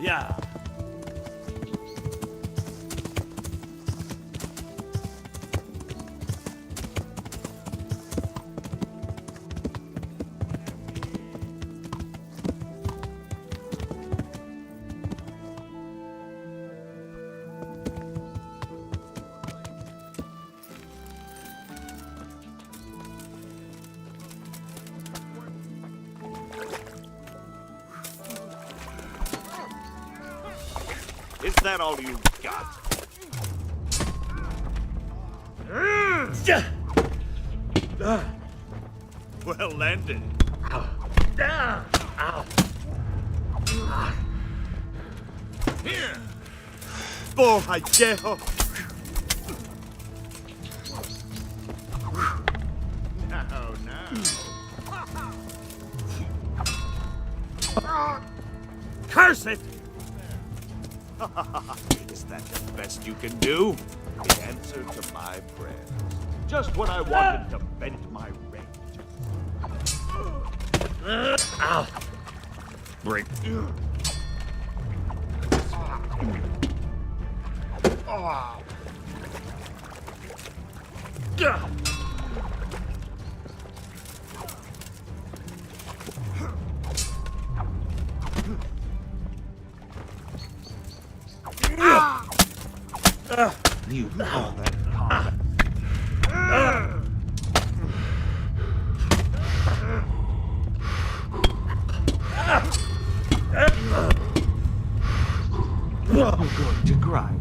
Yeah. Is that all you got? Well landed. Here. Bohayeho. No. Curse it! Is that the best you can do? The answer to my prayers. Just when I wanted to vent my rage. Ow. Break. You call that combat? I'm going to grind.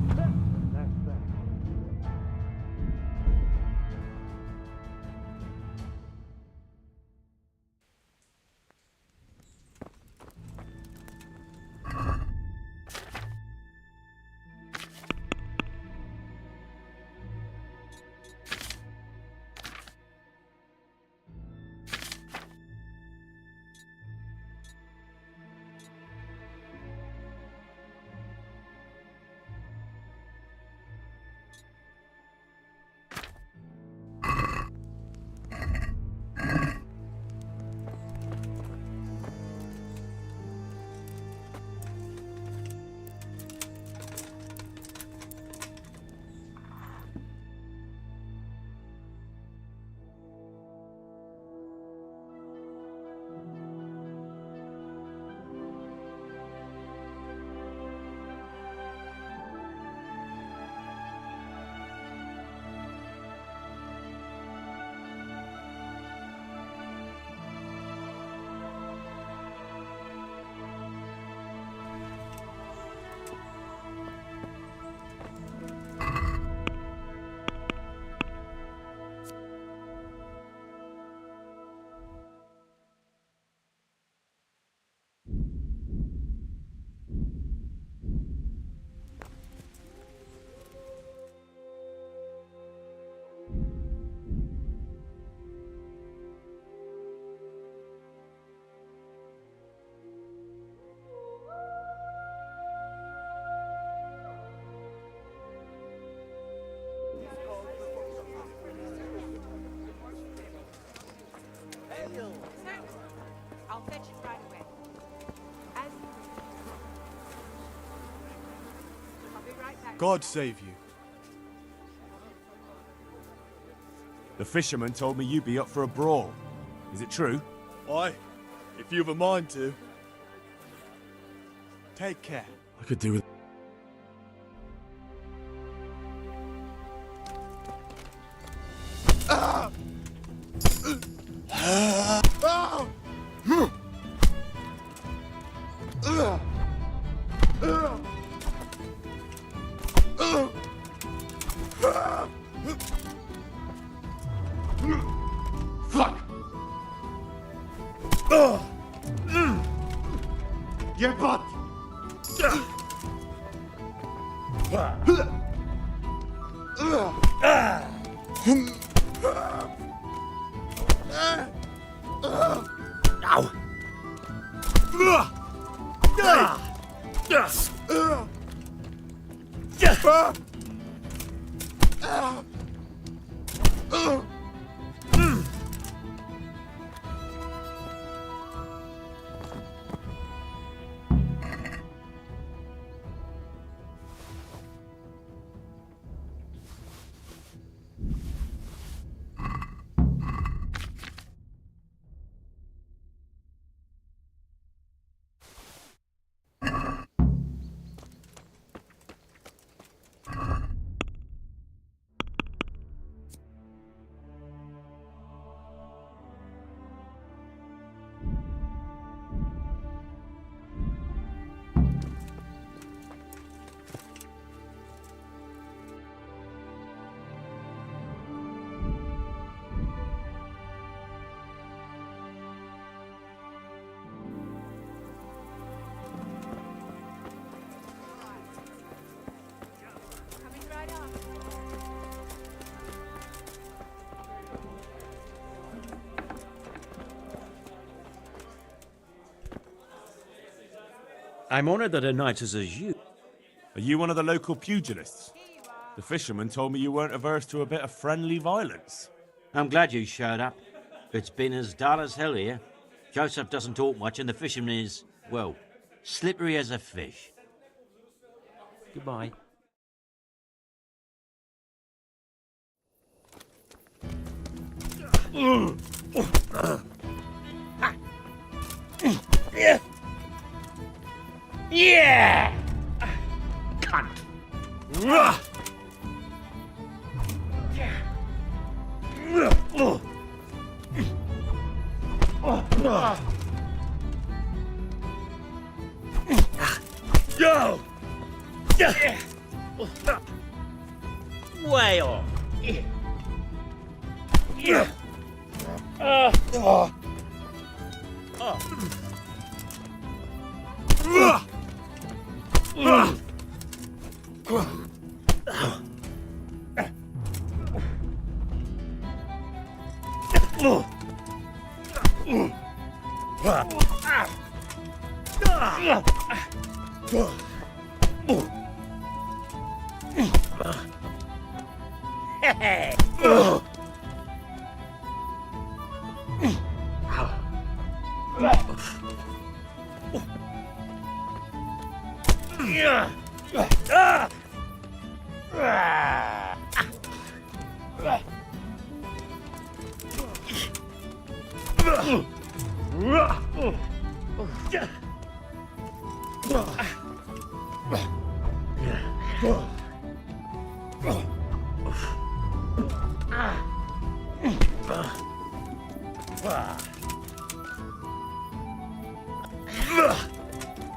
I'll fetch it right away. I'll be right back. God save you. The fisherman told me you'd be up for a brawl. Is it true? Aye, if you've a mind to. Take care. I could do with... Fuck! Your butt! Ow! I'm honored that a knight such as you... Are you one of the local pugilists? The fisherman told me you weren't averse to a bit of friendly violence. I'm glad you showed up. It's been as dull as hell here. Joseph doesn't talk much and the fisherman is, well, slippery as a fish. Goodbye. Yeah! Cunt! Go! Way off!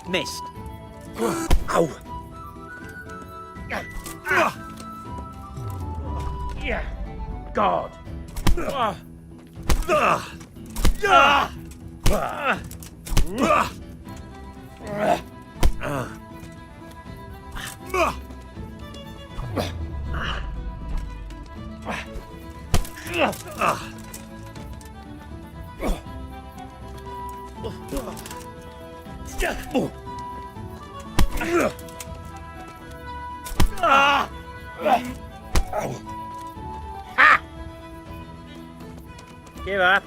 Missed. Ow! Yeah! God! Give up.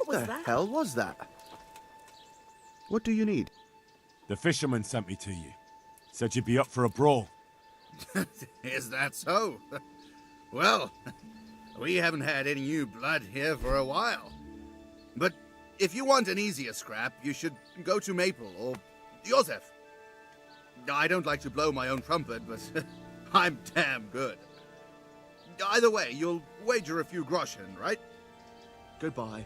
What the hell was that? What do you need? The fisherman sent me to you. Said you'd be up for a brawl. Is that so? Well, we haven't had any new blood here for a while. But if you want an easier scrap, you should go to Maple or Joseph. I don't like to blow my own trumpet, but I'm damn good. Either way, you'll wager a few groschen, right? Goodbye.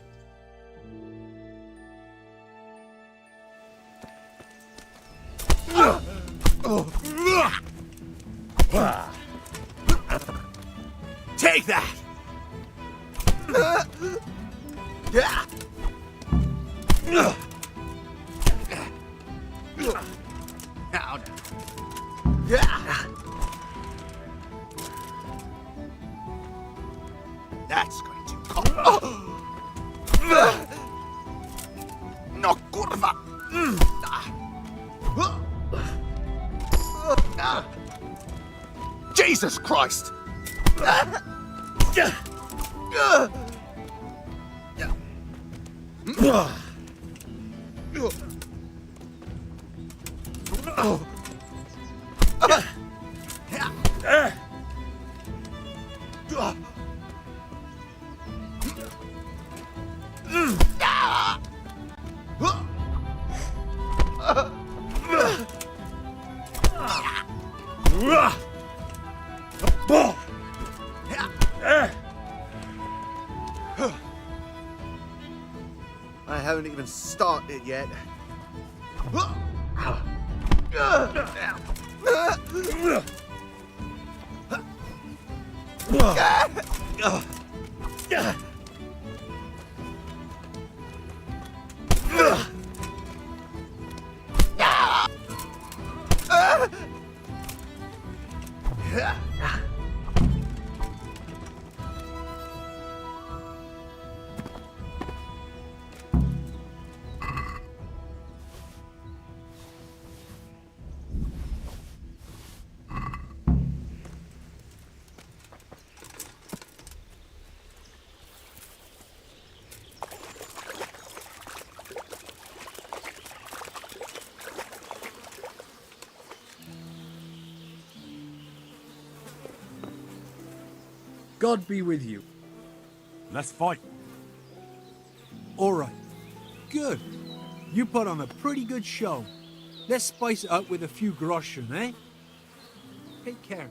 Take that! Now, that's going to cost. No, kurwa! Jesus Christ! I haven't even started yet. God be with you. Let's fight. All right. Good. You put on a pretty good show. Let's spice it up with a few groschen, eh? Take care.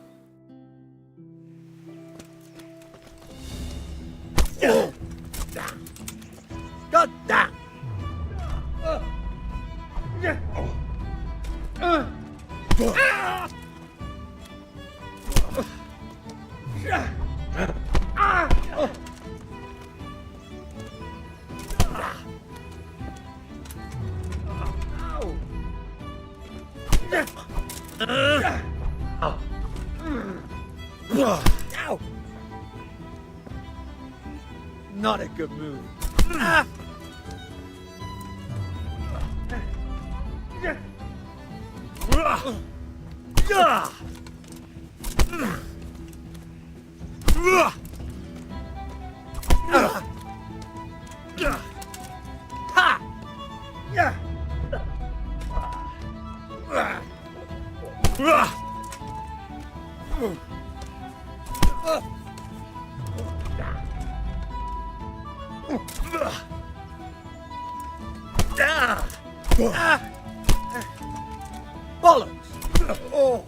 God damn! Not a good move. Bollocks! Oh.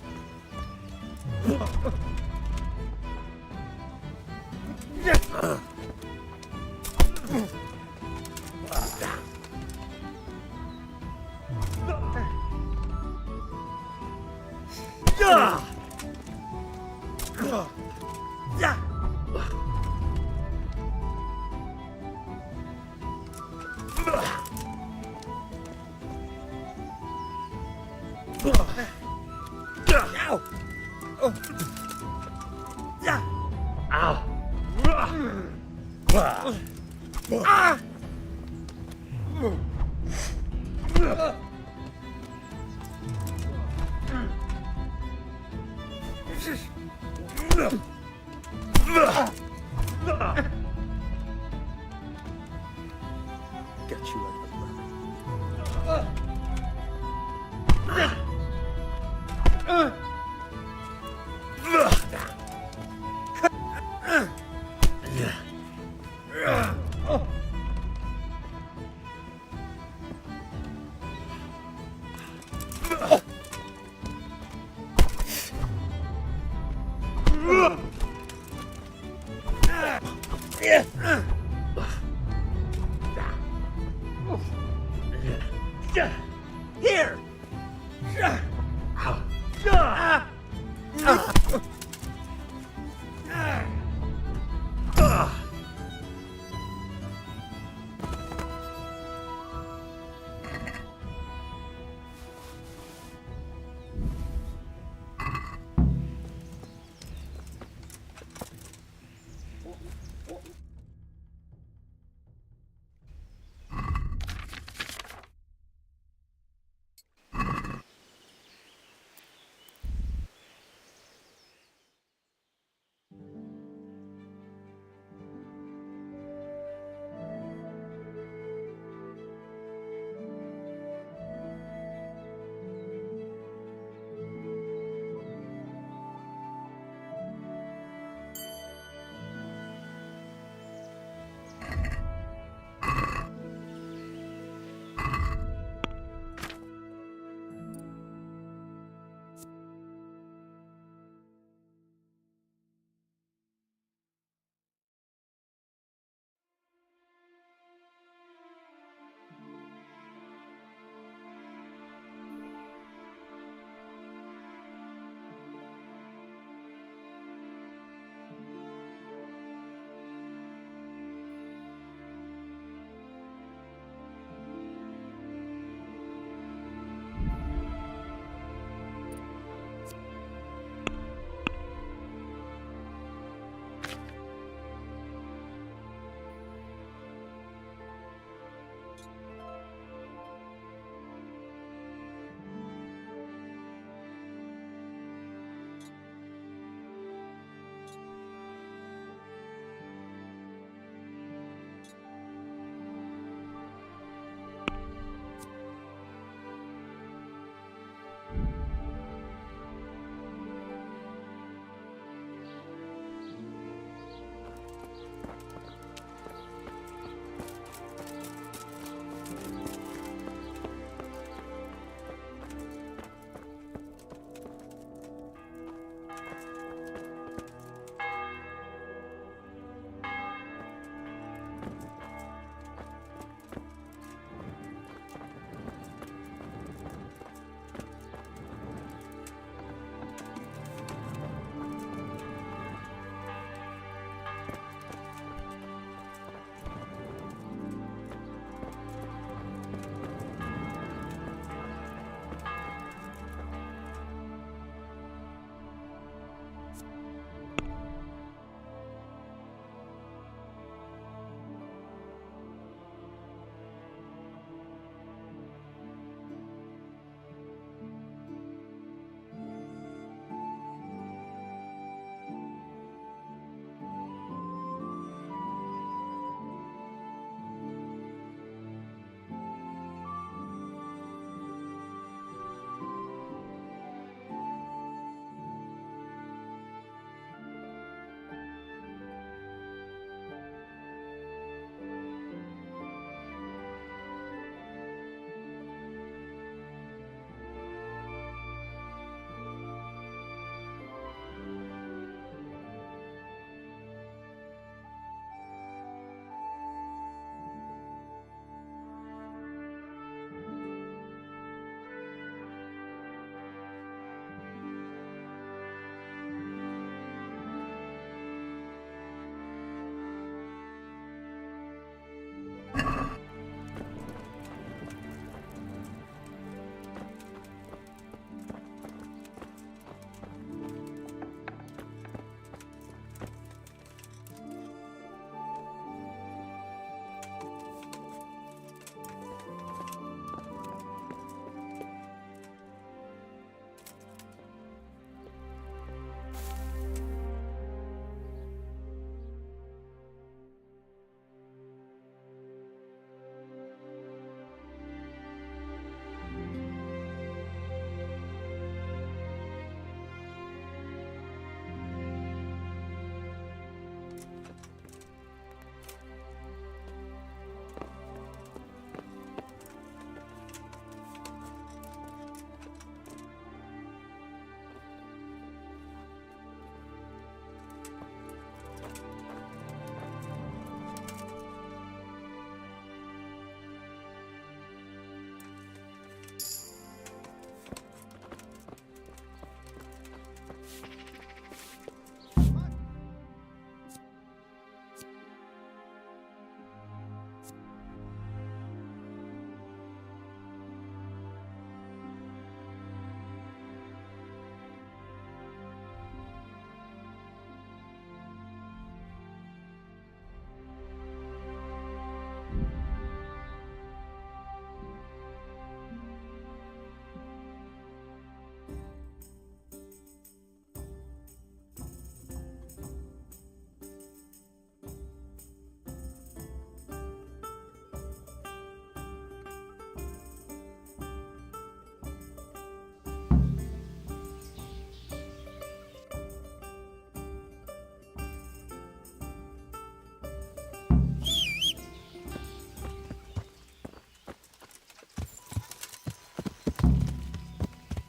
get you out of the Here!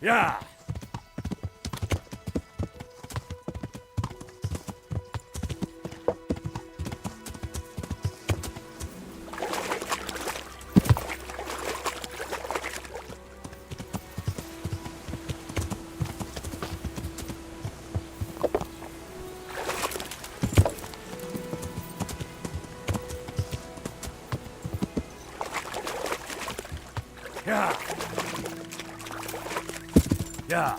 Yeah. Yeah. Yeah.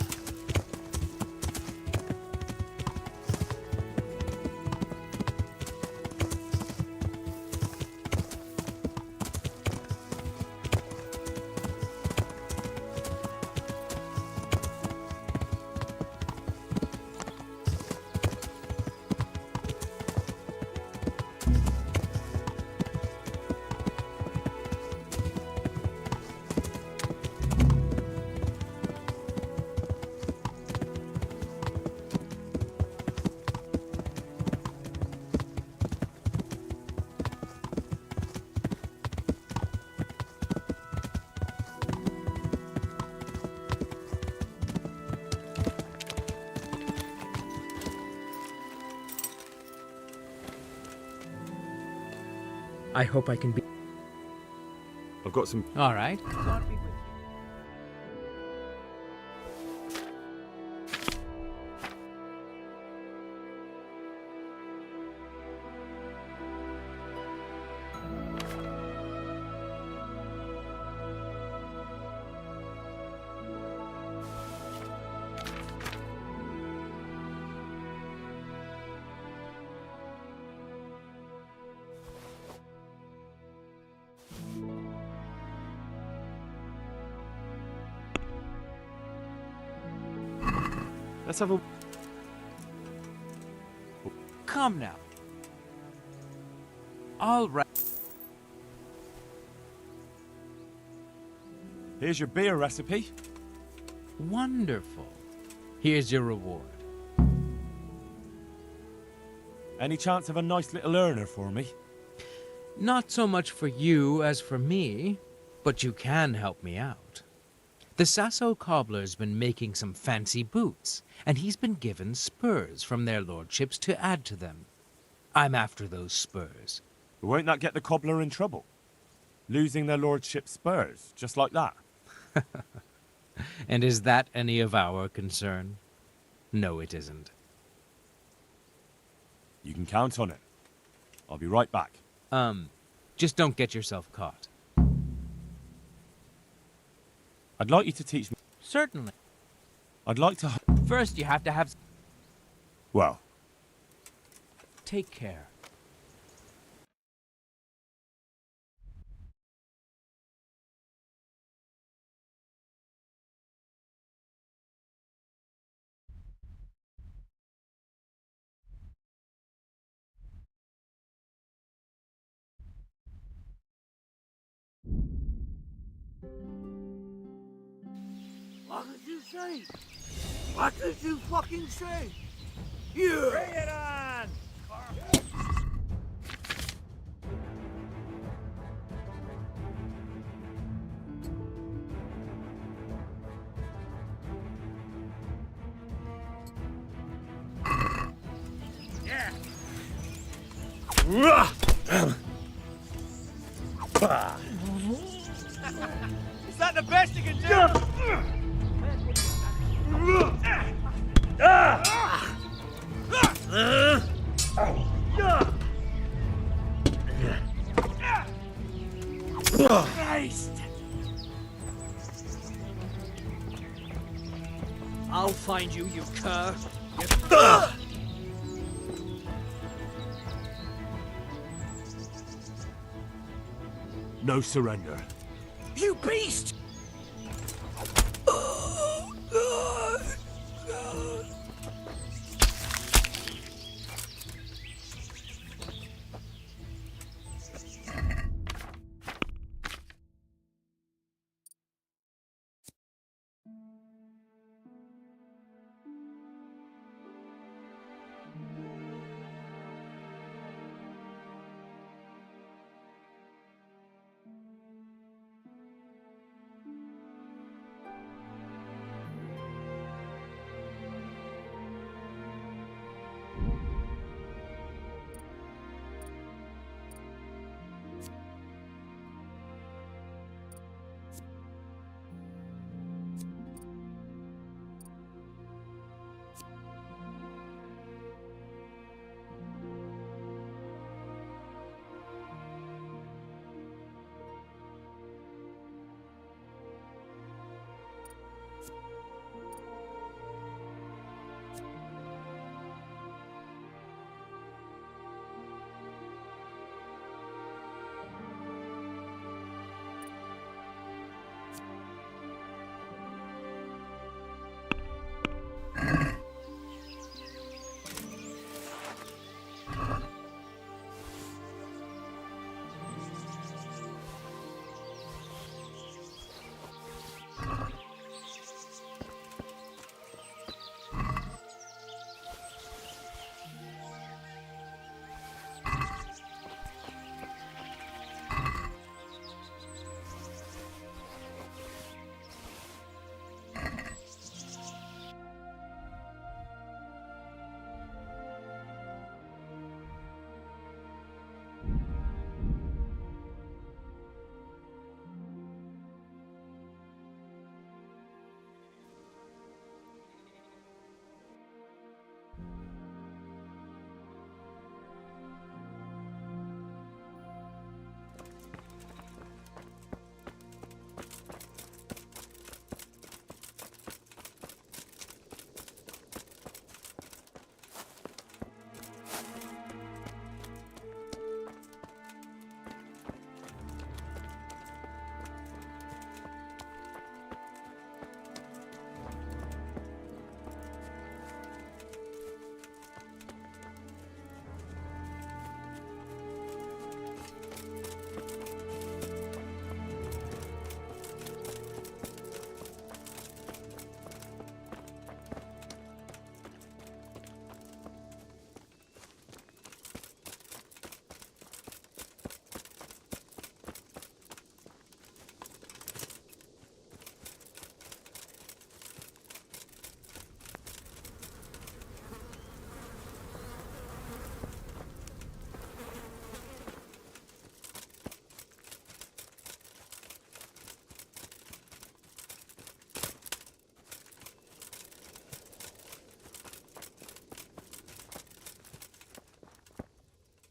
I hope I can be. I've got some. All right. Let's have a. Come now. All right. Here's your beer recipe. Wonderful. Here's your reward. Any chance of a nice little earner for me? Not so much for you as for me, but you can help me out. The Sasso cobbler's been making some fancy boots, and he's been given spurs from their lordships to add to them. I'm after those spurs. Won't that get the cobbler in trouble? Losing their lordship spurs, just like that. And is that any of our concern? No, it isn't. You can count on it. I'll be right back. Just don't get yourself caught. I'd like you to teach me. Certainly. I'd like to. First, you have to have... Well, Take care. What did you say? What did you fucking say? You! Bring it on! is that the best you can do? Christ! I'll find you, you cur! No surrender. You beast!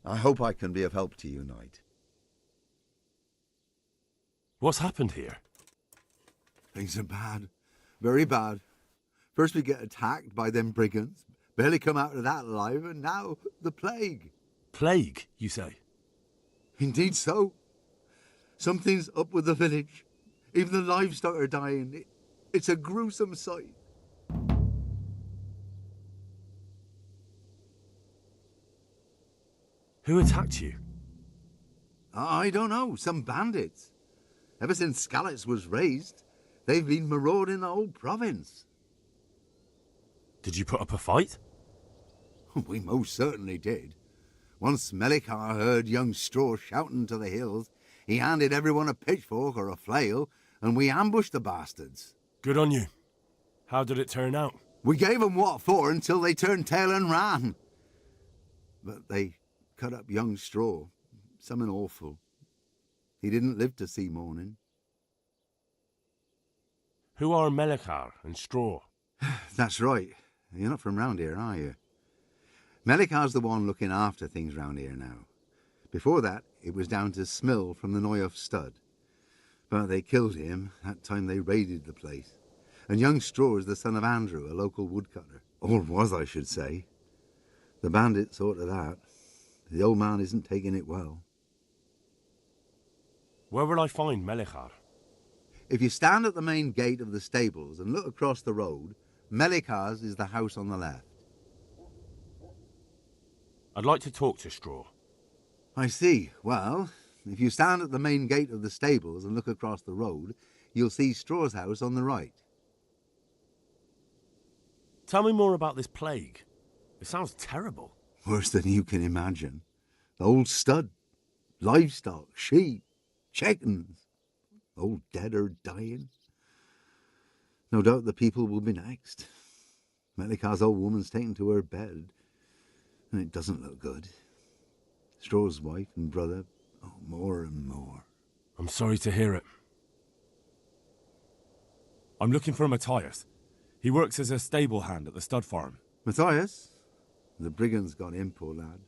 I hope I can be of help to you, Knight. What's happened here? Things are bad. Very bad. First we get attacked by them brigands. Barely come out of that alive, and now the plague. Plague, you say? Indeed so. Something's up with the village. Even the livestock are dying. It's a gruesome sight. Who attacked you? I don't know. Some bandits. Ever since Skalitz was raised, they've been marauding the whole province. Did you put up a fight? We most certainly did. Once Melikar heard young Straw shouting to the hills, he handed everyone a pitchfork or a flail, and we ambushed the bastards. Good on you. How did it turn out? We gave them what for until they turned tail and ran. But they cut up young Straw. Something awful. He didn't live to see morning. Who are Melikar and Straw? That's right. You're not from round here, are you? Melikar's the one looking after things round here now. Before that, it was down to Smill from the Noyoff stud. But they killed him that time they raided the place. And young Straw is the son of Andrew, a local woodcutter. Or was, I should say. The bandits saw to that. The old man isn't taking it well. Where will I find Melikar? If you stand at the main gate of the stables and look across the road, Melikar's is the house on the left. I'd like to talk to Straw. I see. Well, if you stand at the main gate of the stables and look across the road, you'll see Straw's house on the right. Tell me more about this plague. It sounds terrible. Worse than you can imagine. The old stud, livestock, sheep, chickens, all dead or dying. No doubt the people will be next. Melikar's old woman's taken to her bed, and it doesn't look good. Straw's wife and brother, more and more. I'm sorry to hear it. I'm looking for Matthias. He works as a stable hand at the stud farm. Matthias? The brigands got him, poor lad.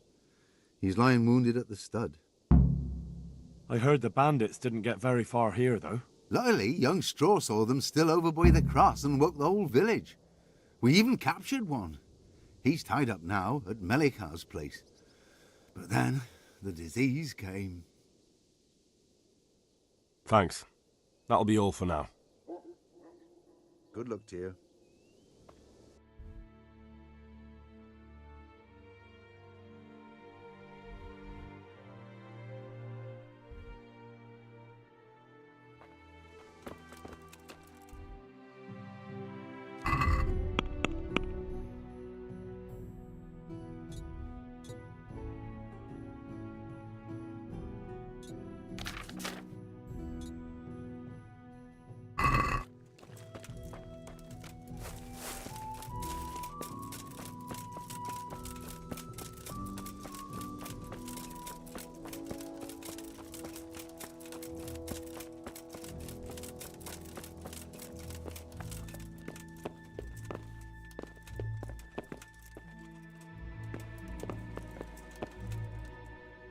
He's lying wounded at the stud. I heard the bandits didn't get very far here, though. Luckily, young Straw saw them still over by the cross and woke the whole village. We even captured one. He's tied up now at Melikar's place. But then the disease came. Thanks. That'll be all for now. Good luck to you.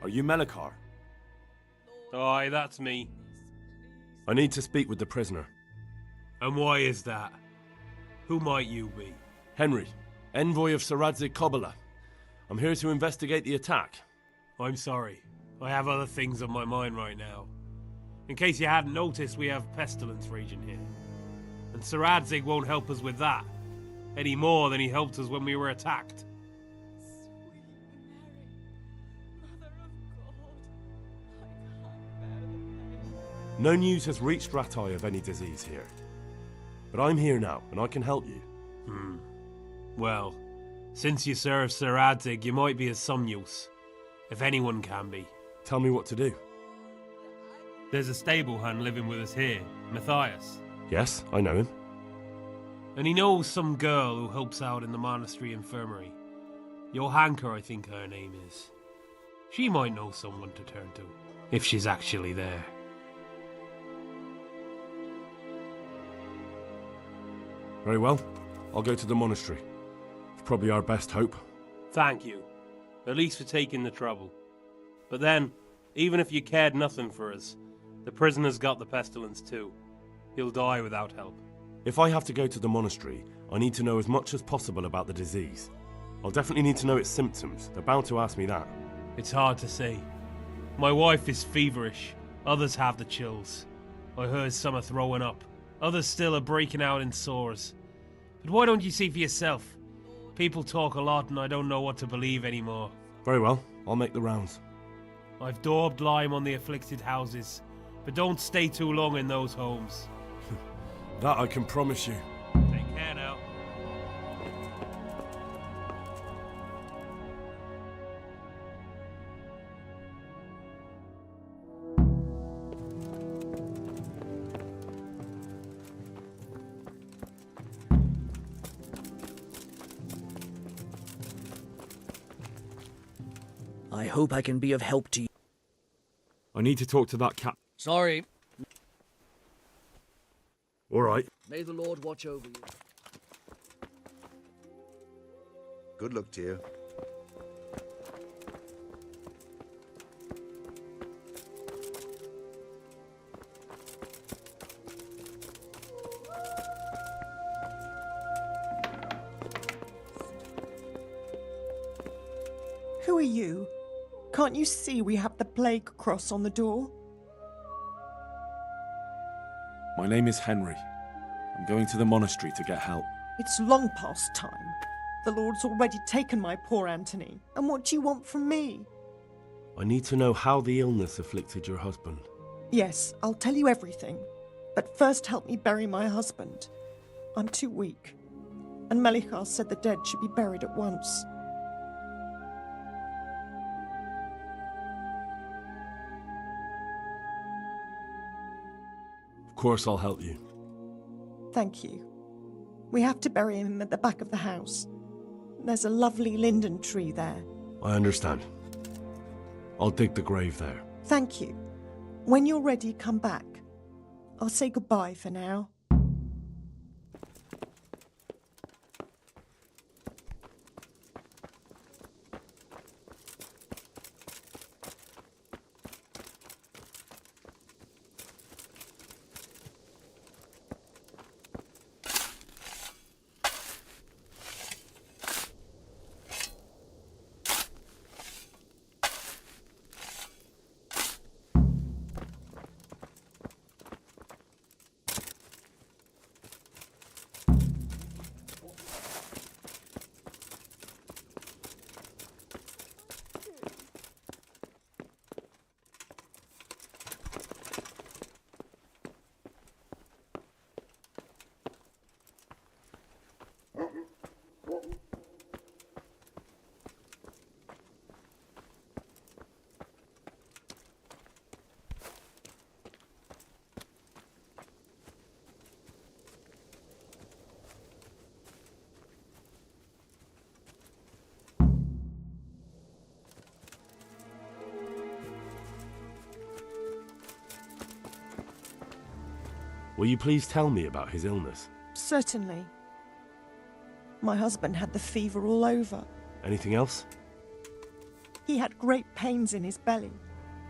Are you Melikar? Aye, that's me. I need to speak with the prisoner. And why is that? Who might you be? Henry, envoy of Sir Radzig Kobyla. I'm here to investigate the attack. I'm sorry. I have other things on my mind right now. In case you hadn't noticed, we have pestilence raging here. And Sir Radzig won't help us with that, any more than he helped us when we were attacked. No news has reached Ratai of any disease here. But I'm here now, and I can help you. Well, since you serve Sir Radzig, you might be of some use. If anyone can be. Tell me what to do. There's a stable hand living with us here, Matthias. Yes, I know him. And he knows some girl who helps out in the monastery infirmary. Johanka, I think her name is. She might know someone to turn to, if she's actually there. Very well. I'll go to the monastery. It's probably our best hope. Thank you. At least for taking the trouble. But then, even if you cared nothing for us, the prisoner's got the pestilence too. He'll die without help. If I have to go to the monastery, I need to know as much as possible about the disease. I'll definitely need to know its symptoms. They're bound to ask me that. It's hard to say. My wife is feverish. Others have the chills. I heard some are throwing up. Others still are breaking out in sores. But why don't you see for yourself? People talk a lot and I don't know what to believe anymore. Very well, I'll make the rounds. I've daubed lime on the afflicted houses, but don't stay too long in those homes. That I can promise you. Take care now. I hope I can be of help to you. I need to talk to that cat. Sorry. All right. May the Lord watch over you. Good luck to you. Who are you? Can't you see we have the plague cross on the door? My name is Henry. I'm going to the monastery to get help. It's long past time. The Lord's already taken my poor Anthony. And what do you want from me? I need to know how the illness afflicted your husband. Yes, I'll tell you everything. But first help me bury my husband. I'm too weak. And Melichar said the dead should be buried at once. Of course I'll help you. Thank you. We have to bury him at the back of the house. There's a lovely linden tree there. I understand. I'll dig the grave there. Thank you. When you're ready, come back. I'll say goodbye for now. Will you please tell me about his illness? Certainly. My husband had the fever all over. Anything else? He had great pains in his belly.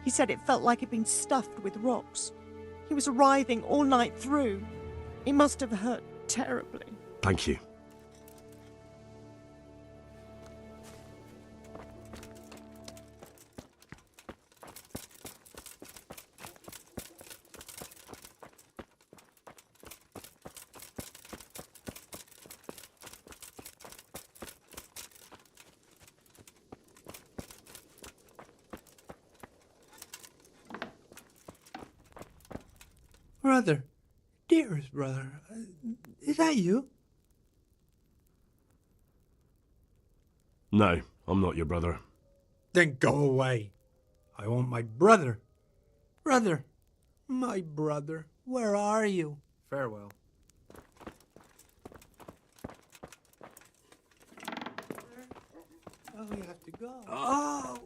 He said it felt like it'd been stuffed with rocks. He was writhing all night through. It must have hurt terribly. Thank you. Brother, dearest brother, is that you? No, I'm not your brother. Then go away. I want my brother. Brother, my brother, where are you? Farewell. Oh, you have to go. Oh!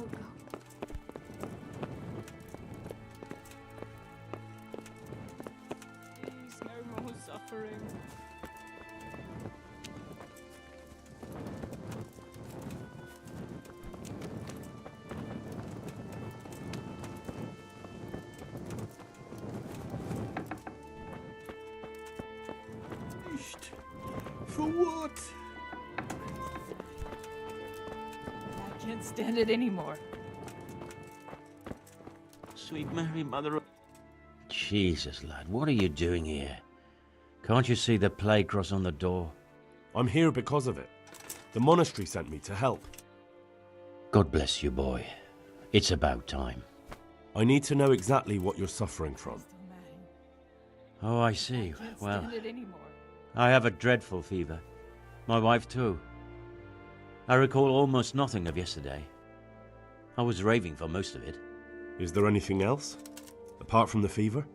Go, go. Please, no more suffering. For what? I can't stand it anymore. Sweet Mary, Mother of... Jesus, lad, what are you doing here? Can't you see the plague cross on the door? I'm here because of it. The monastery sent me to help. God bless you, boy. It's about time. I need to know exactly what you're suffering from. Oh, I see. I can't Well, stand it anymore. I have a dreadful fever. My wife, too. I recall almost nothing of yesterday. I was raving for most of it. Is there anything else? Apart from the fever?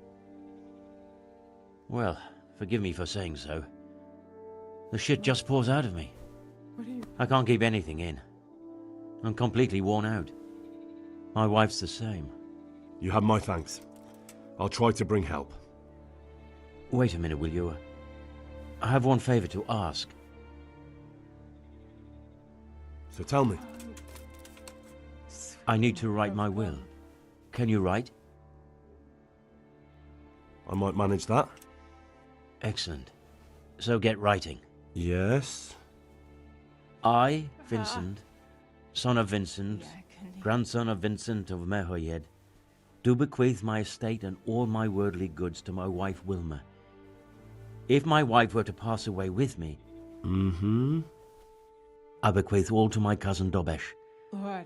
Well, forgive me for saying so. The shit just pours out of me. I can't keep anything in. I'm completely worn out. My wife's the same. You have my thanks. I'll try to bring help. Wait a minute, will you? I have one favor to ask. So tell me. I need to write my will. Can you write? I might manage that. Excellent. So get writing. Yes? I, Vincent, son of Vincent, grandson of Vincent of Mehoyed, do bequeath my estate and all my worldly goods to my wife Wilma. If my wife were to pass away with me, I bequeath all to my cousin Dobesh,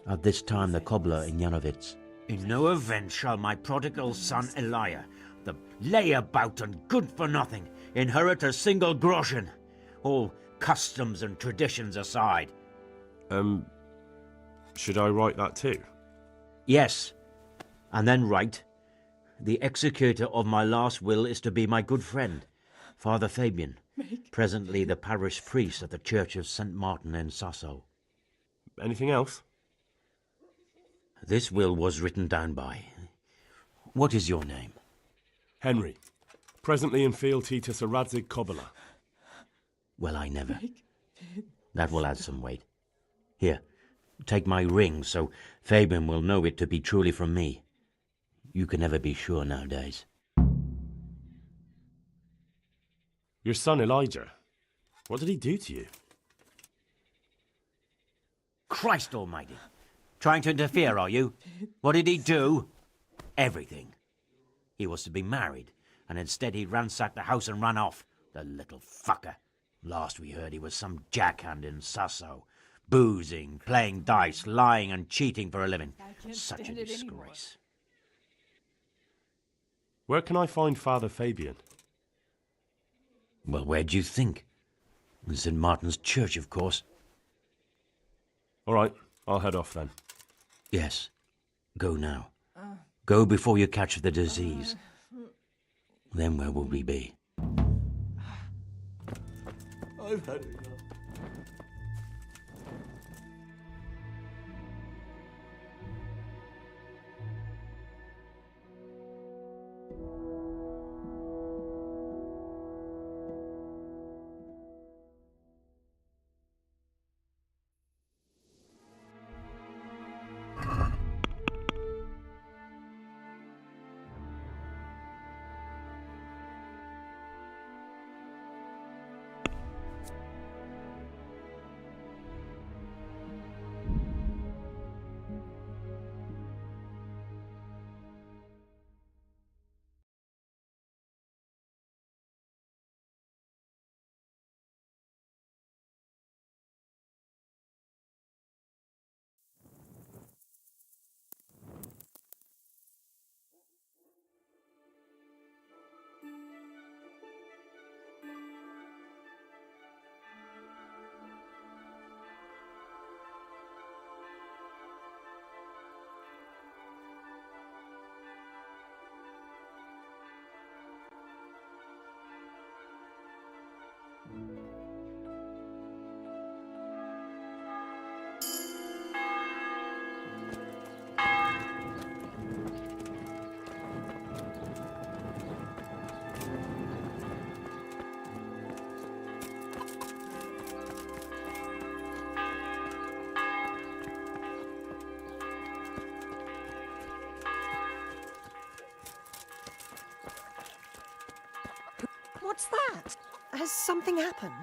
at this time the cobbler in Yanovitz. In no event shall my prodigal son Elia, the layabout and good-for-nothing, inherit a single groschen, all customs and traditions aside. Should I write that too? Yes, and then write, the executor of my last will is to be my good friend, Father Fabian, presently the parish priest at the Church of St. Martin in Sasso. Anything else? This will was written down by... What is your name? Henry. Presently in fealty to Sir Radzig Kobyla. Well, I never. That will add some weight. Here, take my ring so Fabian will know it to be truly from me. You can never be sure nowadays. Your son Elijah. What did he do to you? Christ almighty! Trying to interfere, are you? What did he do? Everything. He was to be married, and instead he ransacked the house and ran off. The little fucker. Last we heard he was some jackhand in Sasso. Boozing, playing dice, lying and cheating for a living. Such a disgrace. Where can I find Father Fabian? Well, where do you think? In St. Martin's Church, of course. All right, I'll head off then. Yes. Go now. Go before you catch the disease. Then where will we be? I've had enough. What's that? Has something happened?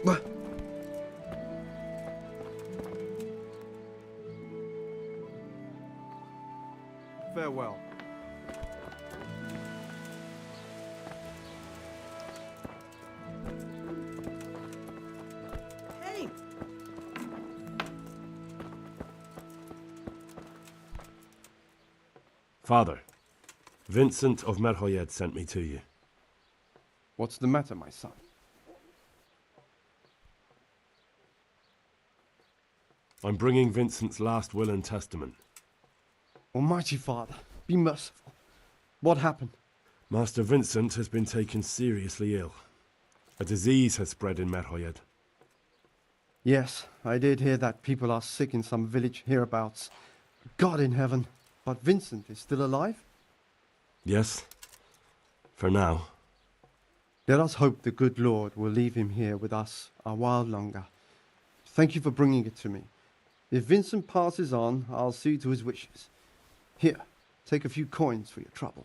What? Farewell. Hey! Father, Vincent of Merhoyed sent me to you. What's the matter, my son? I'm bringing Vincent's last will and testament. Almighty Father, be merciful. What happened? Master Vincent has been taken seriously ill. A disease has spread in Merhoyed. Yes, I did hear that people are sick in some village hereabouts. God in heaven, but Vincent is still alive? Yes, for now. Let us hope the good Lord will leave him here with us a while longer. Thank you for bringing it to me. If Vincent passes on, I'll see to his wishes. Here, take a few coins for your trouble.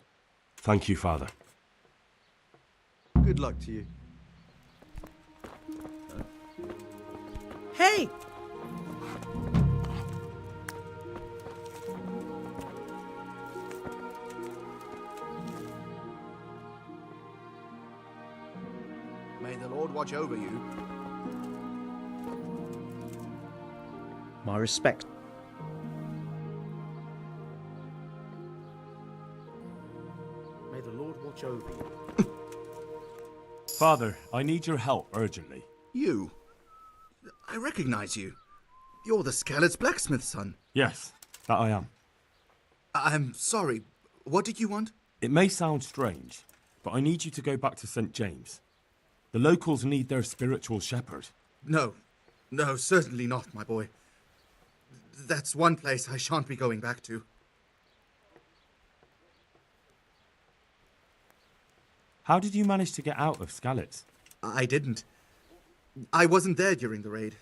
Thank you, Father. Good luck to you. Hey! May the Lord watch over you. My respect. May the Lord watch over you. Father, I need your help urgently. You? I recognize you. You're the Skalit's blacksmith's son. Yes, that I am. I'm sorry. What did you want? It may sound strange, but I need you to go back to St. James. The locals need their spiritual shepherd. No. No, certainly not, my boy. That's one place I shan't be going back to. How did you manage to get out of Skalit's? I didn't. I wasn't there during the raid.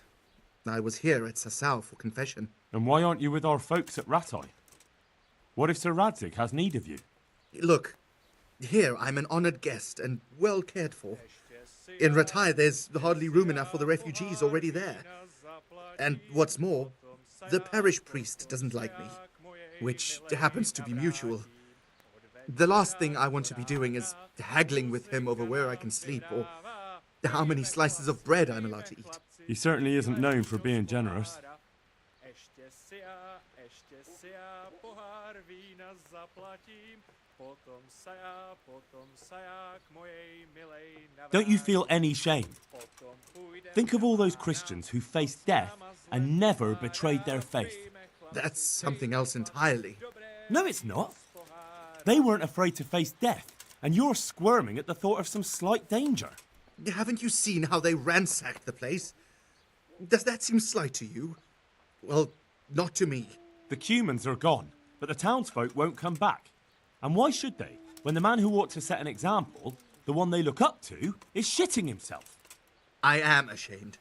I was here at Sasau for confession. And why aren't you with our folks at Ratai? What if Sir Radzig has need of you? Look, here I'm an honored guest and well cared for. In Ratai, there's hardly room enough for the refugees already there. And what's more, the parish priest doesn't like me, which happens to be mutual. The last thing I want to be doing is haggling with him over where I can sleep or how many slices of bread I'm allowed to eat. He certainly isn't known for being generous. Don't you feel any shame? Think of all those Christians who faced death and never betrayed their faith. That's something else entirely. No, it's not. They weren't afraid to face death, and you're squirming at the thought of some slight danger. Haven't you seen how they ransacked the place? Does that seem slight to you? Well, not to me. The Cumans are gone, but the townsfolk won't come back. And why should they, when the man who ought to set an example, the one they look up to, is shitting himself? I am ashamed.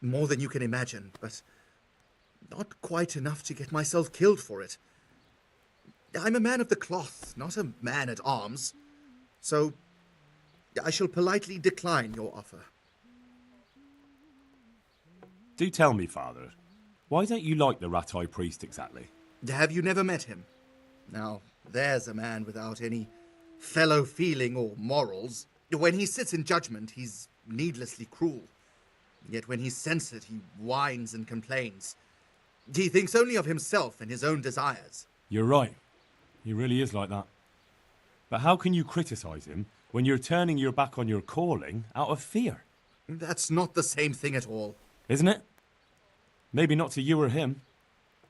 More than you can imagine, but not quite enough to get myself killed for it. I'm a man of the cloth, not a man at arms. So I shall politely decline your offer. Do tell me, Father, why don't you like the Ratai priest exactly? Have you never met him? Now, there's a man without any fellow feeling or morals. When he sits in judgment, he's needlessly cruel. Yet when he's censored, he whines and complains. He thinks only of himself and his own desires. You're right. He really is like that. But how can you criticize him when you're turning your back on your calling out of fear. That's not the same thing at all. Isn't it? Maybe not to you or him,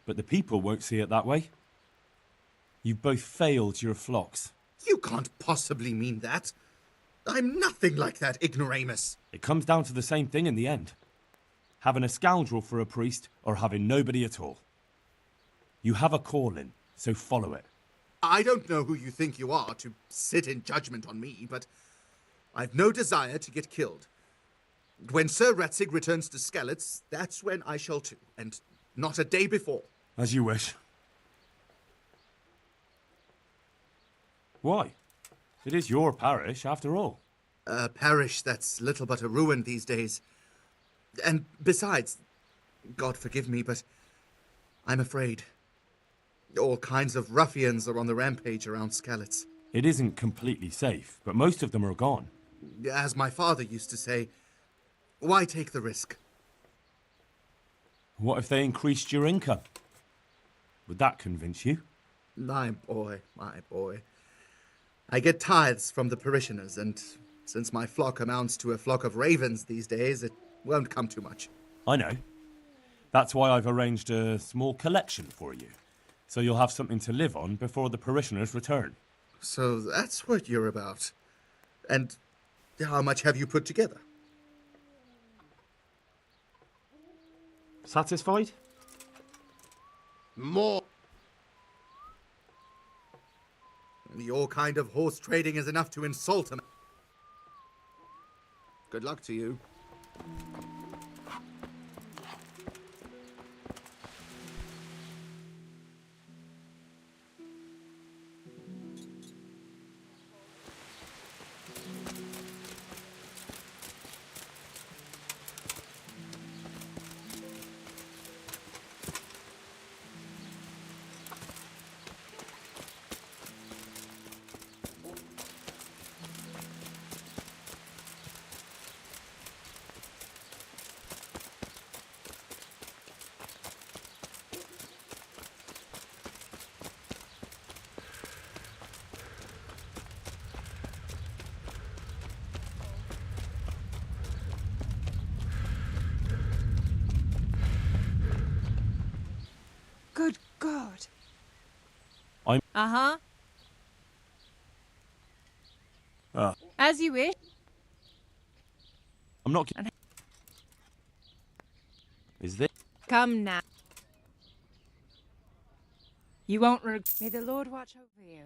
but the people won't see it that way. You've both failed your flocks. You can't possibly mean that. I'm nothing like that ignoramus. It comes down to the same thing in the end. Having a scoundrel for a priest or having nobody at all. You have a calling, so follow it. I don't know who you think you are to sit in judgment on me, but I've no desire to get killed. When Sir Ratzig returns to Skalitz, that's when I shall too, and not a day before. As you wish. Why? It is your parish, after all. A parish that's little but a ruin these days. And besides, God forgive me, but I'm afraid. All kinds of ruffians are on the rampage around Skalitz. It isn't completely safe, but most of them are gone. As my father used to say, why take the risk? What if they increased your income? Would that convince you? My boy, my boy. I get tithes from the parishioners, and since my flock amounts to a flock of ravens these days, it won't come too much. I know. That's why I've arranged a small collection for you, so you'll have something to live on before the parishioners return. So that's what you're about. And how much have you put together? Satisfied? More. Your kind of horse trading is enough to insult him. Good luck to you. Good God. I'm... Uh-huh. As you wish. I'm not... Is this... Come now. You won't May the Lord watch over you.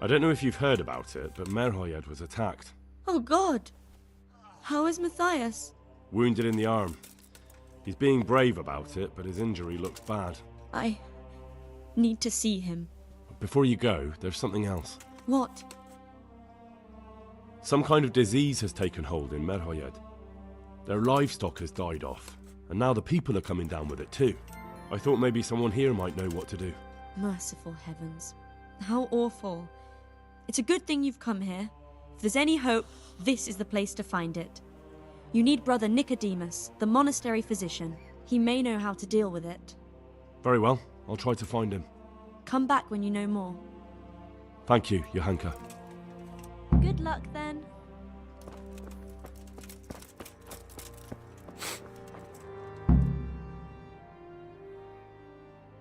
I don't know if you've heard about it, but Merhoyed was attacked. Oh God! How is Matthias? Wounded in the arm. He's being brave about it, but his injury looks bad. I need to see him. Before you go, there's something else. What? Some kind of disease has taken hold in Merhoyed. Their livestock has died off, and now the people are coming down with it too. I thought maybe someone here might know what to do. Merciful heavens. How awful. It's a good thing you've come here. If there's any hope, this is the place to find it. You need Brother Nicodemus, the monastery physician. He may know how to deal with it. Very well, I'll try to find him. Come back when you know more. Thank you, Johanka. Good luck then.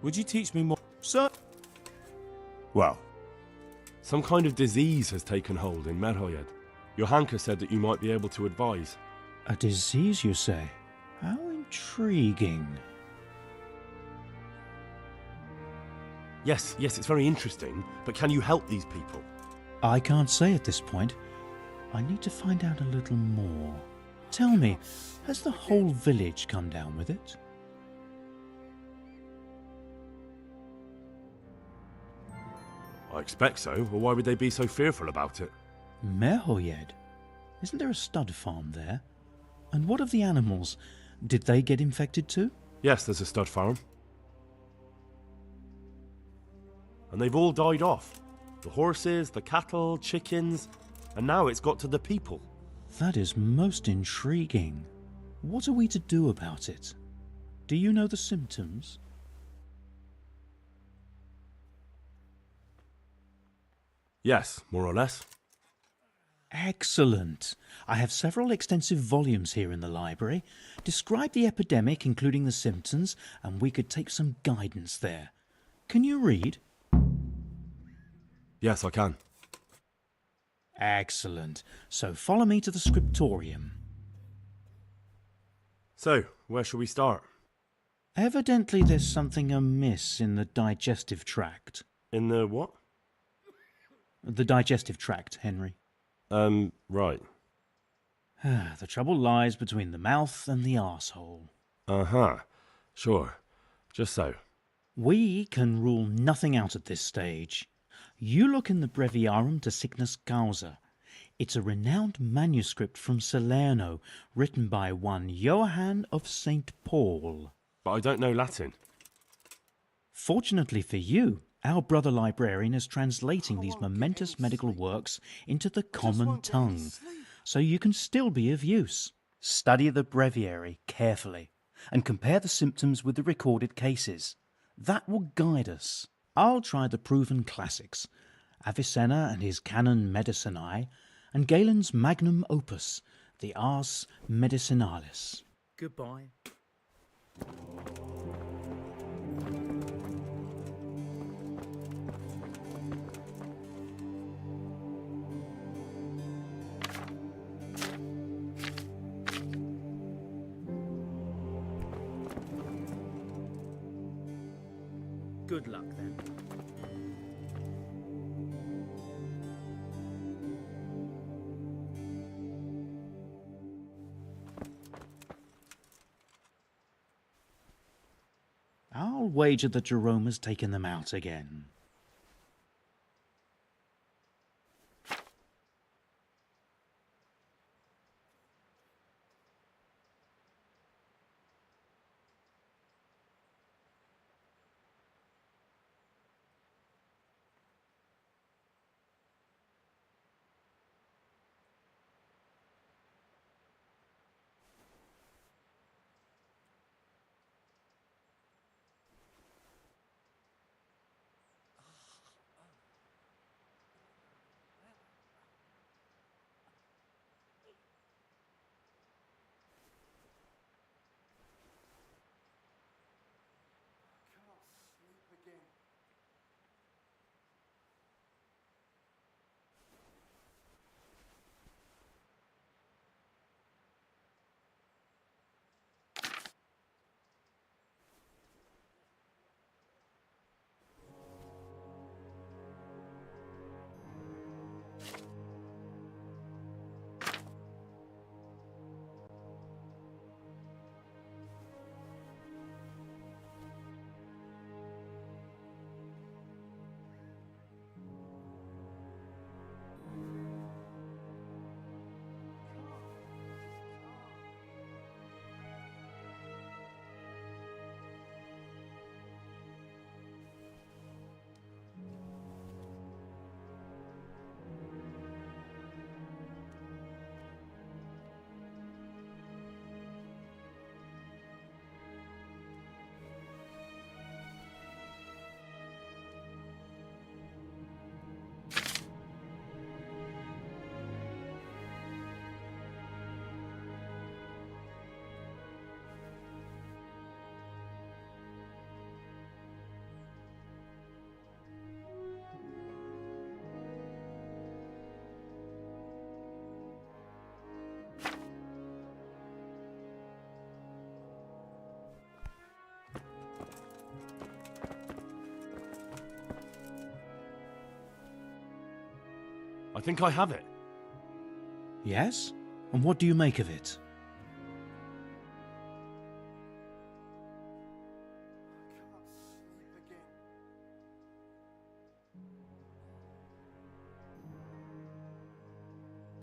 Would you teach me more, sir? Well, some kind of disease has taken hold in Merhoyed. Johanka said that you might be able to advise. A disease, you say? How intriguing. Yes, it's very interesting, but can you help these people? I can't say at this point. I need to find out a little more. Tell me, has the whole village come down with it? I expect so, or why would they be so fearful about it? Merhoyed? Isn't there a stud farm there? And what of the animals? Did they get infected too? Yes, there's a stud farm. And they've all died off. The horses, the cattle, chickens, and now it's got to the people. That is most intriguing. What are we to do about it? Do you know the symptoms? Yes, more or less. Excellent. I have several extensive volumes here in the library. Describe the epidemic, including the symptoms, and we could take some guidance there. Can you read? Yes, I can. Excellent. So follow me to the scriptorium. So, where shall we start? Evidently there's something amiss in the digestive tract. In the what? The digestive tract, Henry. Right. The trouble lies between the mouth and the arsehole. Uh-huh. Sure. Just so. We can rule nothing out at this stage. You look in the Breviarum de Sickness Causa. It's a renowned manuscript from Salerno, written by one Johann of St. Paul. But I don't know Latin. Fortunately for you, our brother librarian is translating these momentous medical works into the common tongue, so you can still be of use. Study the breviary carefully and compare the symptoms with the recorded cases. That will guide us. I'll try the proven classics, Avicenna and his Canon Medicinae, and Galen's magnum opus, the Ars Medicinalis. Goodbye. Good luck then. I'll wager that Jerome has taken them out again. I think I have it. Yes? And what do you make of it?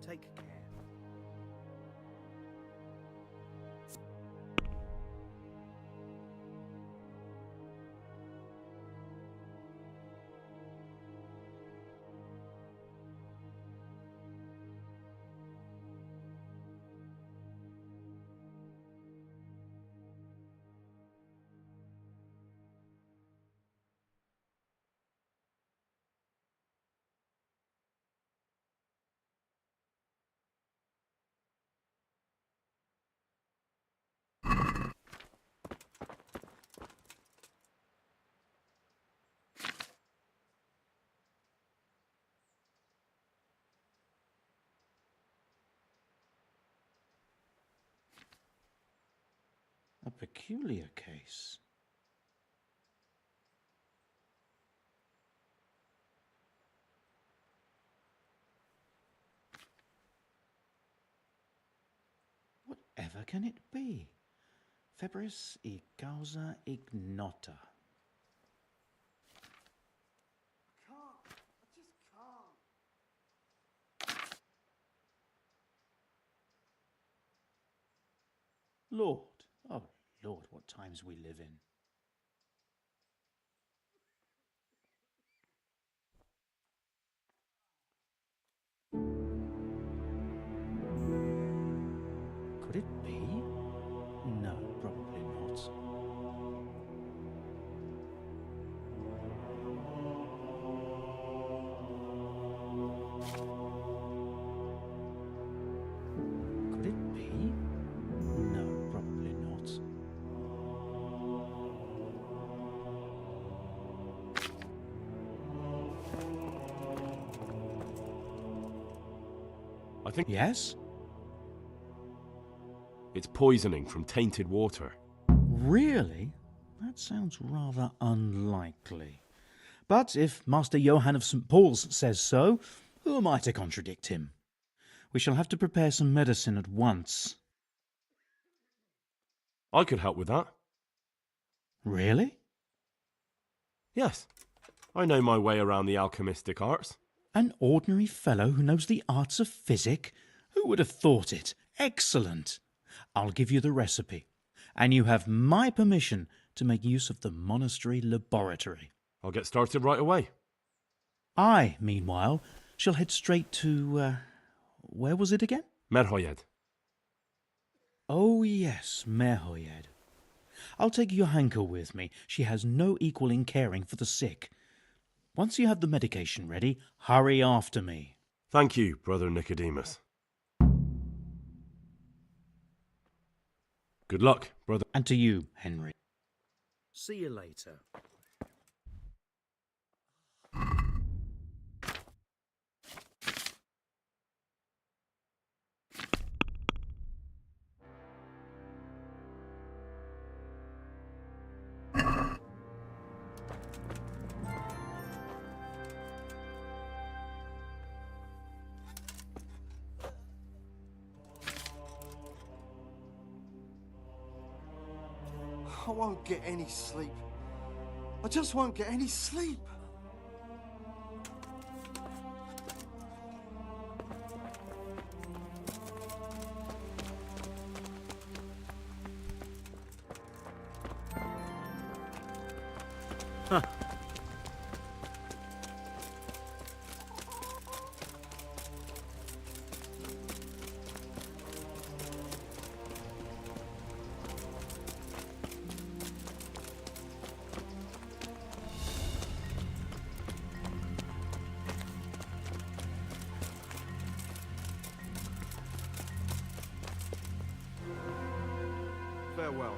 Take care. A peculiar case. Whatever can it be? Febris e causa ignota. Lord, oh Lord, what times we live in. Could it be? No, probably not. Could it be? No, probably not. I think... Yes? It's poisoning from tainted water. Really? That sounds rather unlikely. But if Master Johann of St. Paul's says so, who am I to contradict him? We shall have to prepare some medicine at once. I could help with that. Really? Yes. I know my way around the alchemistic arts. An ordinary fellow who knows the arts of physic? Who would have thought it? Excellent! I'll give you the recipe, and you have my permission to make use of the monastery laboratory. I'll get started right away. I, meanwhile, shall head straight to, where was it again? Merhoyed. Oh yes, Merhoyed. I'll take Johanka with me. She has no equal in caring for the sick. Once you have the medication ready, hurry after me. Thank you, Brother Nicodemus. Good luck, brother. And to you, Henry. See you later. I won't get any sleep. I just won't get any sleep. Huh. Farewell.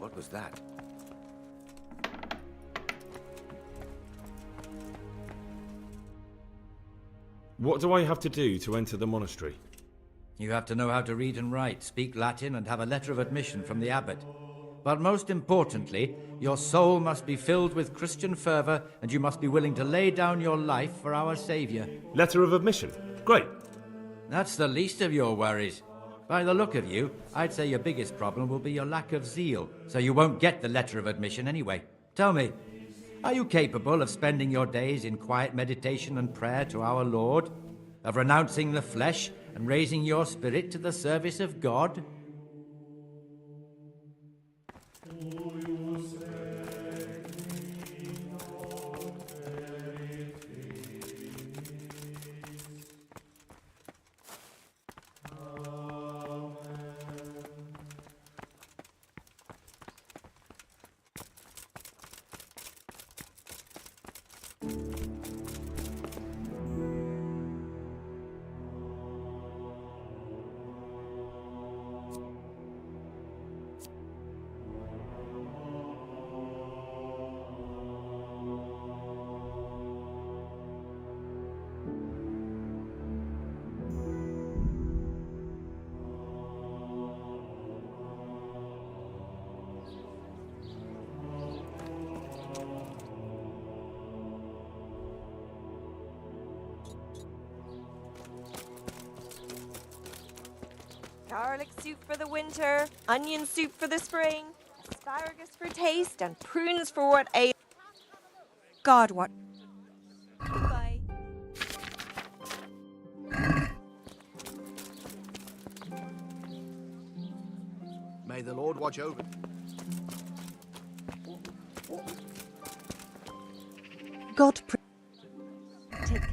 What was that? What do I have to do to enter the monastery? You have to know how to read and write, speak Latin, and have a letter of admission from the abbot. But most importantly, your soul must be filled with Christian fervour, and you must be willing to lay down your life for our Saviour. Letter of admission? Great. That's the least of your worries. By the look of you, I'd say your biggest problem will be your lack of zeal, so you won't get the letter of admission anyway. Tell me, are you capable of spending your days in quiet meditation and prayer to our Lord? Of renouncing the flesh and raising your spirit to the service of God? Garlic soup for the winter, onion soup for the spring, asparagus for taste, and prunes for what ails. God, what? Goodbye. May the Lord watch over. God Take care.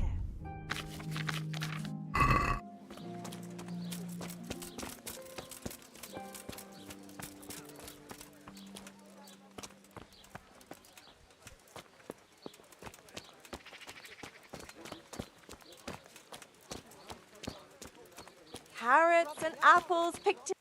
Carrots and apples picked.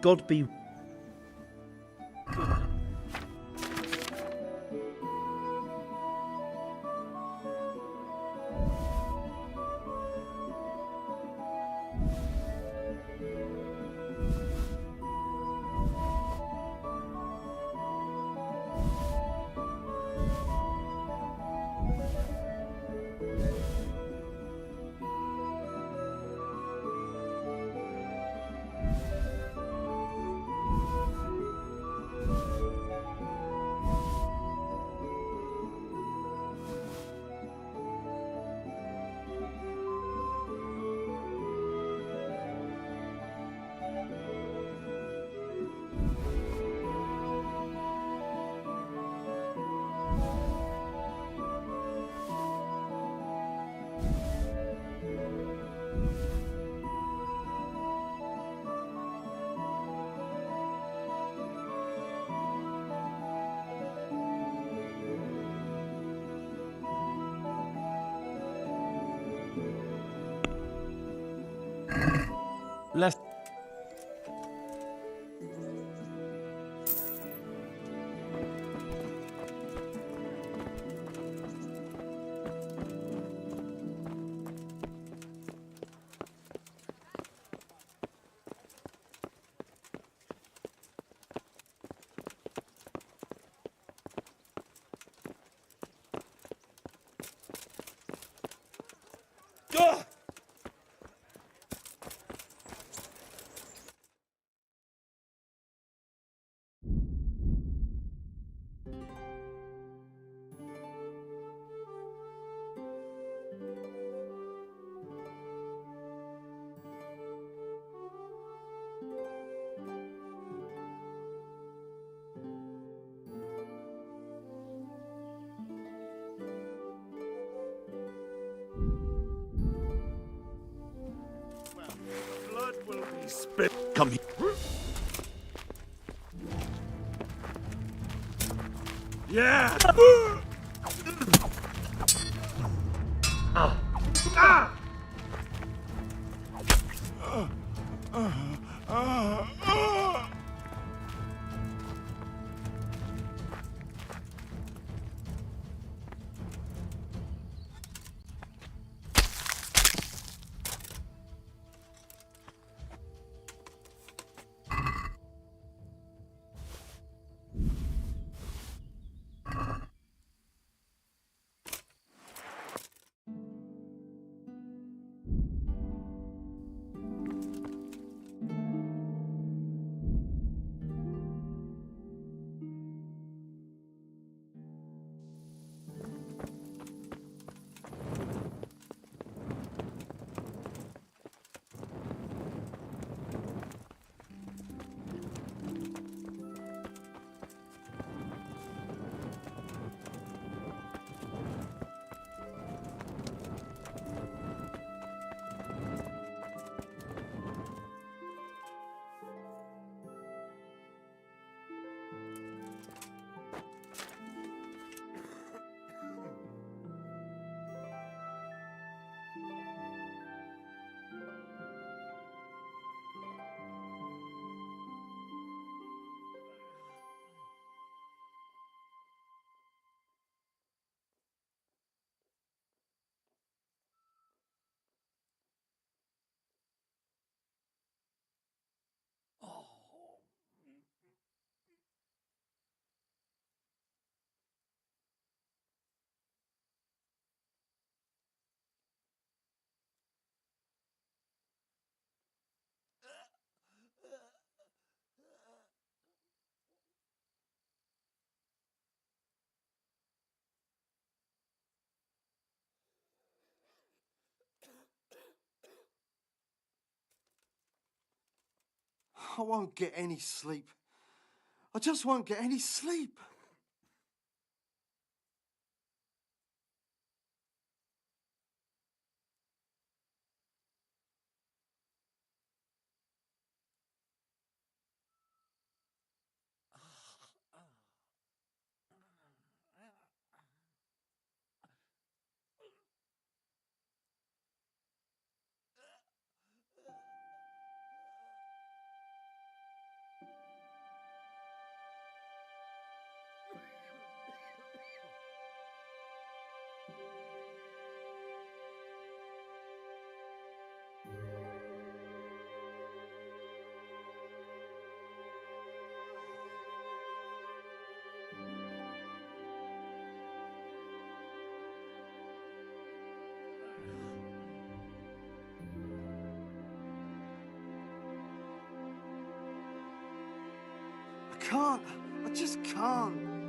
God be spirit. Come here. Yeah! I won't get any sleep. I just won't get any sleep. I can't. I just can't.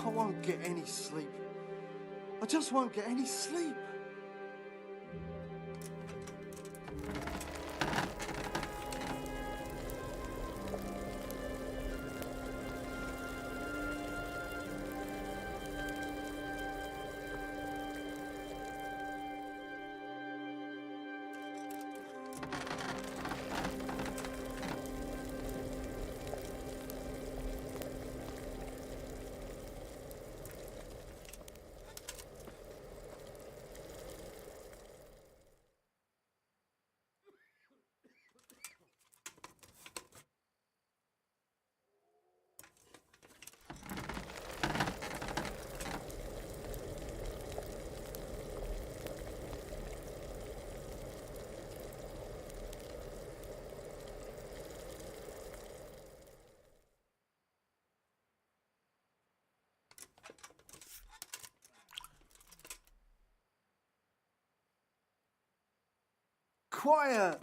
I won't get any sleep. I just won't get any sleep. quiet.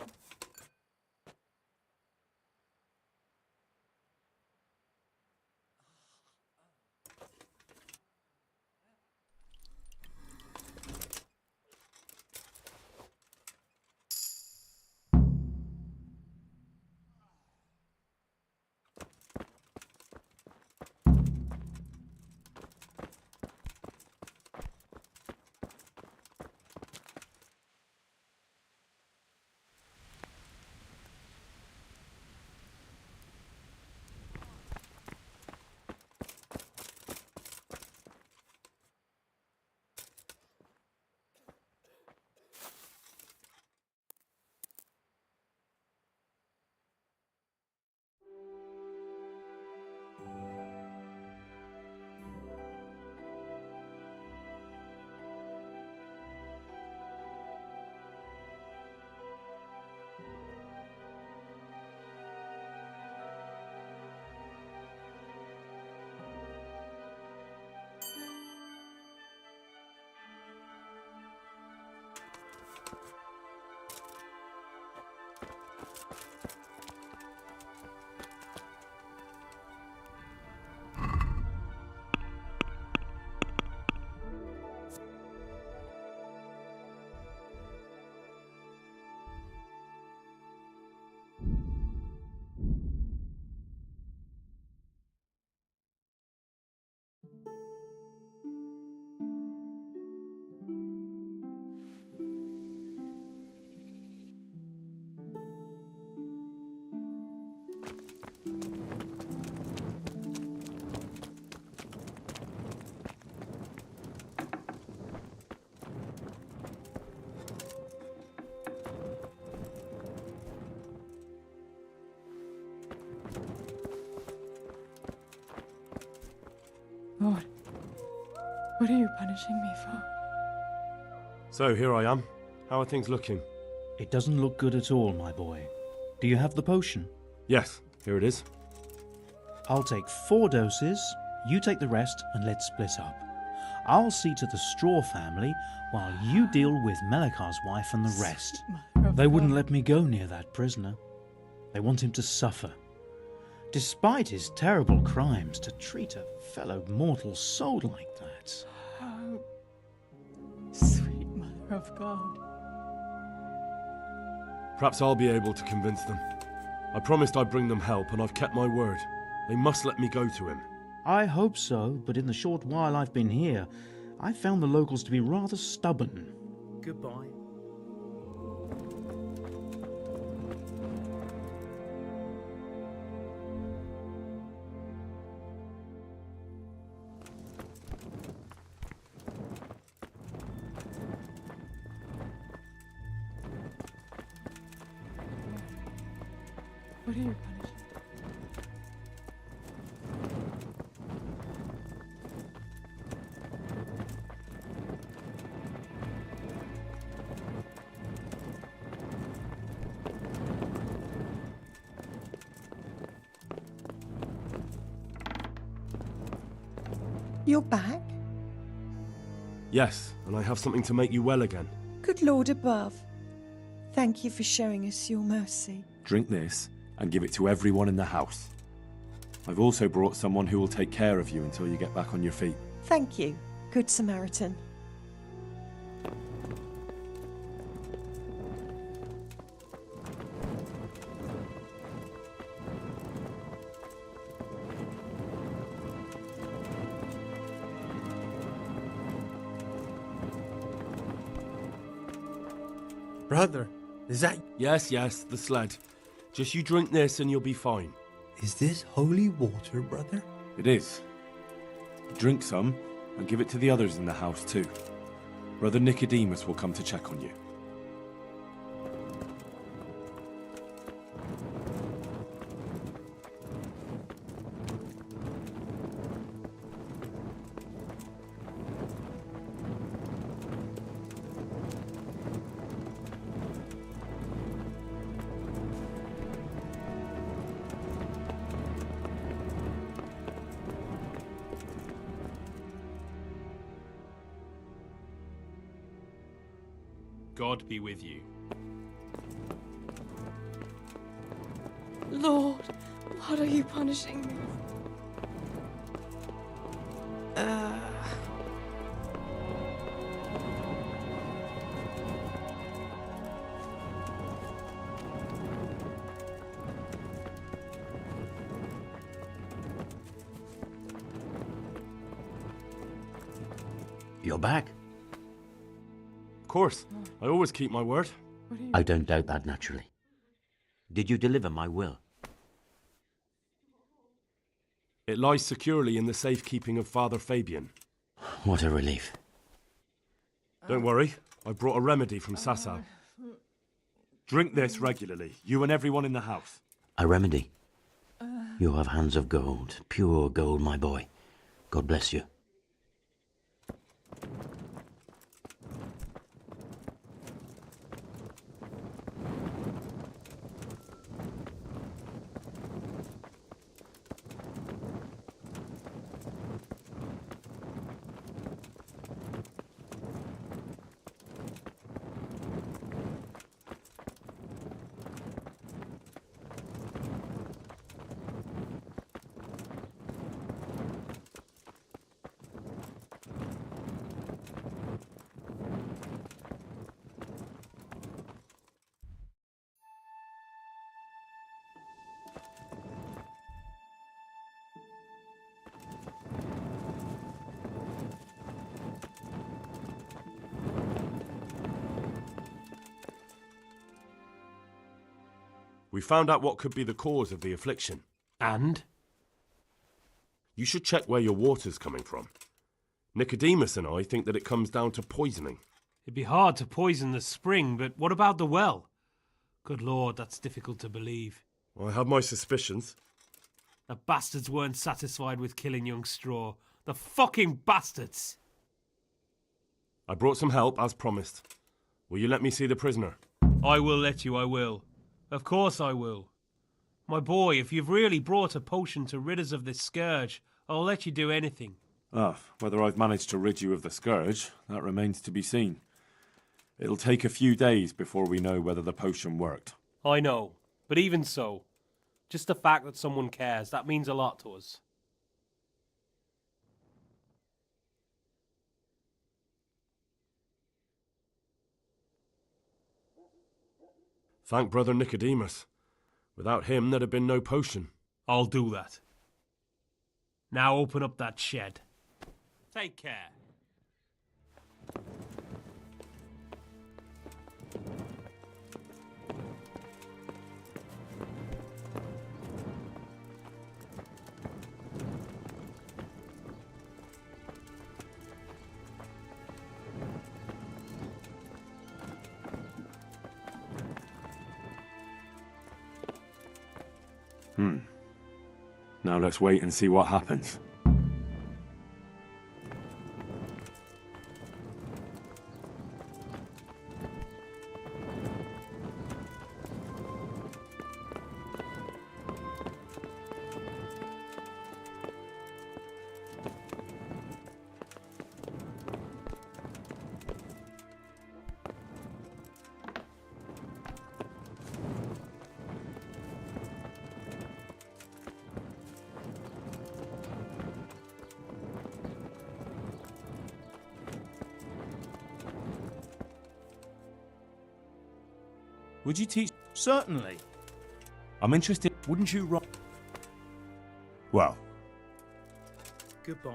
Lord, what are you punishing me for? So, here I am. How are things looking? It doesn't look good at all, my boy. Do you have the potion? Yes, here it is. I'll take 4 doses, you take the rest, and let's split up. I'll see to the Straw family, while you deal with Melikar's wife and the rest. They wouldn't let me go near that prisoner. They want him to suffer. Despite his terrible crimes, to treat a fellow mortal soul like that. Oh, sweet Mother of God. Perhaps I'll be able to convince them. I promised I'd bring them help, and I've kept my word. They must let me go to him. I hope so, but in the short while I've been here, I've found the locals to be rather stubborn. Goodbye. What are you punishing? You're back? Yes, and I have something to make you well again. Good Lord above. Thank you for showing us your mercy. Drink this and give it to everyone in the house. I've also brought someone who will take care of you until you get back on your feet. Thank you, Good Samaritan. Brother, is that... Yes, the sled. Just you drink this and you'll be fine. Is this holy water, brother? It is. Drink some and give it to the others in the house too. Brother Nicodemus will come to check on you. God be with you. What are you punishing me? You're back? Of course. I always keep my word. I don't doubt that, naturally. Did you deliver my will? It lies securely in the safekeeping of Father Fabian. What a relief. Don't worry, I brought a remedy from Sasau. Drink this regularly, you and everyone in the house. A remedy? You have hands of gold, pure gold, my boy. God bless you. We found out what could be the cause of the affliction. And? You should check where your water's coming from. Nicodemus and I think that it comes down to poisoning. It'd be hard to poison the spring, but what about the well? Good Lord, that's difficult to believe. I have my suspicions. The bastards weren't satisfied with killing young Straw. The fucking bastards! I brought some help, as promised. Will you let me see the prisoner? I will let you, I will. Of course I will. My boy, if you've really brought a potion to rid us of this scourge, I'll let you do anything. Whether I've managed to rid you of the scourge, that remains to be seen. It'll take a few days before we know whether the potion worked. I know, but even so, just the fact that someone cares, that means a lot to us. Thank Brother Nicodemus. Without him, there'd have been no potion. I'll do that. Now open up that shed. Take care. Now let's wait and see what happens. Would you teach? Certainly. I'm interested. Wouldn't you write? Well, Goodbye.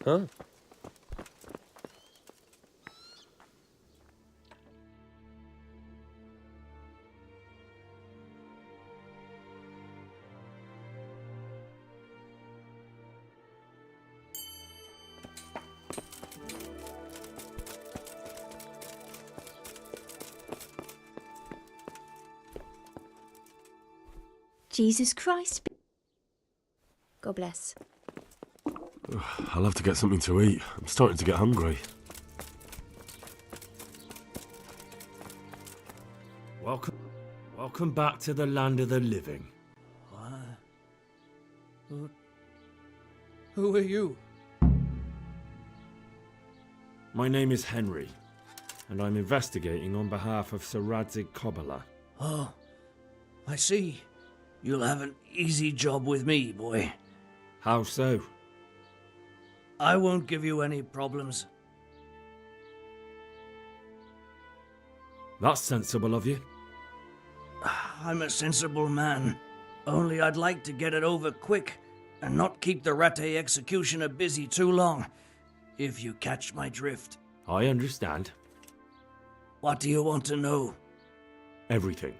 Huh? Jesus Christ. God bless. I'll have to get something to eat. I'm starting to get hungry. Welcome back to the land of the living. Who are you? My name is Henry, and I'm investigating on behalf of Sir Radzig Kobyla. Oh, I see. You'll have an easy job with me, boy. How so? I won't give you any problems. That's sensible of you. I'm a sensible man. Only I'd like to get it over quick and not keep the Rattay executioner busy too long, if you catch my drift. I understand. What do you want to know? Everything.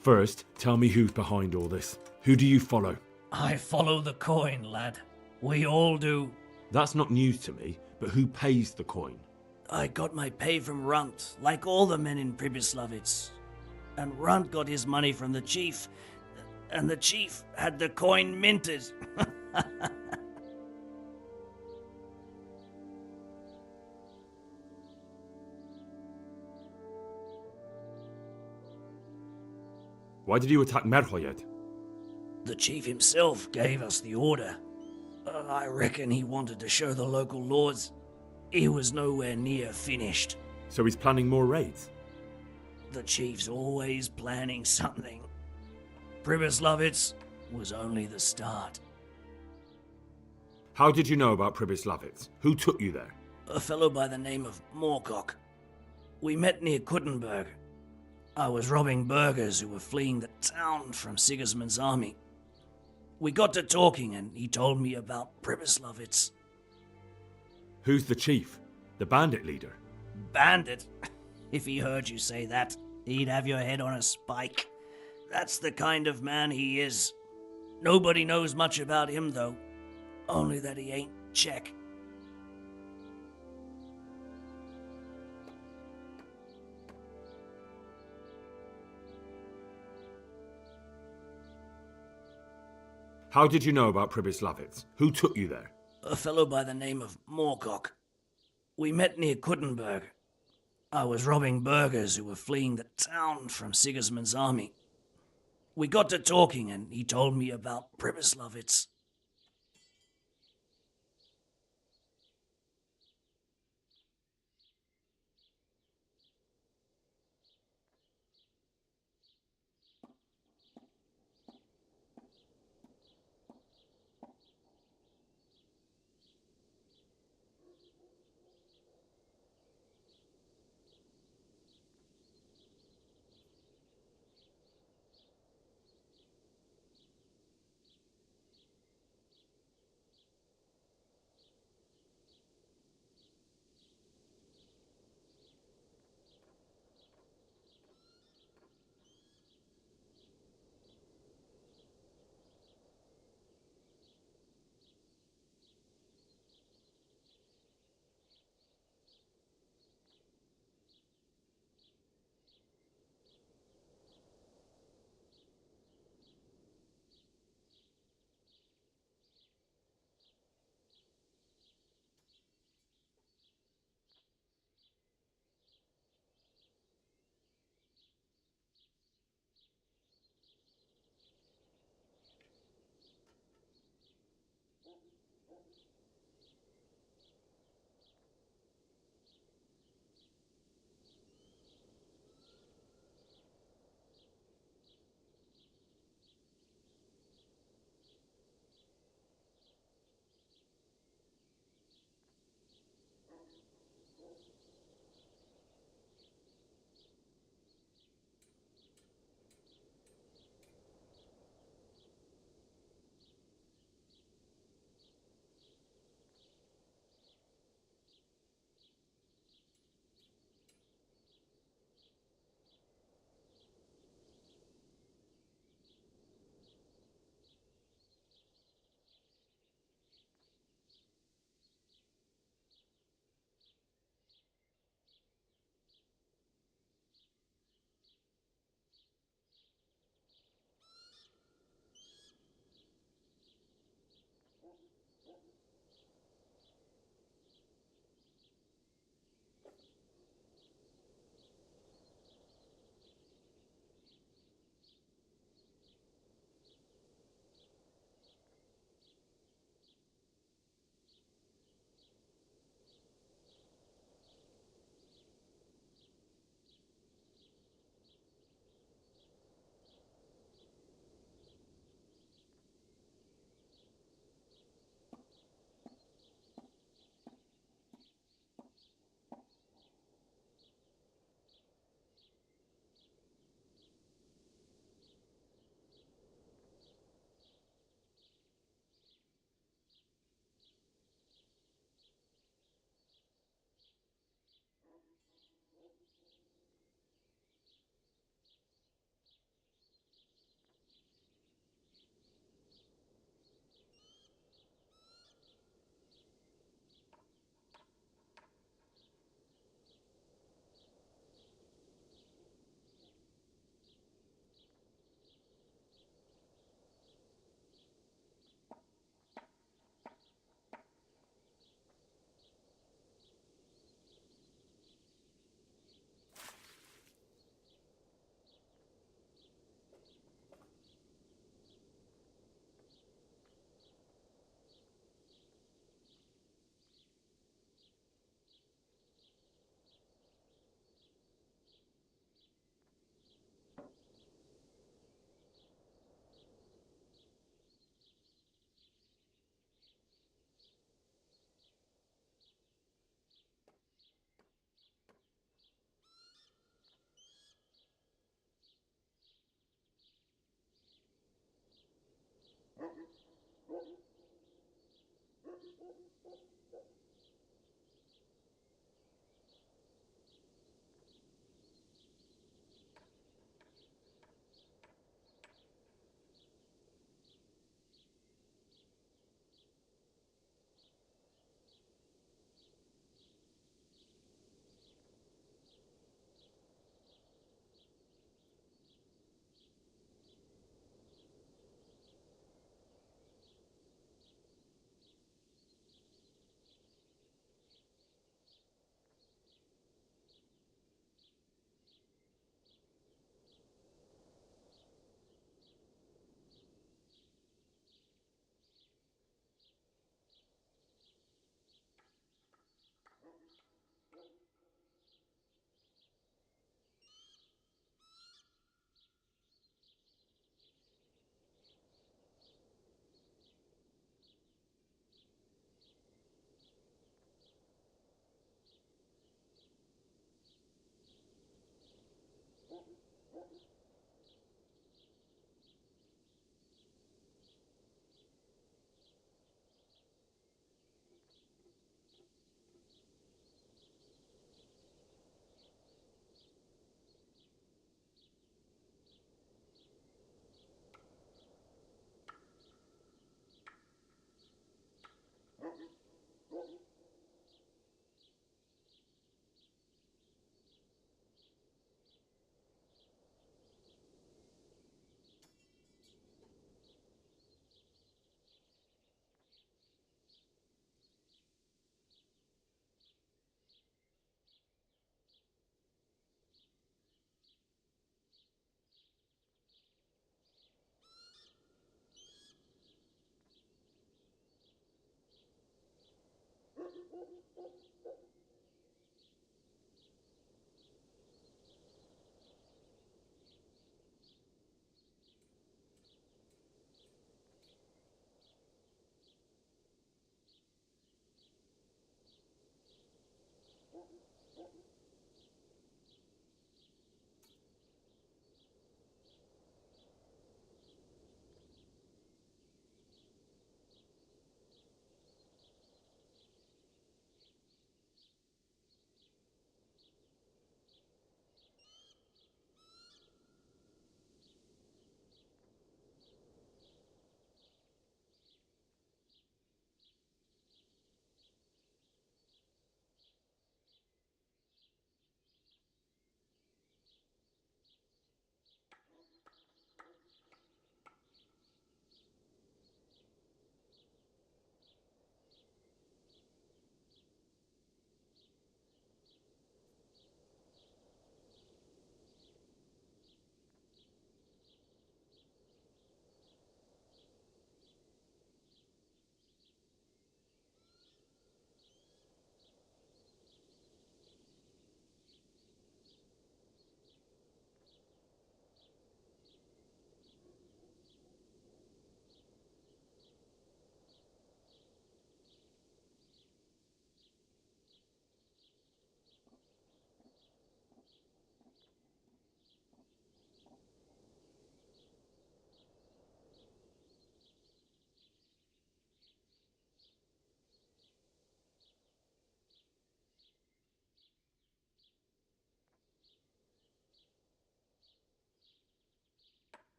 First, tell me who's behind all this. Who do you follow? I follow the coin, lad. We all do. That's not news to me, but who pays the coin? I got my pay from Runt, like all the men in Pribyslavitz. And Runt got his money from the chief, and the chief had the coin minted. Why did you attack Merhoyed? The chief himself gave us the order. I reckon he wanted to show the local lords he was nowhere near finished. So he's planning more raids? The chief's always planning something. Pribyslavitz was only the start. How did you know about Pribyslavitz? Who took you there? A fellow by the name of Moorcock. We met near Kuttenberg. I was robbing burghers who were fleeing the town from Sigismund's army. We got to talking and he told me about Pribyslavitz. Who's the chief? The bandit leader? Bandit? If he heard you say that, he'd have your head on a spike. That's the kind of man he is. Nobody knows much about him, though. Only that he ain't Czech. How did you know about Pribyslavitz? Who took you there? A fellow by the name of Moorcock. We met near Kuttenberg. I was robbing burghers who were fleeing the town from Sigismund's army. We got to talking and he told me about Pribyslavitz.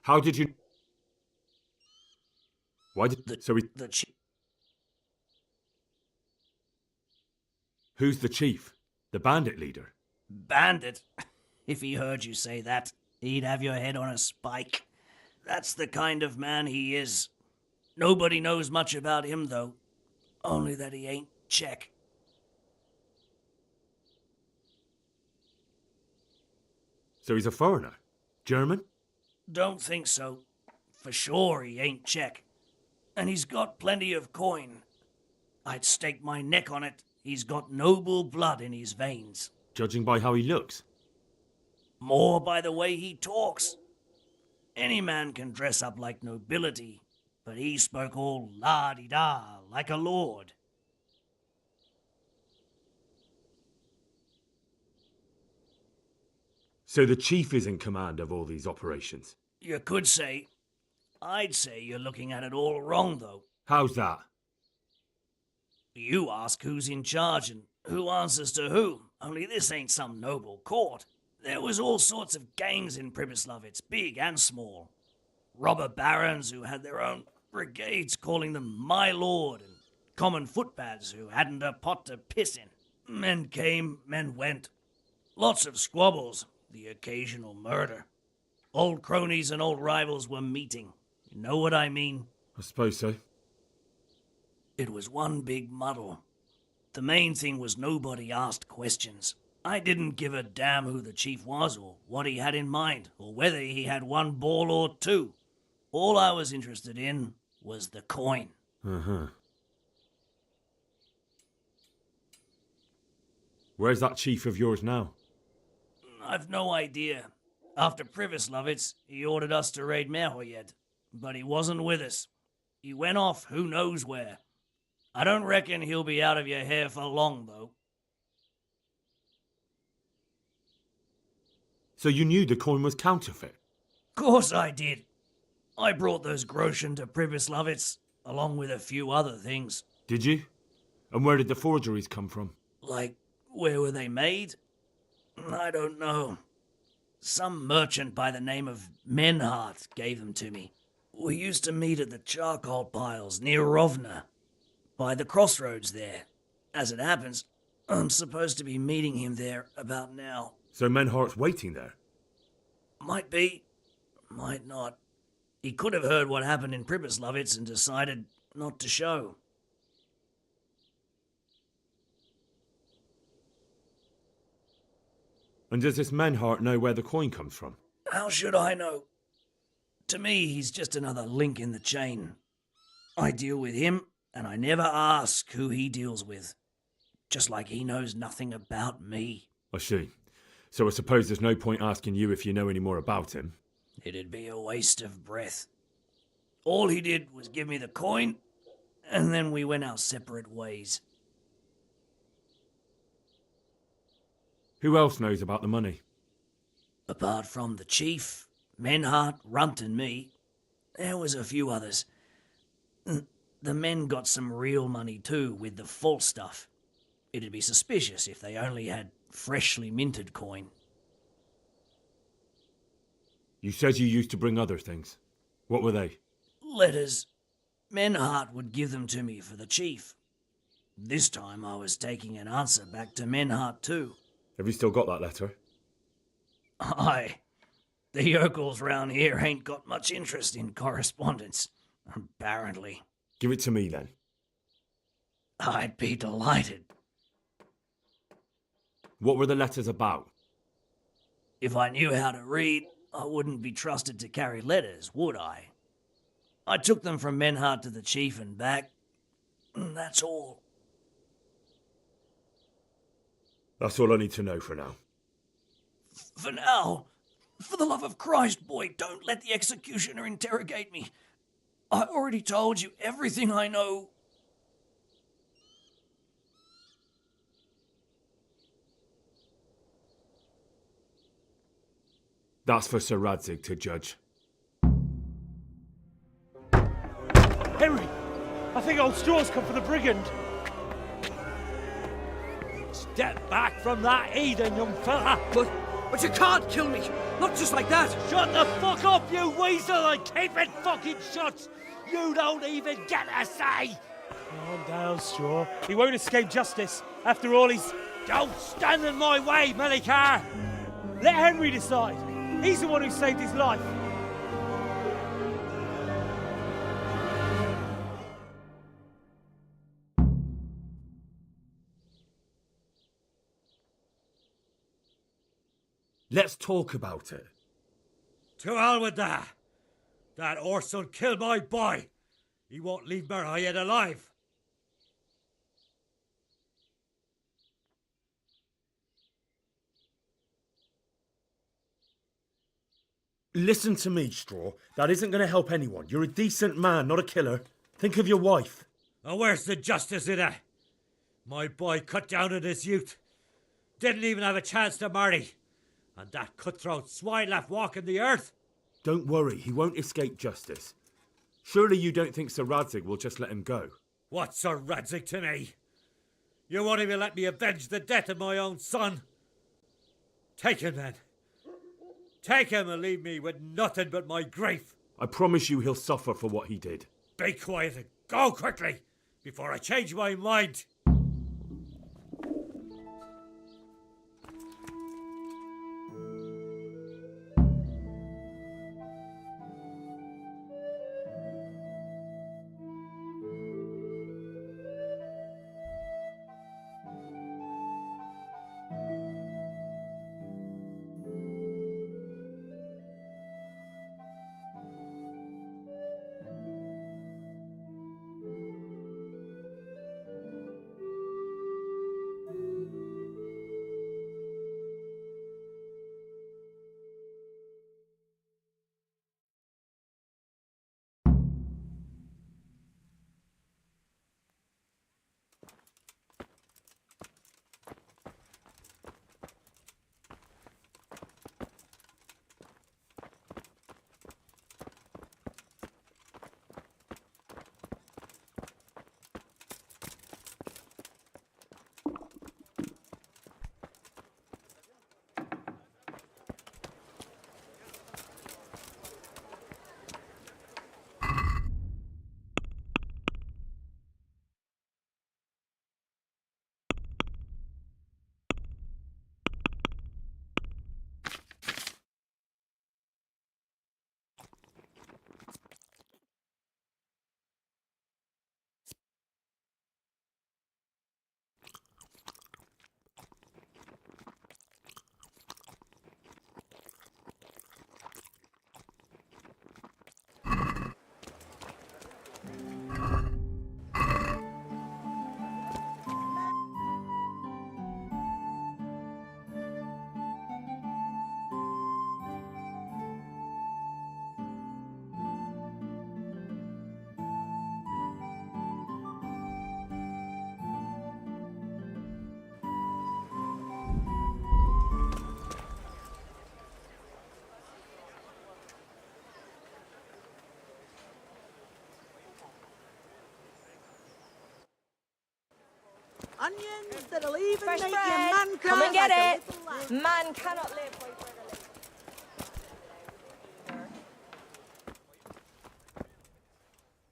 How did you... Why did... So we... Who's the chief? The bandit leader? Bandit? If he heard you say that, he'd have your head on a spike. That's the kind of man he is. Nobody knows much about him, though. Only that he ain't Czech. So he's a foreigner? German? Don't think so. For sure he ain't Czech. And he's got plenty of coin. I'd stake my neck on it. He's got noble blood in his veins. Judging by how he looks? More by the way he talks. Any man can dress up like nobility, but he spoke all la-di-da, like a lord. So the chief is in command of all these operations? You could say. I'd say you're looking at it all wrong, though. How's that? You ask who's in charge and who answers to who, only this ain't some noble court. There was all sorts of gangs in Pribyslavitz, big and small. Robber barons who had their own brigades calling them my lord, and common footpads who hadn't a pot to piss in. Men came, men went. Lots of squabbles, the occasional murder. Old cronies and old rivals were meeting. You know what I mean? I suppose so. It was one big muddle. The main thing was nobody asked questions. I didn't give a damn who the chief was, or what he had in mind, or whether he had one ball or two. All I was interested in was the coin. Uh-huh. Where's that chief of yours now? I've no idea. After Pribyslavitz, he ordered us to raid Merhoyed, but he wasn't with us. He went off who knows where. I don't reckon he'll be out of your hair for long, though. So you knew the coin was counterfeit? Course I did. I brought those groschen to Pribyslavitz, along with a few other things. Did you? And where did the forgeries come from? Like, where were they made? I don't know. Some merchant by the name of Menhart gave them to me. We used to meet at the charcoal piles near Rovna, by the crossroads there. As it happens, I'm supposed to be meeting him there about now. So Menhart's waiting there? Might be, might not. He could have heard what happened in Pribyslavitz and decided not to show. And does this Menhart know where the coin comes from? How should I know? To me, he's just another link in the chain. I deal with him, and I never ask who he deals with. Just like he knows nothing about me. I see. So I suppose there's no point asking you if you know any more about him. It'd be a waste of breath. All he did was give me the coin, and then we went our separate ways. Who else knows about the money? Apart from the chief, Menhart, Runt, and me, there was a few others. The men got some real money too, with the false stuff. It'd be suspicious if they only had freshly minted coin. You said you used to bring other things. What were they? Letters. Menhart would give them to me for the chief. This time I was taking an answer back to Menhart too. Have you still got that letter? Aye. The yokels round here ain't got much interest in correspondence, apparently. Give it to me then. I'd be delighted. What were the letters about? If I knew how to read, I wouldn't be trusted to carry letters, would I? I took them from Menhart to the chief and back. That's all. That's all I need to know for now. For now, for the love of Christ, boy, don't let the executioner interrogate me. I already told you everything I know. That's for Sir Radzig to judge. Henry! I think old Straw's come for the brigand. Step back from that heathen, young fella! But you can't kill me! Not just like that! Shut the fuck up, you weasel, and keep it fucking shut! You don't even get a say! Calm down, Straw. He won't escape justice. After all, he's... Don't stand in my way, Melikar! Let Henry decide. He's the one who saved his life. Let's talk about it. To hell with that. That horse will kill my boy. He won't leave Merhayed alive. Listen to me, Straw. That isn't going to help anyone. You're a decent man, not a killer. Think of your wife. And where's the justice in it? My boy cut down in his youth. Didn't even have a chance to marry. And that cutthroat swine left walking the earth. Don't worry, he won't escape justice. Surely you don't think Sir Radzig will just let him go? What's Sir Radzig to me? You won't even let me avenge the death of my own son. Take him then. Take him and leave me with nothing but my grief. I promise you he'll suffer for what he did. Be quiet and go quickly before I change my mind. onions that'll even Fresh make bread. your man Come and cry get like a it. little lamb. Man cannot live by bread alone.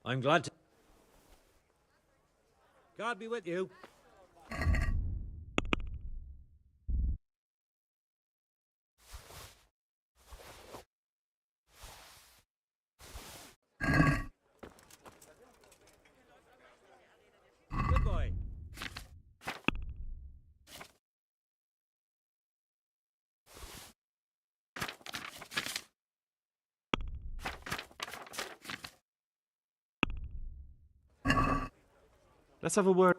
I'm glad to... God be with you. Good boy. Let's have a word.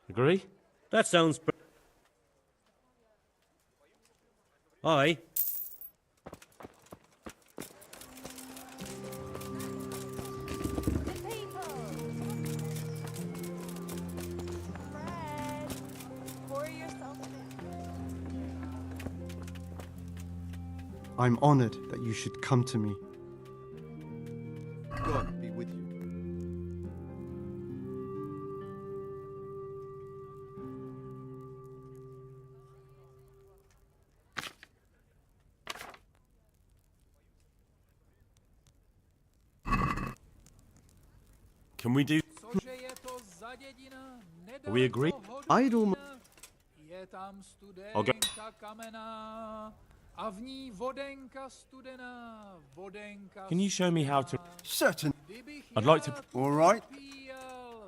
Agree? That sounds... Aye. Pour yourself in. I'm honored that you should come to me. God be with you. Can we do... Are we agree? I'd almost... Je tam I'll go. studenka kamenná a v ní vodenka studená, vodenka Can you show me how to... Certain. I'd like to... All right.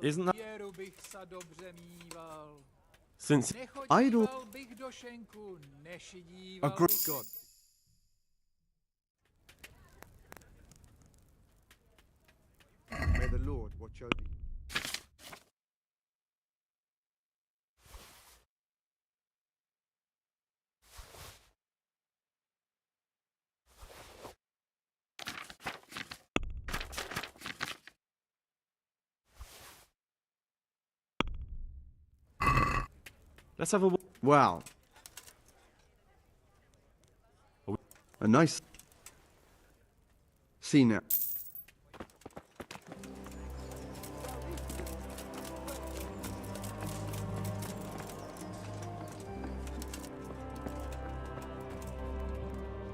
Isn't that... Věru bych sa dobře mýval. Since... Nechodíval bych do šenku, nešidíval Agree. bych. God. May the Lord watch over you. Let's have a... Wow. A nice... See now.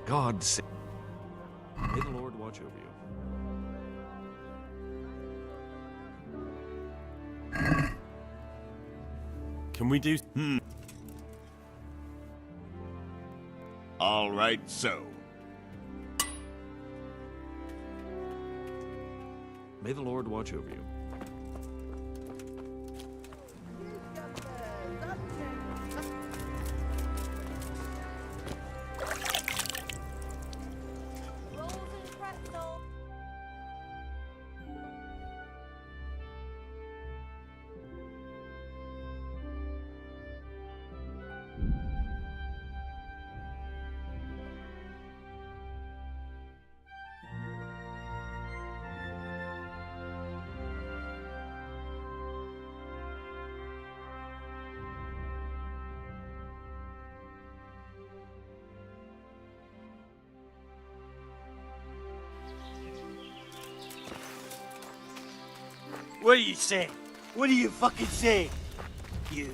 God save... May the Lord watch over you. Can we do... All right, so. May the Lord watch over you. Rolls and pretzels. What do you say? What do you fucking say? You.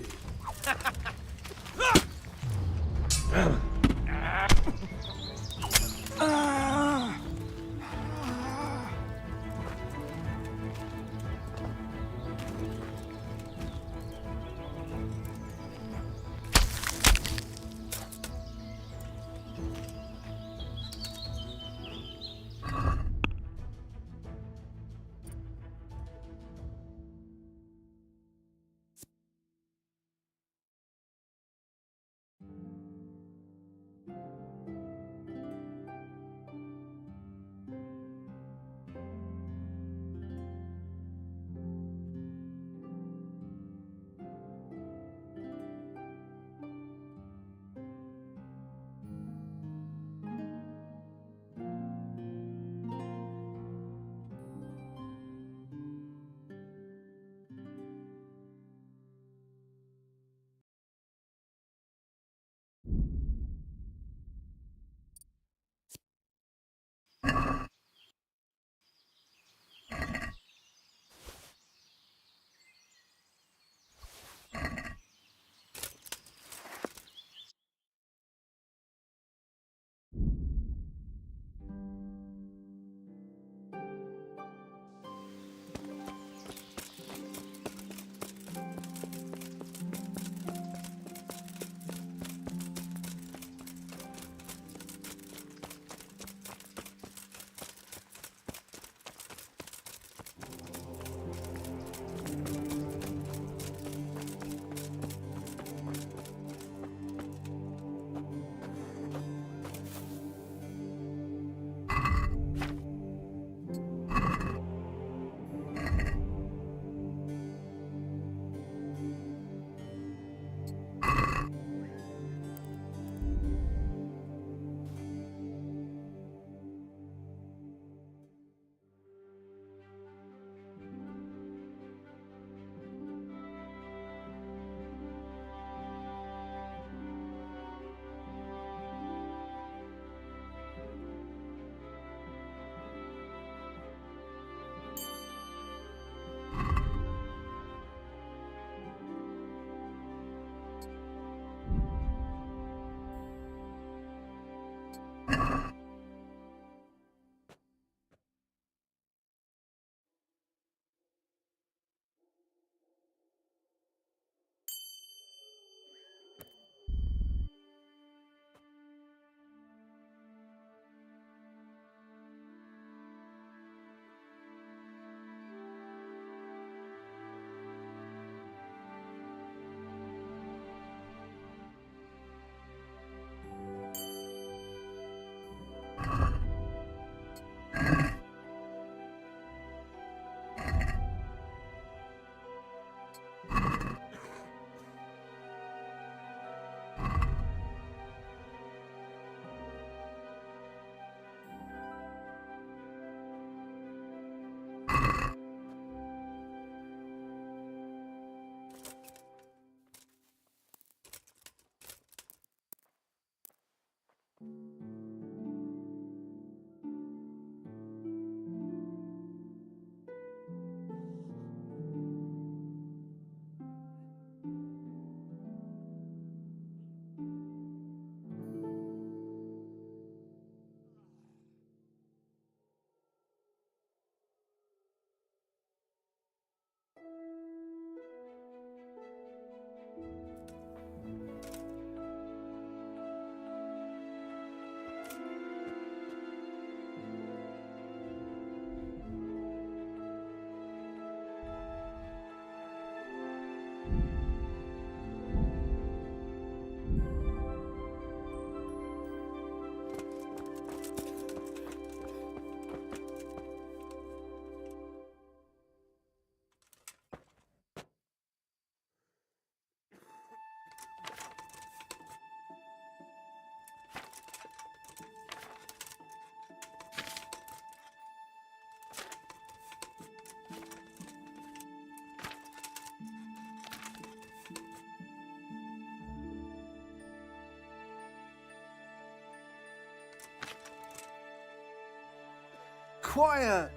quiet.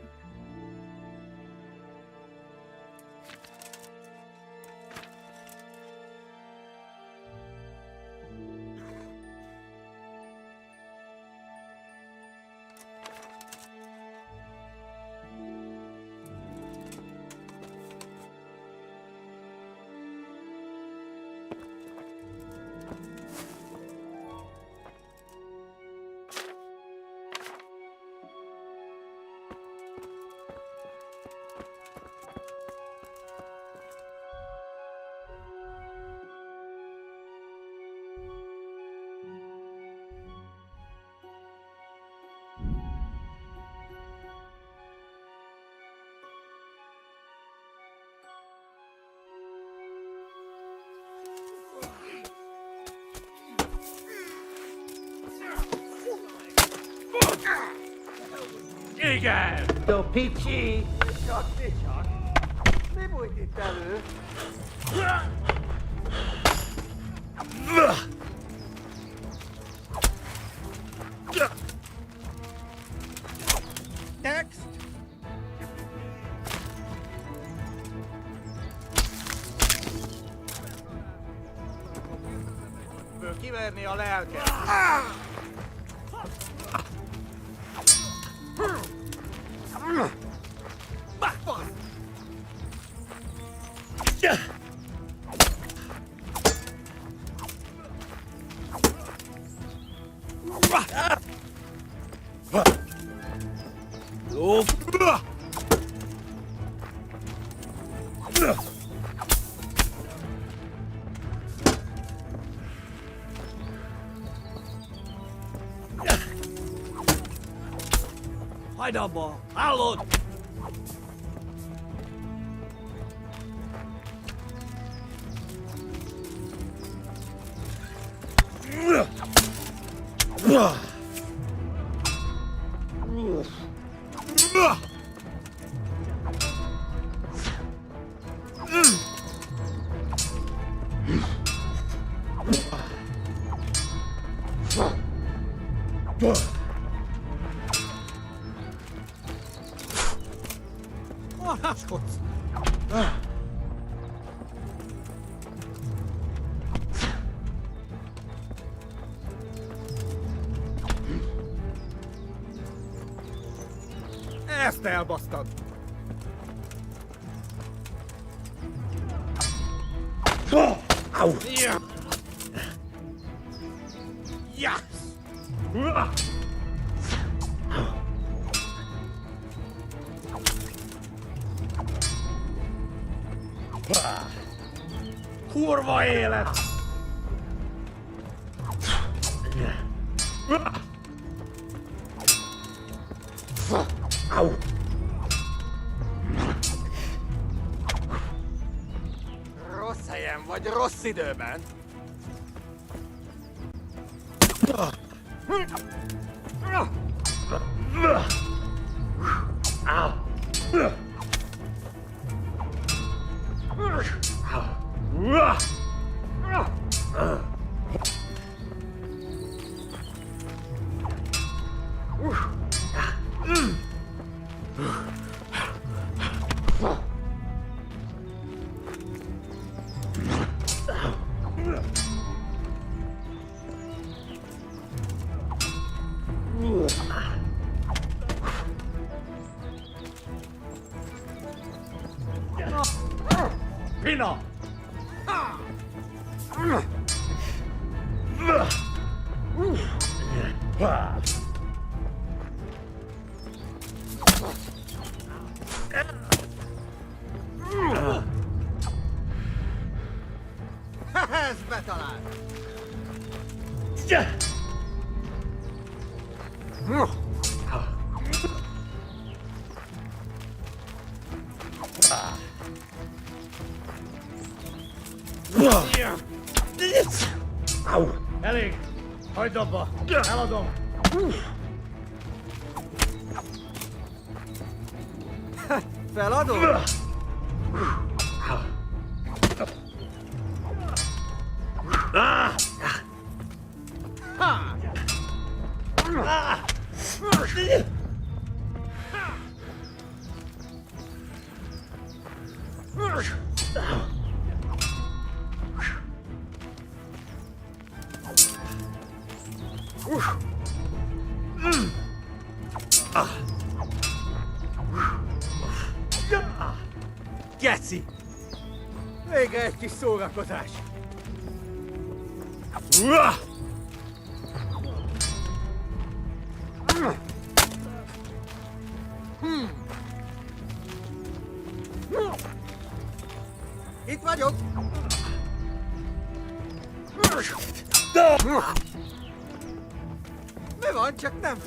Igen! Jó picsi! Csak, ne csak! Ne bújt itt elő! Next! Kiverni a lelket! Hagyd abba! Hallod? Varázskodsz! Ezt elbasztad! Au! Ja! Yes! Kurva élet! Au! Rossz helyen vagy, rossz időben. Pina! Ez betalált! Au! Elég! Hagyd abba! Eladom! Feladod? Geci! Vége egy kis szórakozás! Itt vagyok! Mi van, csak nem?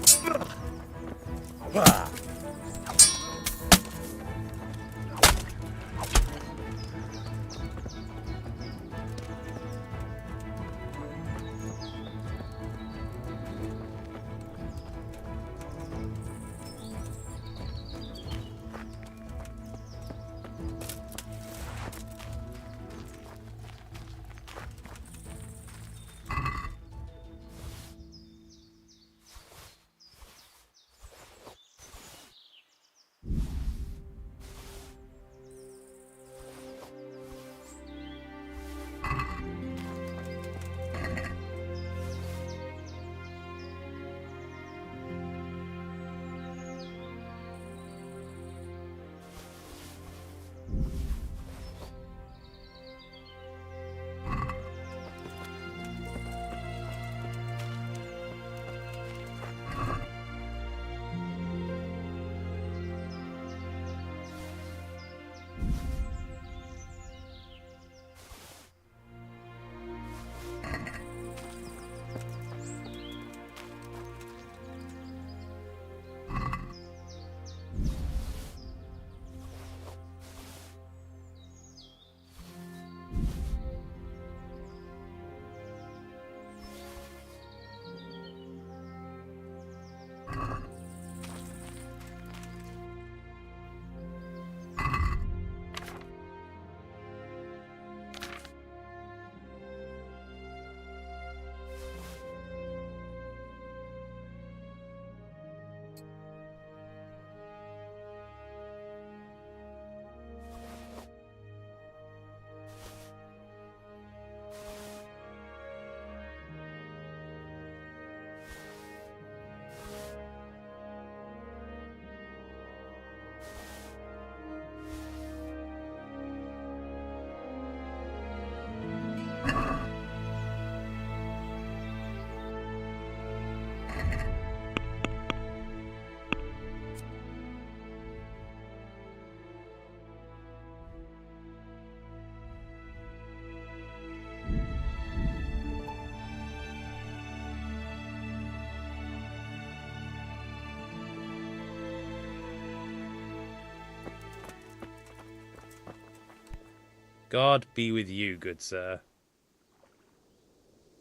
God be with you, good sir.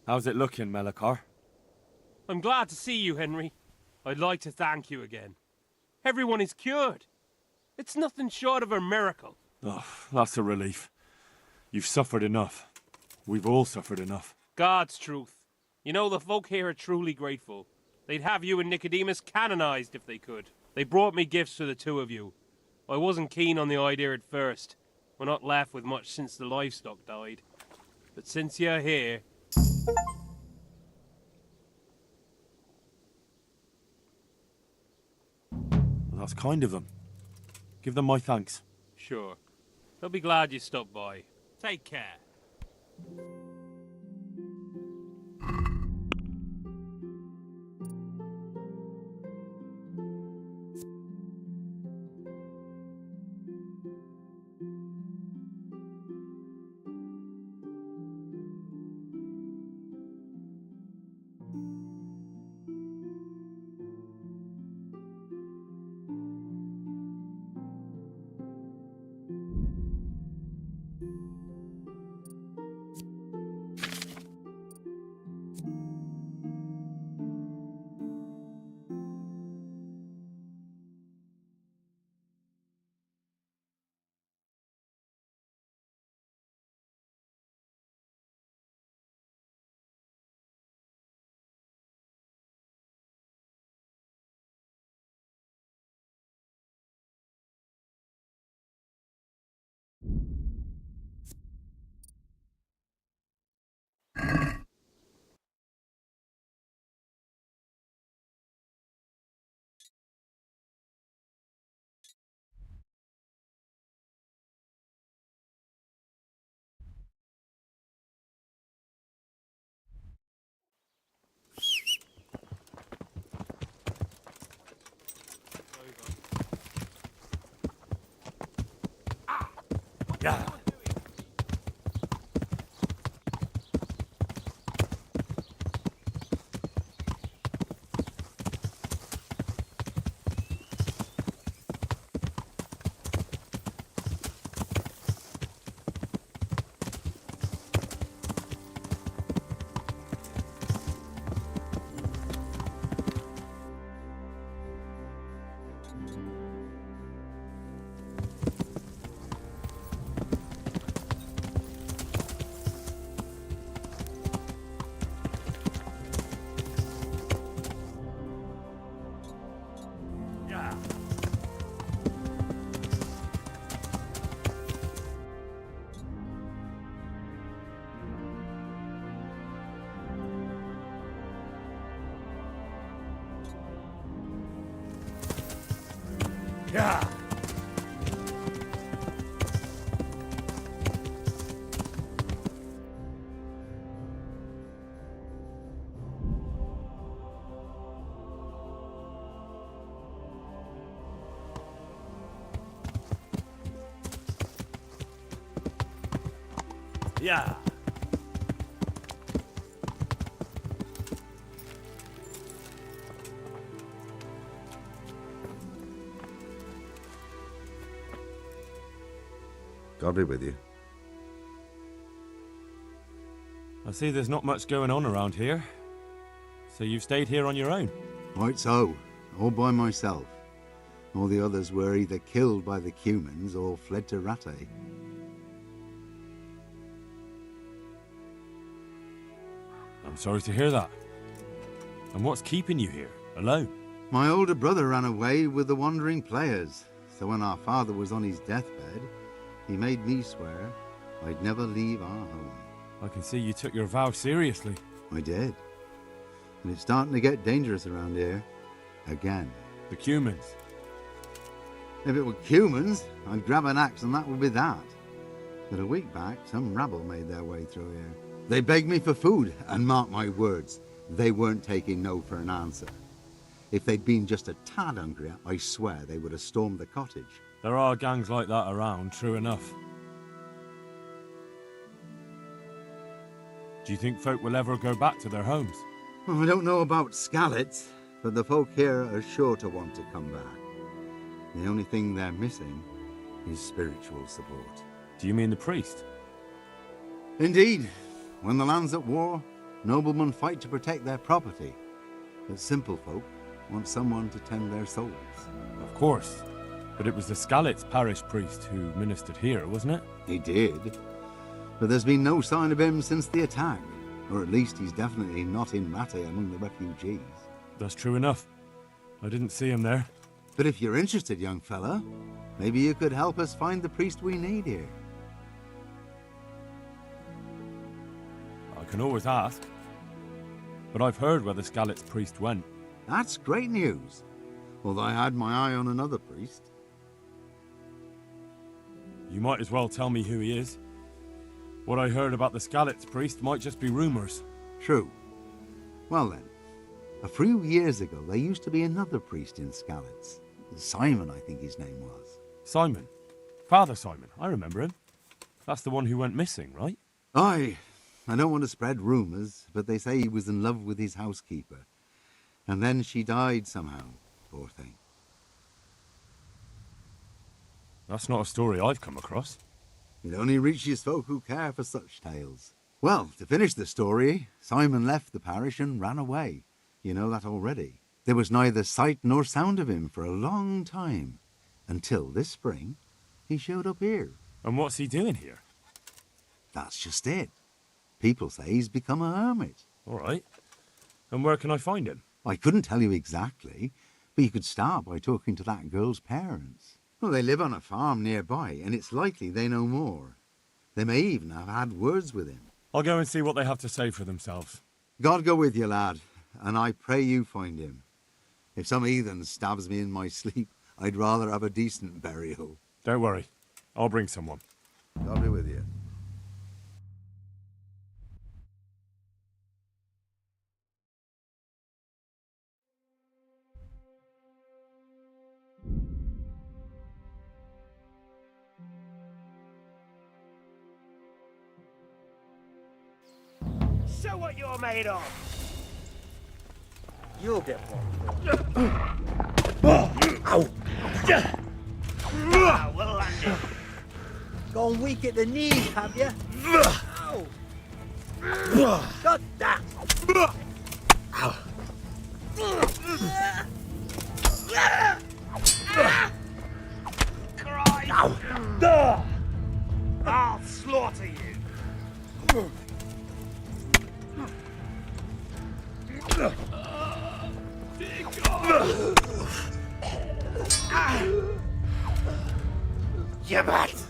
How's it looking, Melikar? I'm glad to see you, Henry. I'd like to thank you again. Everyone is cured. It's nothing short of a miracle. Oh, that's a relief. You've suffered enough. We've all suffered enough. God's truth. You know, the folk here are truly grateful. They'd have you and Nicodemus canonized if they could. They brought me gifts for the two of you. I wasn't keen on the idea at first. We're not left with much since the livestock died. But since you're here... Well, that's kind of them. Give them my thanks. Sure. They'll be glad you stopped by. Take care. Yeah. Yeah. Yeah. God be with you. I see there's not much going on around here. So you've stayed here on your own? Quite so, all by myself. All the others were either killed by the Cumans or fled to Rattay. I'm sorry to hear that. And what's keeping you here, alone? My older brother ran away with the wandering players, so when our father was on his deathbed, he made me swear I'd never leave our home. I can see you took your vow seriously. I did. And it's starting to get dangerous around here. Again. The Cumans? If it were Cumans, I'd grab an axe and that would be that. But a week back, some rabble made their way through here. They begged me for food, and mark my words, they weren't taking no for an answer. If they'd been just a tad hungrier, I swear they would have stormed the cottage. There are gangs like that around, true enough. Do you think folk will ever go back to their homes? Well, I don't know about Skallets, but the folk here are sure to want to come back. The only thing they're missing is spiritual support. Do you mean the priest? Indeed. When the land's at war, noblemen fight to protect their property. But simple folk want someone to tend their souls. Of course. But it was the Skallets parish priest who ministered here, wasn't it? He did. But there's been no sign of him since the attack. Or at least he's definitely not in Rattay among the refugees. That's true enough. I didn't see him there. But if you're interested, young fella, maybe you could help us find the priest we need here. I can always ask. But I've heard where the Skallets priest went. That's great news. Although I had my eye on another priest. You might as well tell me who he is. What I heard about the Skallets priest might just be rumours. True. Well then, a few years ago there used to be another priest in Skallets. Simon, I think his name was. Simon? Father Simon, I remember him. That's the one who went missing, right? Aye. I don't want to spread rumours, but they say he was in love with his housekeeper. And then she died somehow, poor thing. That's not a story I've come across. It only reaches folk who care for such tales. Well, to finish the story, Simon left the parish and ran away. You know that already. There was neither sight nor sound of him for a long time. Until this spring, he showed up here. And what's he doing here? That's just it. People say he's become a hermit. All right. And where can I find him? I couldn't tell you exactly, but you could start by talking to that girl's parents. Well, they live on a farm nearby, and it's likely they know more. They may even have had words with him. I'll go and see what they have to say for themselves. God go with you, lad, and I pray you find him. If some heathen stabs me in my sleep, I'd rather have a decent burial. Don't worry. I'll bring someone. God be with you. what you're made of. You'll get one. Ow! Ah, well landed. Gone weak at the knees, have you? Ow! God damn! Christ! I'll slaughter you. Jabbat!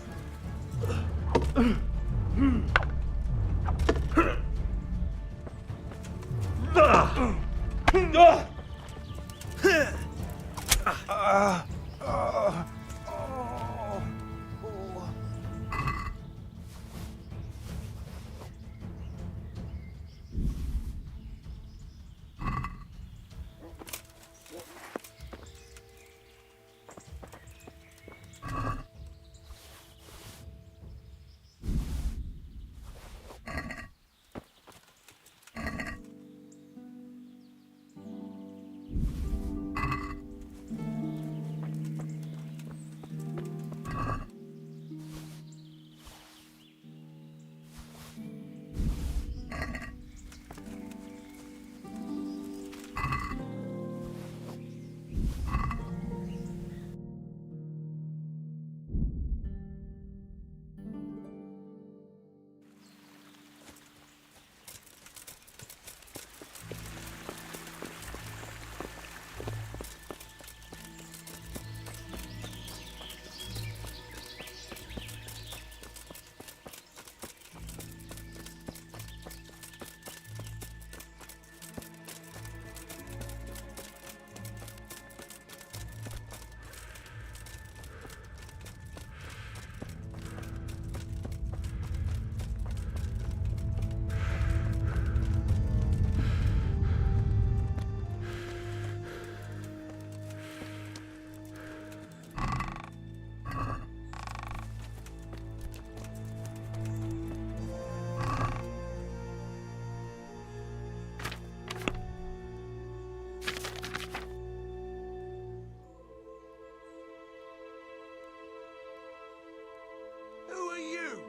Who are you?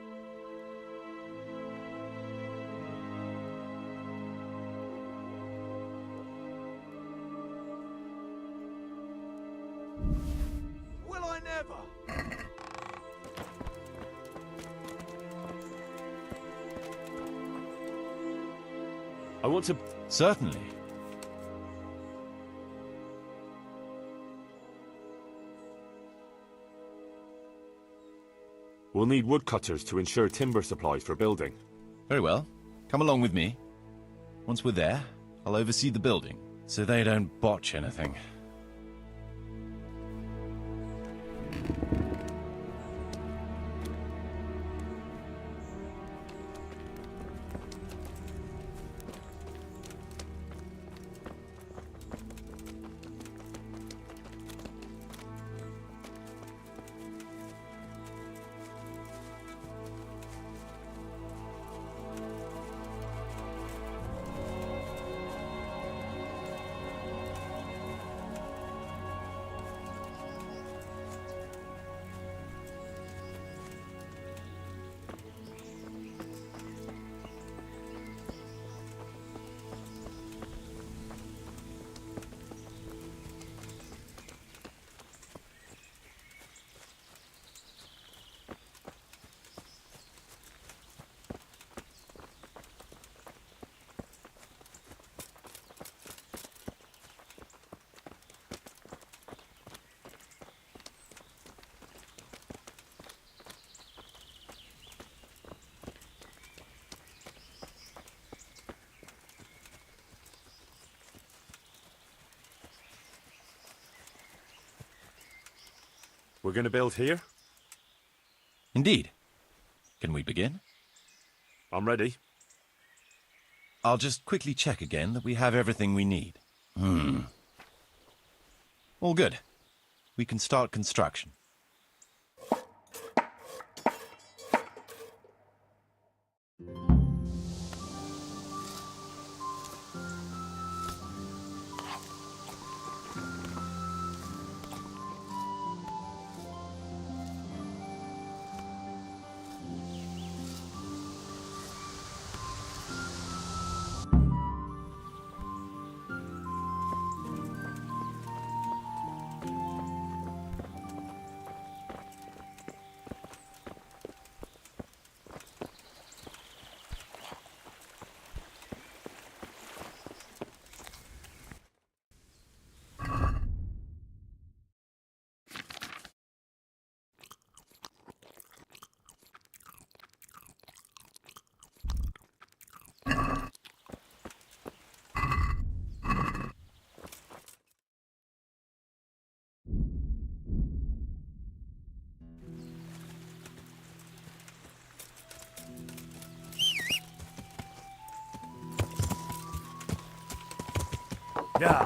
Will I never? I want to... Certainly. We'll need woodcutters to ensure timber supplies for building. Very well. Come along with me. Once we're there, I'll oversee the building, so they don't botch anything. We're going to build here? Indeed. Can we begin? I'm ready. I'll just quickly check again that we have everything we need. All good. We can start construction. Yeah.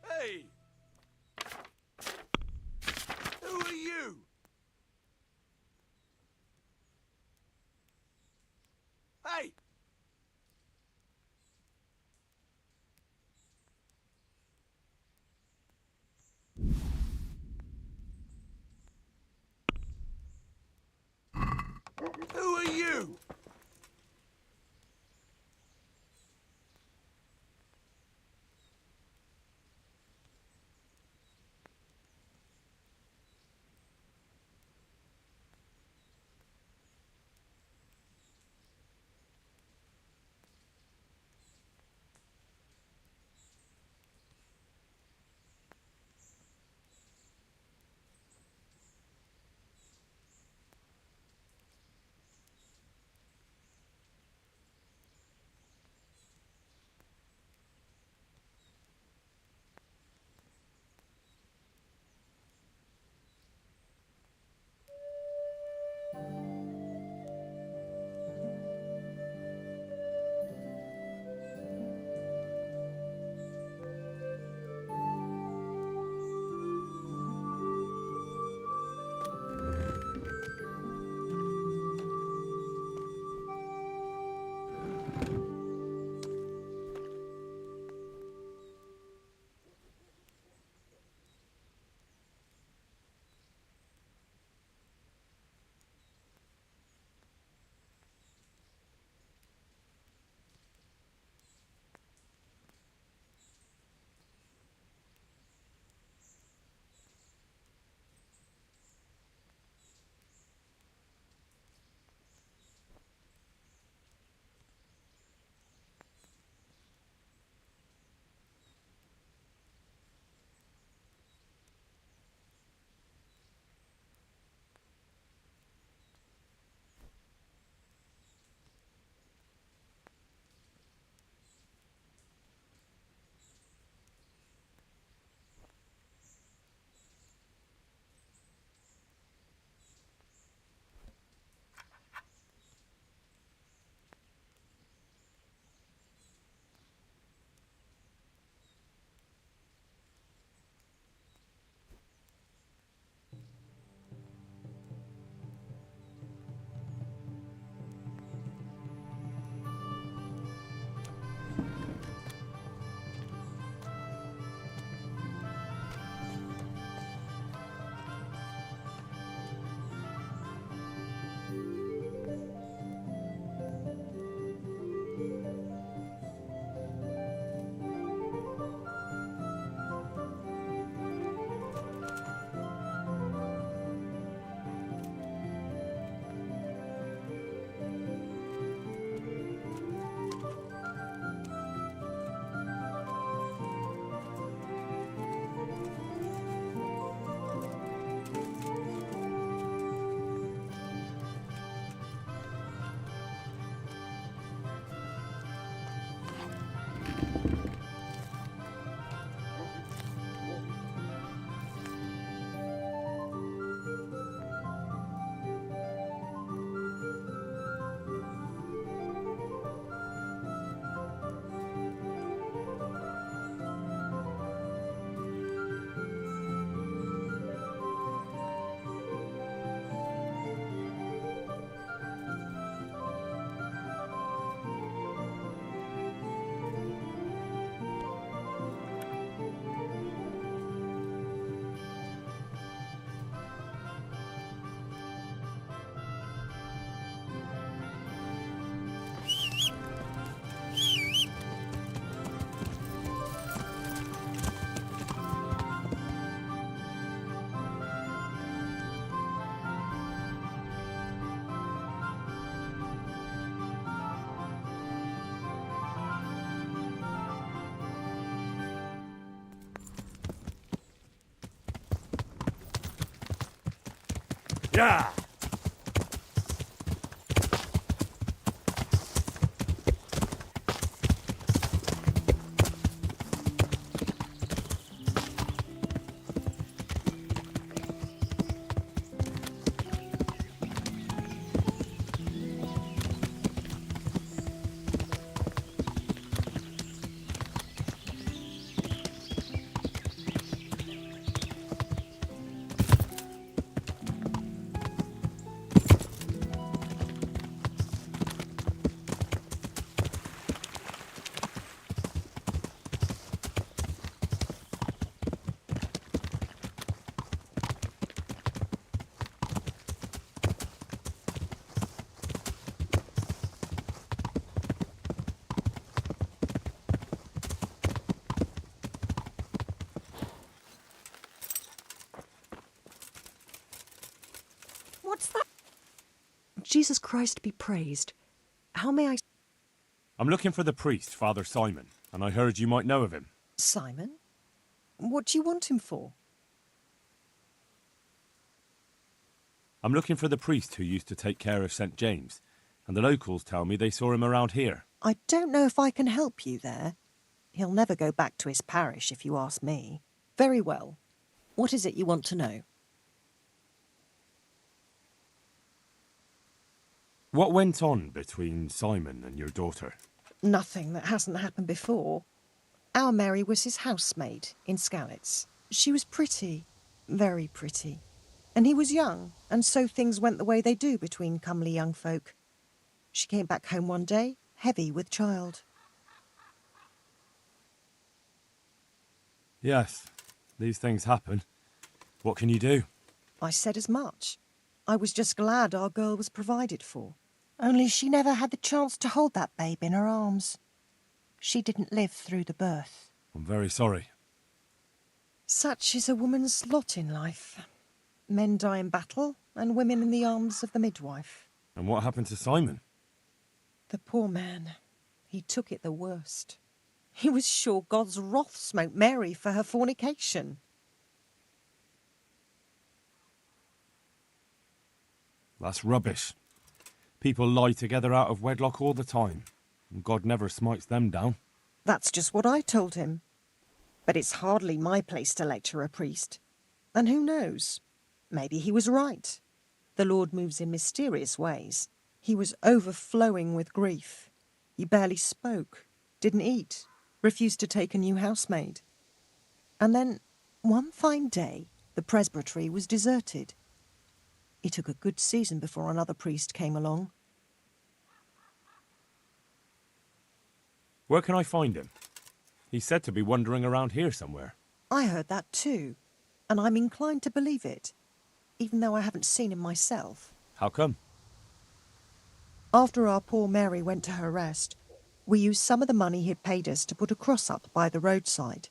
Hey! Who are you? Hey! Who are you? Yeah. Jesus Christ be praised. How may I... I'm looking for the priest, Father Simon, and I heard you might know of him. Simon? What do you want him for? I'm looking for the priest who used to take care of St. James, and the locals tell me they saw him around here. I don't know if I can help you there. He'll never go back to his parish, if you ask me. Very well. What is it you want to know? What went on between Simon and your daughter? Nothing that hasn't happened before. Our Mary was his housemaid in Skalitz. She was pretty, very pretty. And he was young, and so things went the way they do between comely young folk. She came back home one day, heavy with child. Yes, these things happen. What can you do? I said as much. I was just glad our girl was provided for. Only she never had the chance to hold that babe in her arms. She didn't live through the birth. I'm very sorry. Such is a woman's lot in life. Men die in battle, and women in the arms of the midwife. And what happened to Simon? The poor man. He took it the worst. He was sure God's wrath smote Mary for her fornication. That's rubbish. People lie together out of wedlock all the time, and God never smites them down. That's just what I told him. But it's hardly my place to lecture a priest. And who knows? Maybe he was right. The Lord moves in mysterious ways. He was overflowing with grief. He barely spoke, didn't eat, refused to take a new housemaid. And then, one fine day, the presbytery was deserted. It took a good season before another priest came along. Where can I find him? He's said to be wandering around here somewhere. I heard that too, and I'm inclined to believe it, even though I haven't seen him myself. How come? After our poor Mary went to her rest, we used some of the money he'd paid us to put a cross up by the roadside.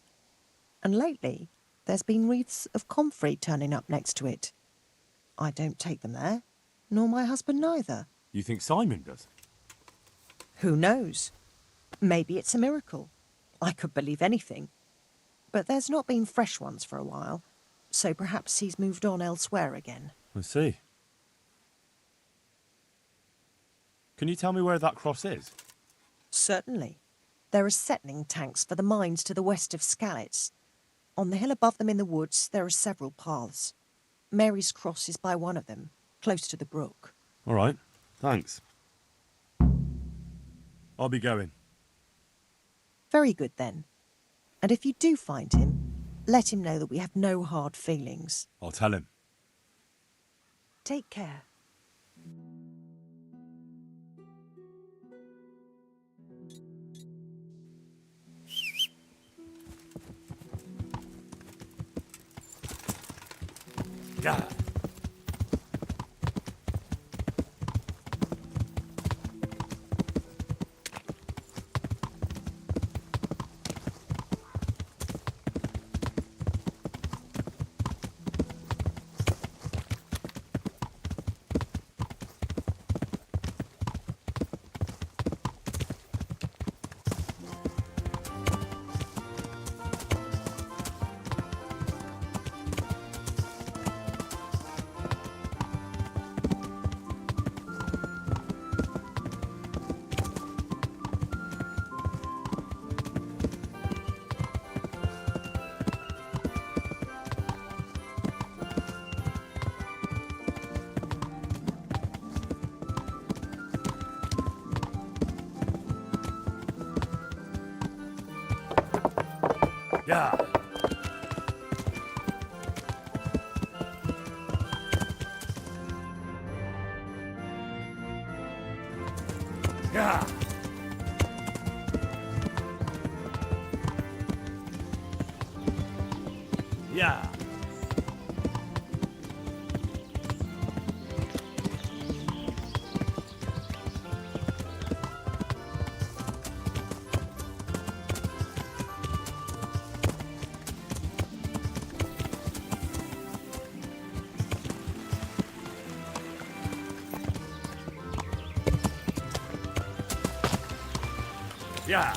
And lately, there's been wreaths of comfrey turning up next to it. I don't take them there, nor my husband neither. You think Simon does? Who knows? Maybe it's a miracle. I could believe anything. But there's not been fresh ones for a while, so perhaps he's moved on elsewhere again. I see. Can you tell me where that cross is? Certainly. There are settling tanks for the mines to the west of Skalitz. On the hill above them in the woods, there are several paths. Mary's cross is by one of them, close to the brook. All right, thanks. I'll be going. Very good, then. And if you do find him, let him know that we have no hard feelings. I'll tell him. Take care. Yeah. Yeah. Yeah. Yeah. Yeah.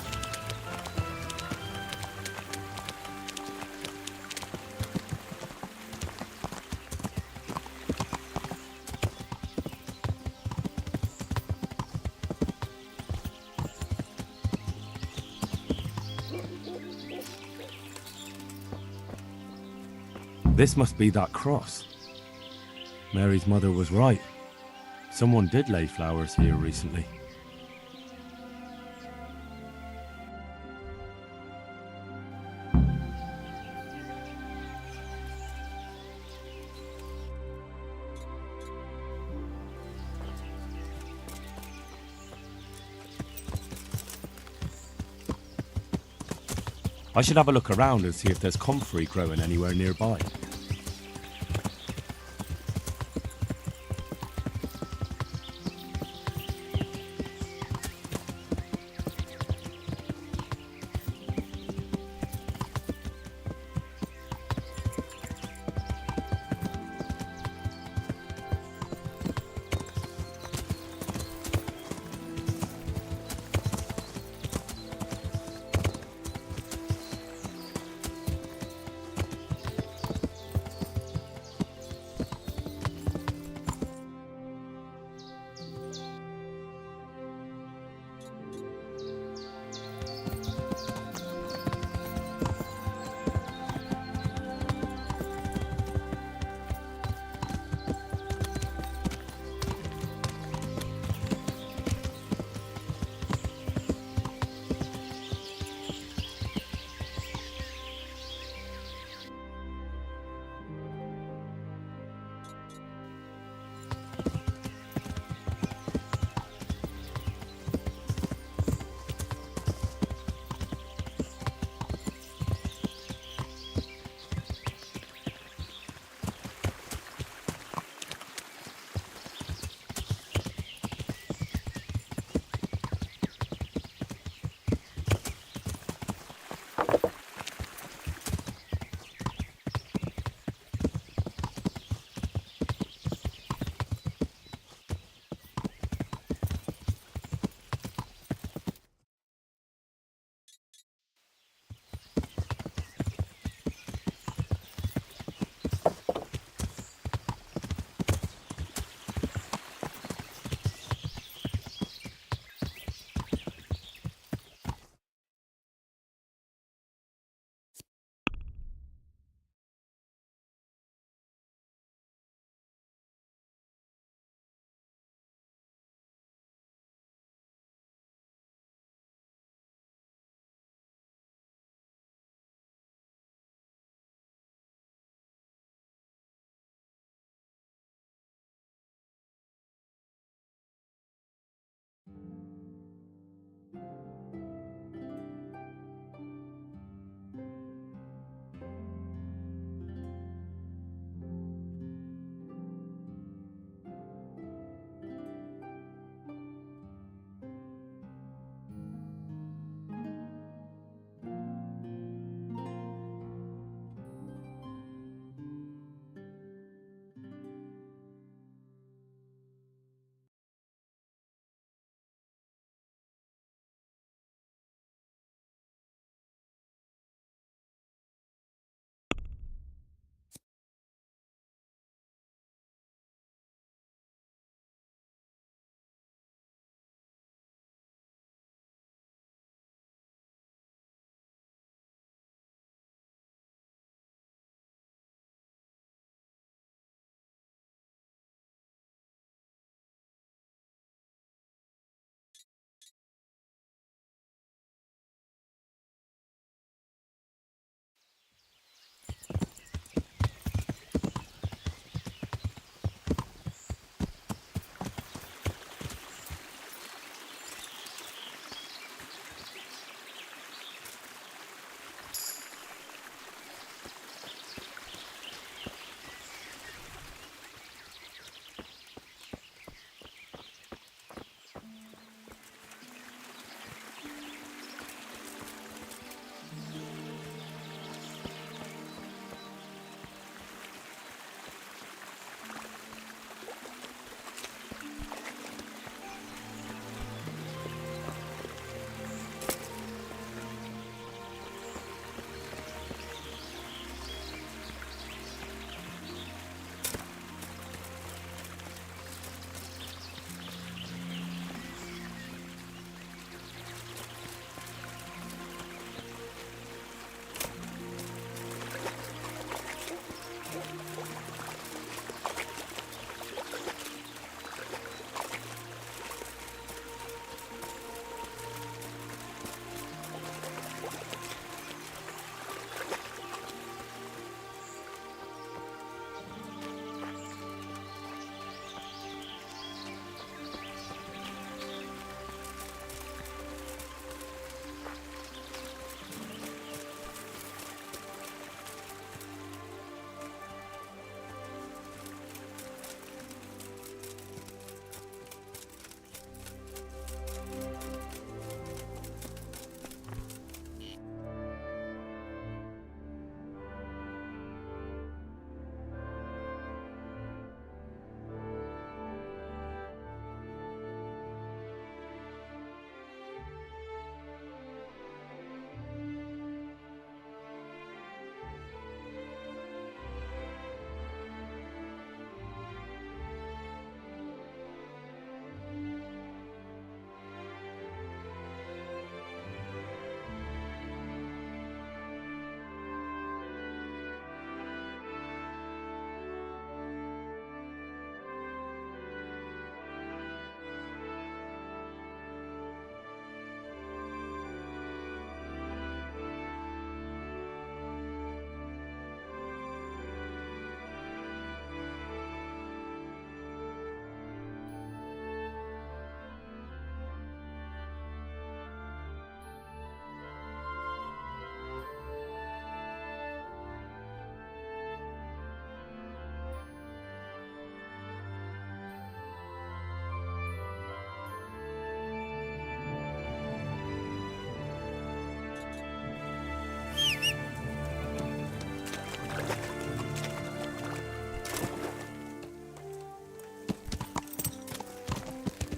This must be that cross. Mary's mother was right. Someone did lay flowers here recently. I should have a look around and see if there's comfrey growing anywhere nearby.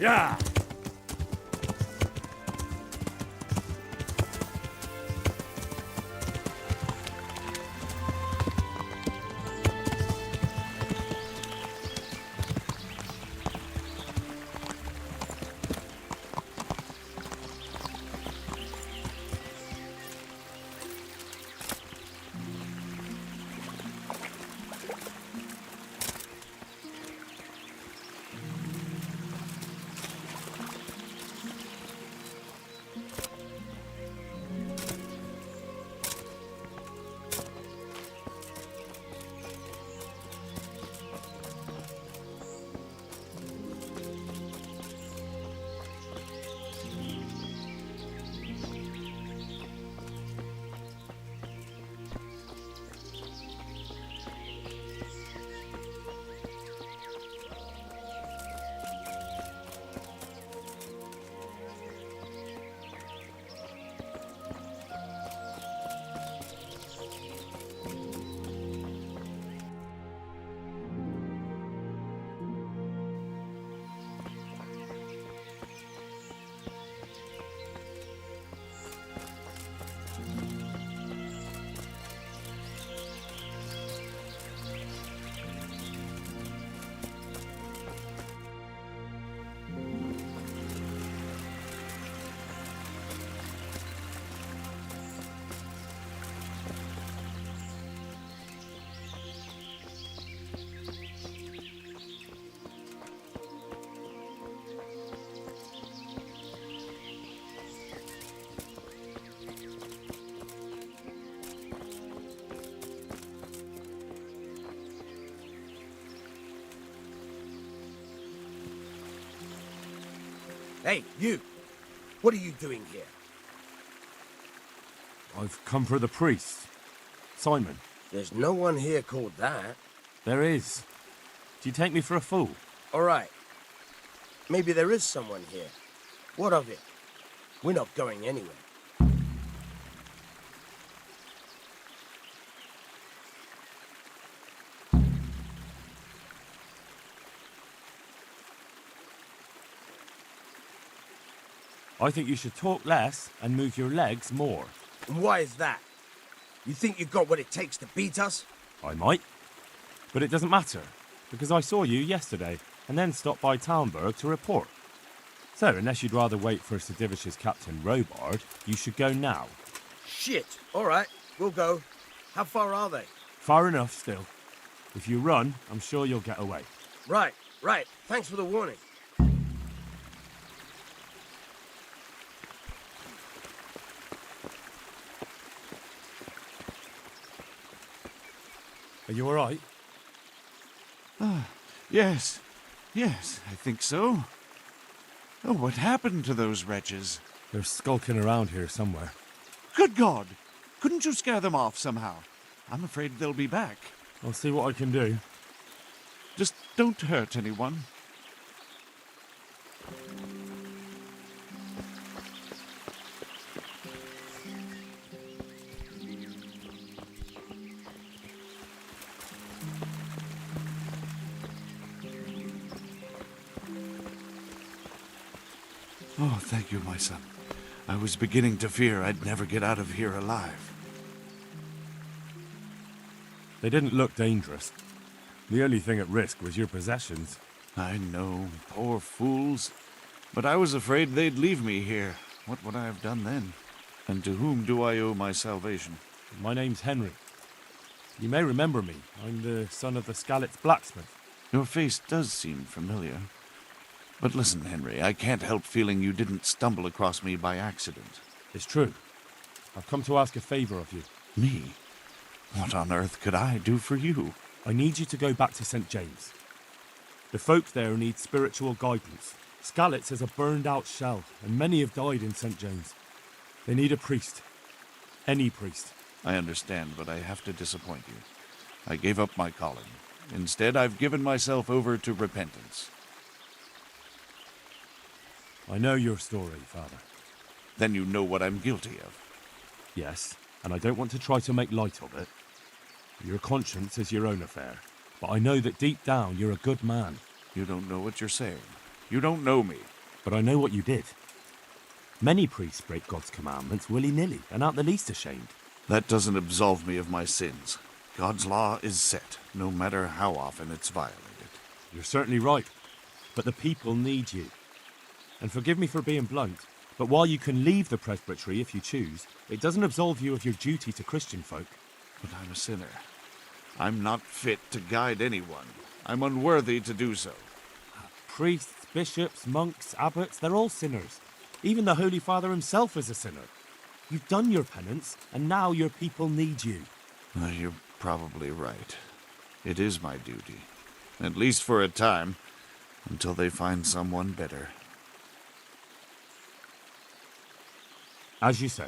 Yeah! Hey, you! What are you doing here? I've come for the priest. Simon. There's no one here called that. There is. Do you take me for a fool? All right. Maybe there is someone here. What of it? We're not going anywhere. I think you should talk less and move your legs more. And why is that? You think you've got what it takes to beat us? I might. But it doesn't matter, because I saw you yesterday, and then stopped by Talmberg to report. So, unless you'd rather wait for Sir Divish's Captain Robard, you should go now. Shit! All right, we'll go. How far are they? Far enough, still. If you run, I'm sure you'll get away. Right. Thanks for the warning. Are you all right? Yes, I think so. Oh, what happened to those wretches? They're skulking around here somewhere. Good God! Couldn't you scare them off somehow? I'm afraid they'll be back. I'll see what I can do. Just don't hurt anyone. Oh, thank you, my son. I was beginning to fear I'd never get out of here alive. They didn't look dangerous. The only thing at risk was your possessions. I know, poor fools. But I was afraid they'd leave me here. What would I have done then? And to whom do I owe my salvation? My name's Henry. You may remember me. I'm the son of the Skalitz blacksmith. Your face does seem familiar. But listen, Henry, I can't help feeling you didn't stumble across me by accident. It's true. I've come to ask a favor of you. Me? What on earth could I do for you? I need you to go back to St. James. The folk there need spiritual guidance. Skalitz is a burned-out shell, and many have died in St. James. They need a priest. Any priest. I understand, but I have to disappoint you. I gave up my calling. Instead, I've given myself over to repentance. I know your story, Father. Then you know what I'm guilty of. Yes, and I don't want to try to make light of it. Your conscience is your own affair, but I know that deep down you're a good man. You don't know what you're saying. You don't know me. But I know what you did. Many priests break God's commandments willy-nilly and aren't the least ashamed. That doesn't absolve me of my sins. God's law is set, no matter how often it's violated. You're certainly right. But the people need you. And forgive me for being blunt, but while you can leave the presbytery if you choose, it doesn't absolve you of your duty to Christian folk. But I'm a sinner. I'm not fit to guide anyone. I'm unworthy to do so. Priests, bishops, monks, abbots, they're all sinners. Even the Holy Father himself is a sinner. You've done your penance, and now your people need you. You're probably right. It is my duty. At least for a time, until they find someone better. As you say,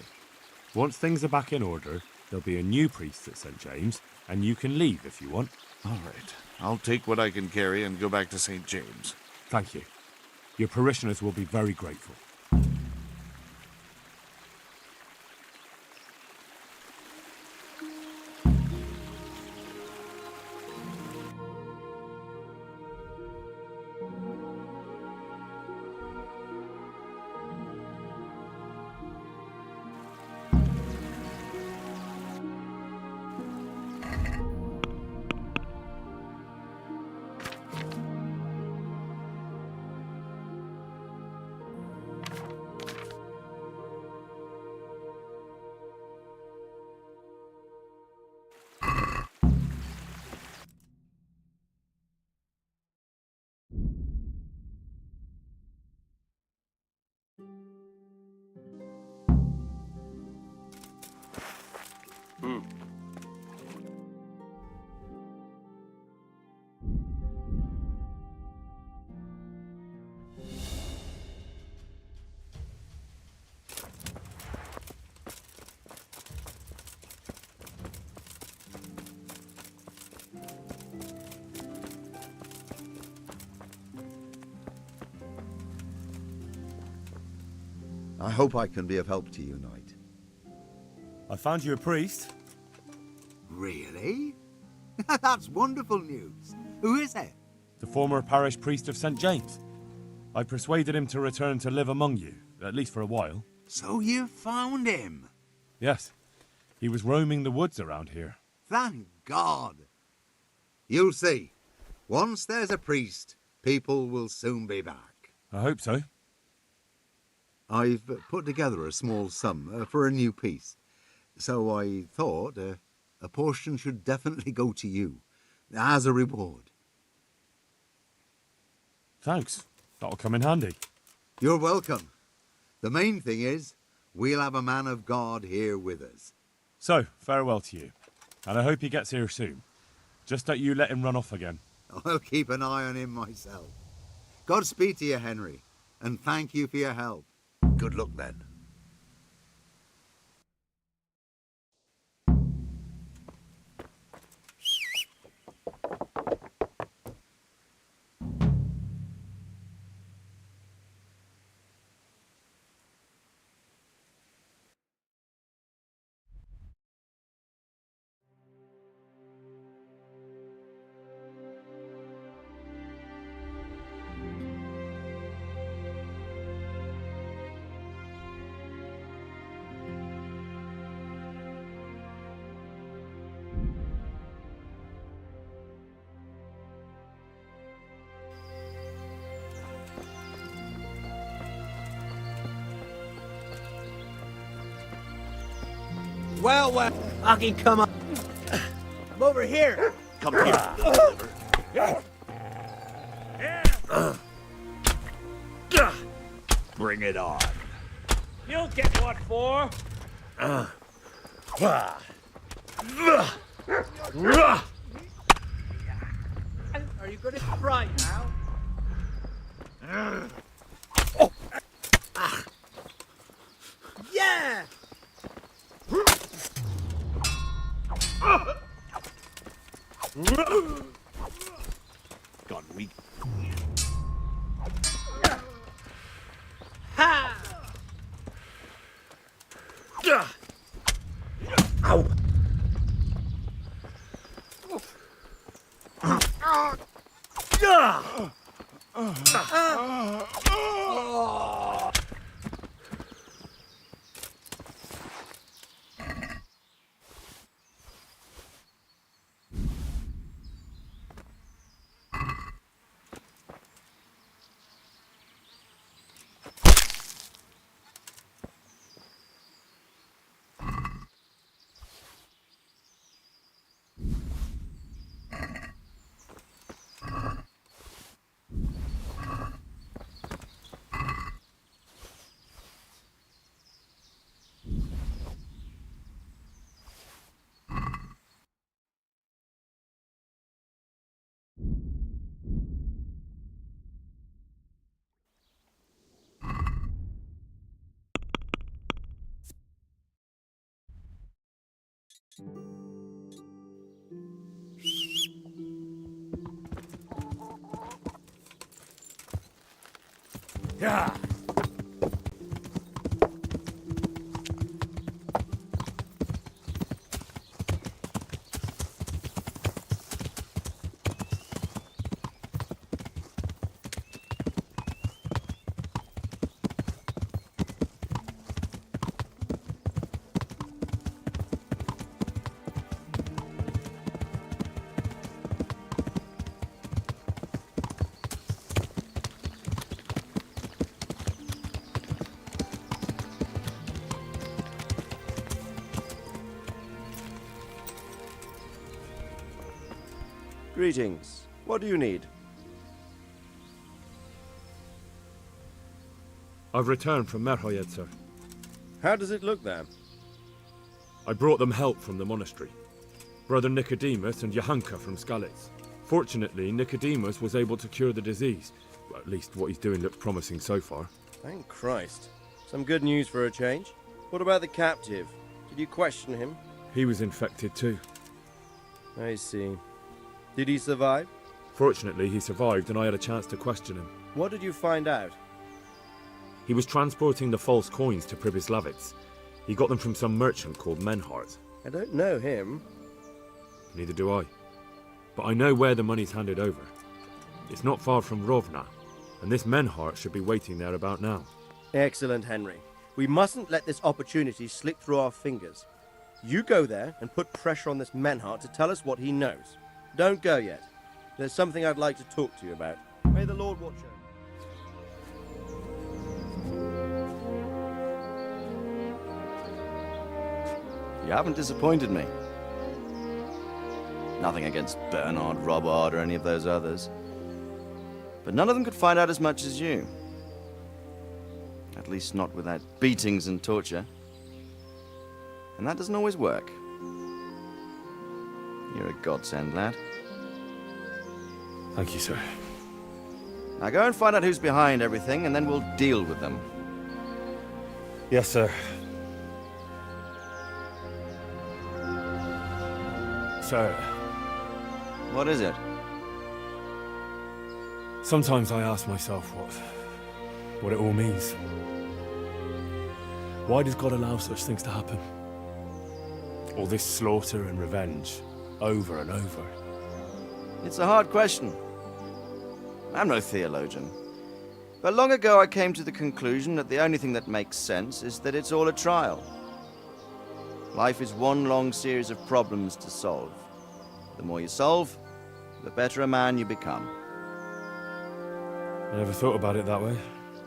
once things are back in order, there'll be a new priest at St. James, and you can leave if you want. All right. I'll take what I can carry and go back to St. James. Thank you. Your parishioners will be very grateful. I hope I can be of help to you, Knight. I found you a priest. Really? That's wonderful news. Who is it? The former parish priest of St. James. I persuaded him to return to live among you, at least for a while. So you found him? Yes. He was roaming the woods around here. Thank God. You'll see. Once there's a priest, people will soon be back. I hope so. I've put together a small sum for a new piece. So I thought a portion should definitely go to you, as a reward. Thanks. That'll come in handy. You're welcome. The main thing is, we'll have a man of God here with us. So, farewell to you. And I hope he gets here soon. Just don't you let him run off again. I'll keep an eye on him myself. Godspeed to you, Henry, and thank you for your help. Good luck, then. Well, I can come up. I'm over here. Come here. Bring it on. You'll get what for. Are you going to cry now? Yeah! Gone weak. Ha! Ow! Yeah. Greetings. What do you need? I've returned from Merhoyed, sir. How does it look there? I brought them help from the monastery. Brother Nicodemus and Johanka from Skalitz. Fortunately, Nicodemus was able to cure the disease. Well, at least what he's doing looks promising so far. Thank Christ. Some good news for a change. What about the captive? Did you question him? He was infected too. I see. Did he survive? Fortunately, he survived and I had a chance to question him. What did you find out? He was transporting the false coins to Pribyslavitz. He got them from some merchant called Menhart. I don't know him. Neither do I. But I know where the money's handed over. It's not far from Rovna, and this Menhart should be waiting there about now. Excellent, Henry. We mustn't let this opportunity slip through our fingers. You go there and put pressure on this Menhart to tell us what he knows. Don't go yet. There's something I'd like to talk to you about. May the Lord watch over. You haven't disappointed me. Nothing against Bernard, Robard, or any of those others. But none of them could find out as much as you. At least not without beatings and torture. And that doesn't always work. You're a godsend, lad. Thank you, sir. Now go and find out who's behind everything, and then we'll deal with them. Yes, sir. Sir. What is it? Sometimes I ask myself what it all means. Why does God allow such things to happen? All this slaughter and revenge, over and over. It's a hard question. I'm no theologian. But long ago I came to the conclusion that the only thing that makes sense is that it's all a trial. Life is one long series of problems to solve. The more you solve, the better a man you become. I never thought about it that way.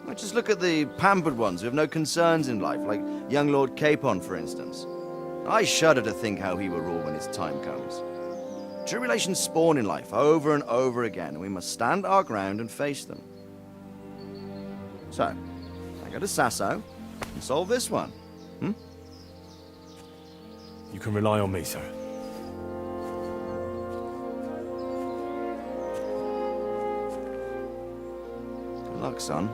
Well, just look at the pampered ones who have no concerns in life, like young Lord Capon, for instance. I shudder to think how he will rule when his time comes. Tribulations spawn in life over and over again, and we must stand our ground and face them. So, I go to Sasso and solve this one. You can rely on me, sir. Good luck, son.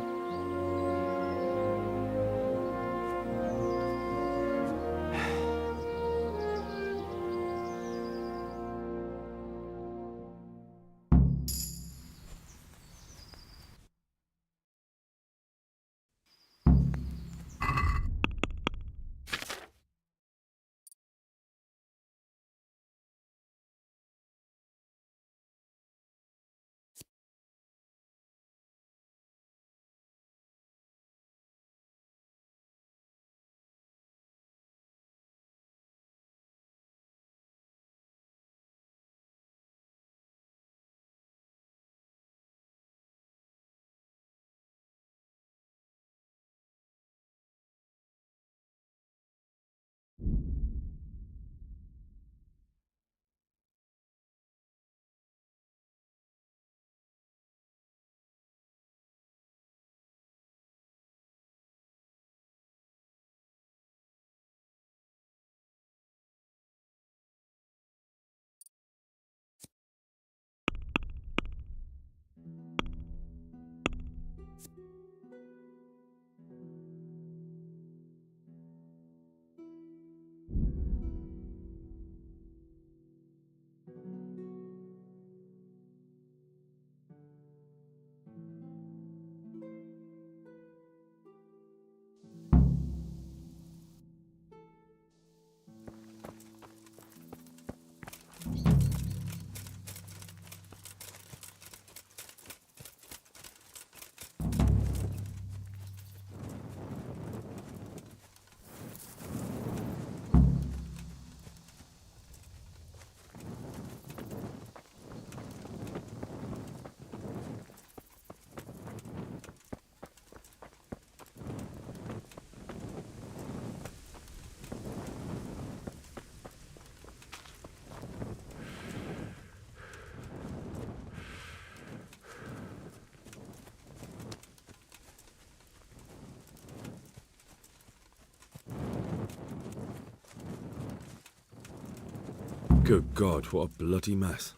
Good God, what a bloody mess.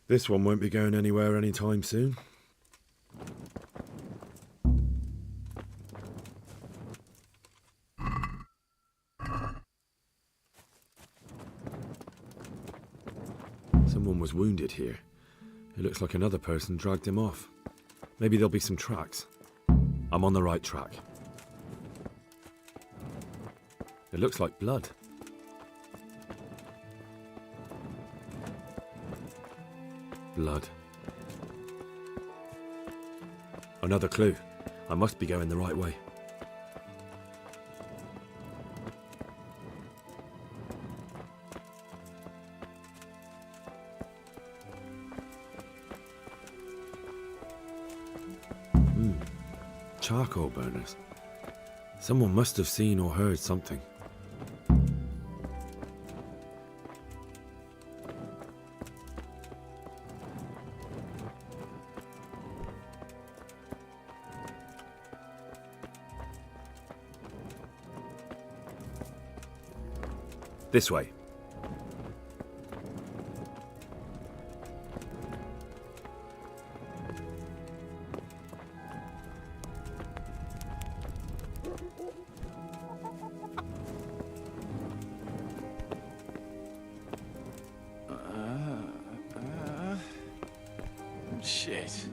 This one won't be going anywhere anytime soon. Someone was wounded here. It looks like another person dragged him off. Maybe there'll be some tracks. I'm on the right track. It looks like blood. Blood. Another clue. I must be going the right way. Charcoal burners. Someone must have seen or heard something. This way. Shit.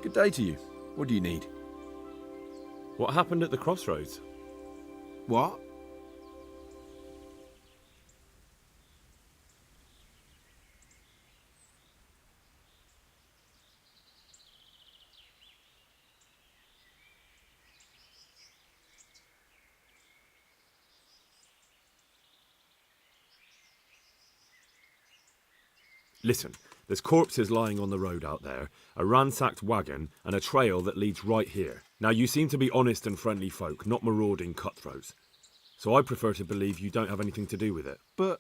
Good day to you. What do you need? What happened at the crossroads? What? Listen, there's corpses lying on the road out there, a ransacked wagon, and a trail that leads right here. Now, you seem to be honest and friendly folk, not marauding cutthroats. So I prefer to believe you don't have anything to do with it. But,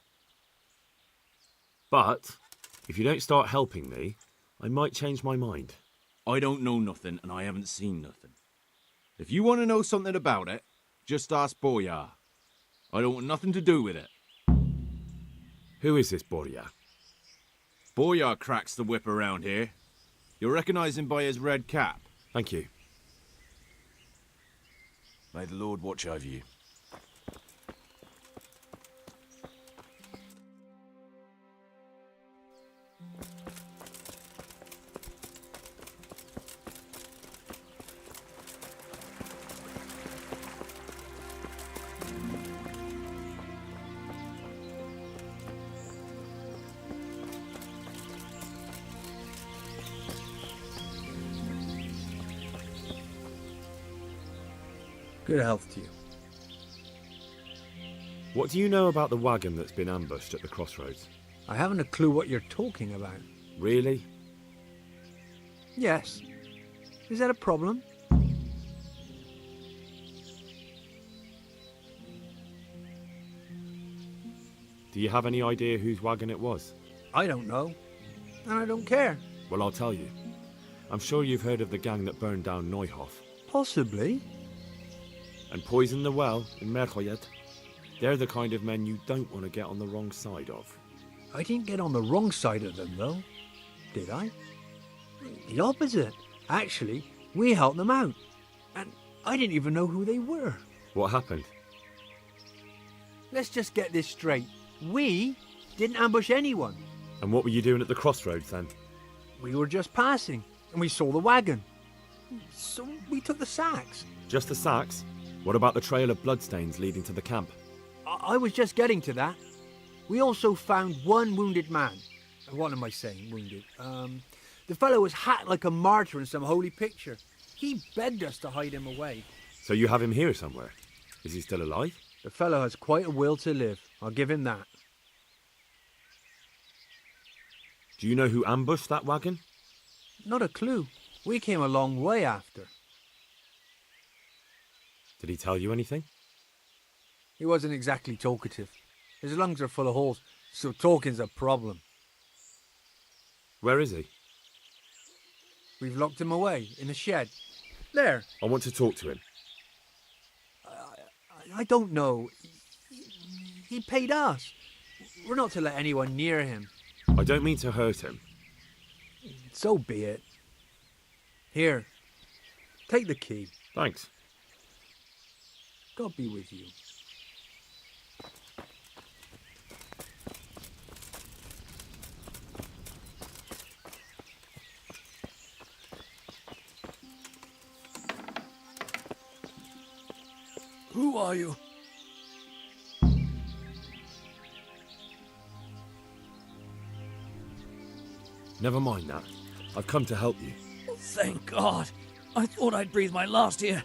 if you don't start helping me, I might change my mind. I don't know nothing, and I haven't seen nothing. If you want to know something about it, just ask Boyar. I don't want nothing to do with it. Who is this Boyar? Boyar cracks the whip around here. You'll recognize him by his red cap. Thank you. May the Lord watch over you. Good health to you. What do you know about the wagon that's been ambushed at the crossroads? I haven't a clue what you're talking about. Really? Yes. Is that a problem? Do you have any idea whose wagon it was? I don't know. And I don't care. Well, I'll tell you. I'm sure you've heard of the gang that burned down Neuhof. Possibly. And poisoned the well in Merchoyet. They're the kind of men you don't want to get on the wrong side of. I didn't get on the wrong side of them, though. Did I? The opposite. Actually, we helped them out. And I didn't even know who they were. What happened? Let's just get this straight. We didn't ambush anyone. And what were you doing at the crossroads then? We were just passing, and we saw the wagon. So we took the sacks. Just the sacks? What about the trail of bloodstains leading to the camp? I was just getting to that. We also found one wounded man. What am I saying, wounded? The fellow was hacked like a martyr in some holy picture. He begged us to hide him away. So you have him here somewhere? Is he still alive? The fellow has quite a will to live. I'll give him that. Do you know who ambushed that wagon? Not a clue. We came a long way after. Did he tell you anything? He wasn't exactly talkative. His lungs are full of holes, so talking's a problem. Where is he? We've locked him away in a shed. There. I want to talk to him. I don't know. He paid us. We're not to let anyone near him. I don't mean to hurt him. So be it. Here. Take the key. Thanks. God be with you. Who are you? Never mind that. I've come to help you. Thank God. I thought I'd breathe my last here.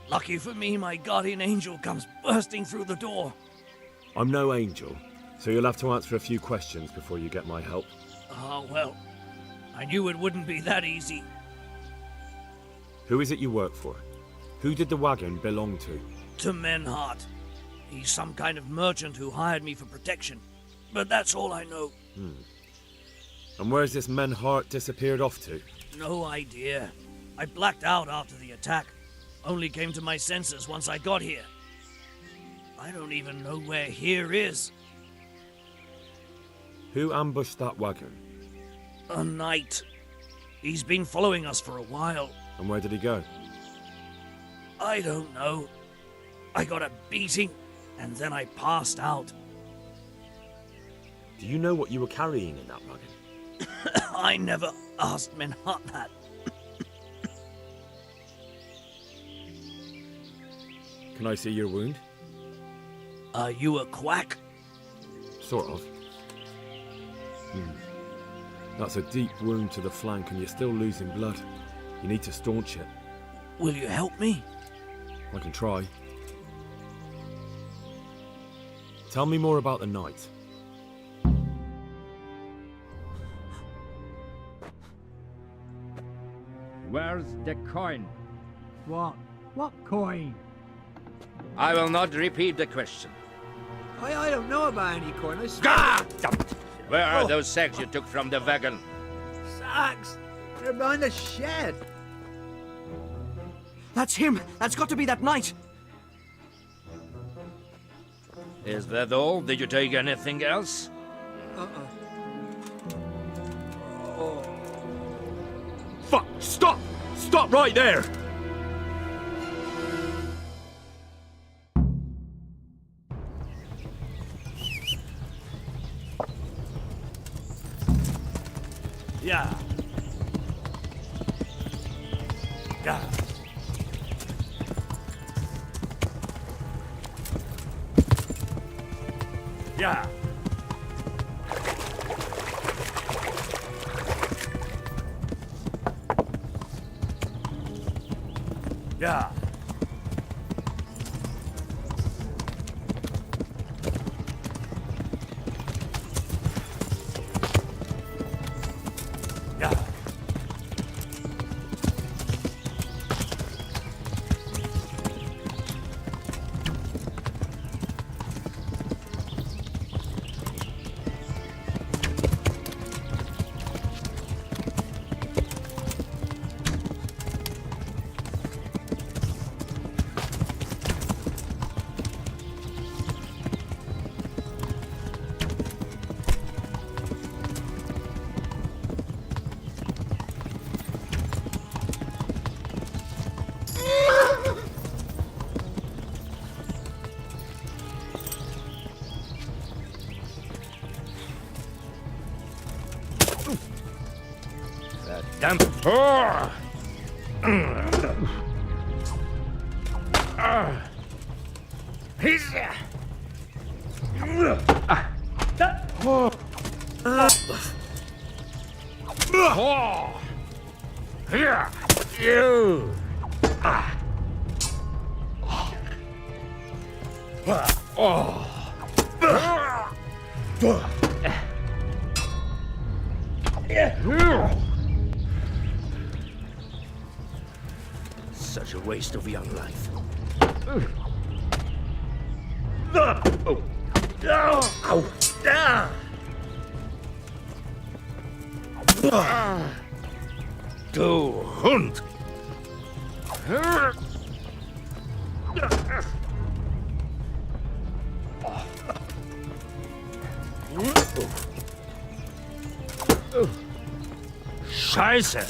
Lucky for me, my guardian angel comes bursting through the door. I'm no angel, so you'll have to answer a few questions before you get my help. Oh, well, I knew it wouldn't be that easy. Who is it you work for? Who did the wagon belong to? To Menhart. He's some kind of merchant who hired me for protection. But that's all I know. And where's this Menhart disappeared off to? No idea. I blacked out after the attack. Only came to my senses once I got here. I don't even know where here is. Who ambushed that wagon? A knight. He's been following us for a while. And where did he go? I don't know. I got a beating, and then I passed out. Do you know what you were carrying in that wagon? I never asked Menhart that. Can I see your wound? Are you a quack? Sort of. That's a deep wound to the flank and you're still losing blood. You need to staunch it. Will you help me? I can try. Tell me more about the night. Where's the coin? What? What coin? I will not repeat the question. I don't know about any coin. I swear. Ah! Where are those sacks you took from the wagon? Sacks? They're behind the shed. That's him. That's got to be that knight. Is that all? Did you take anything else? Fuck! Stop! Stop right there! Yeah. Yeah. Yeah. Yeah. Yeah. That damn... Oh! He's... Here! You! Such a waste of young life. Du Hund! Scheiße!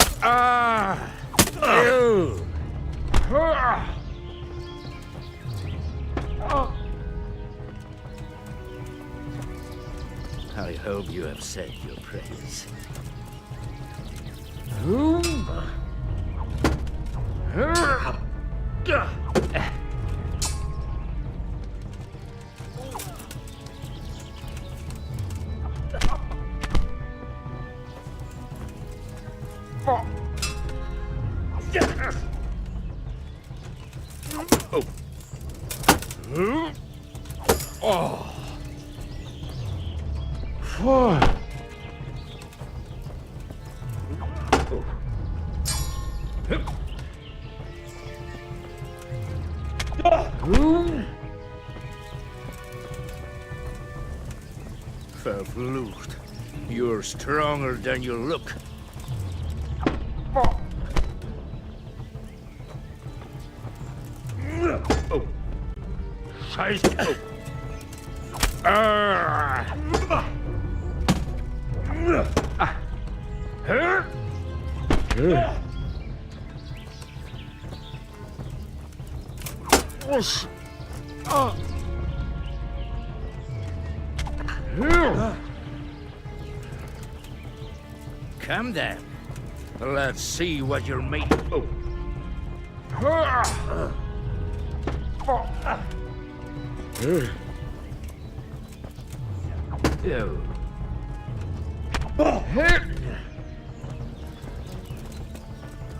Ew. I hope you have said your prayers. Verflucht. You're stronger than you look. Oh. Scheiße. Come then. Let's see what you're made of.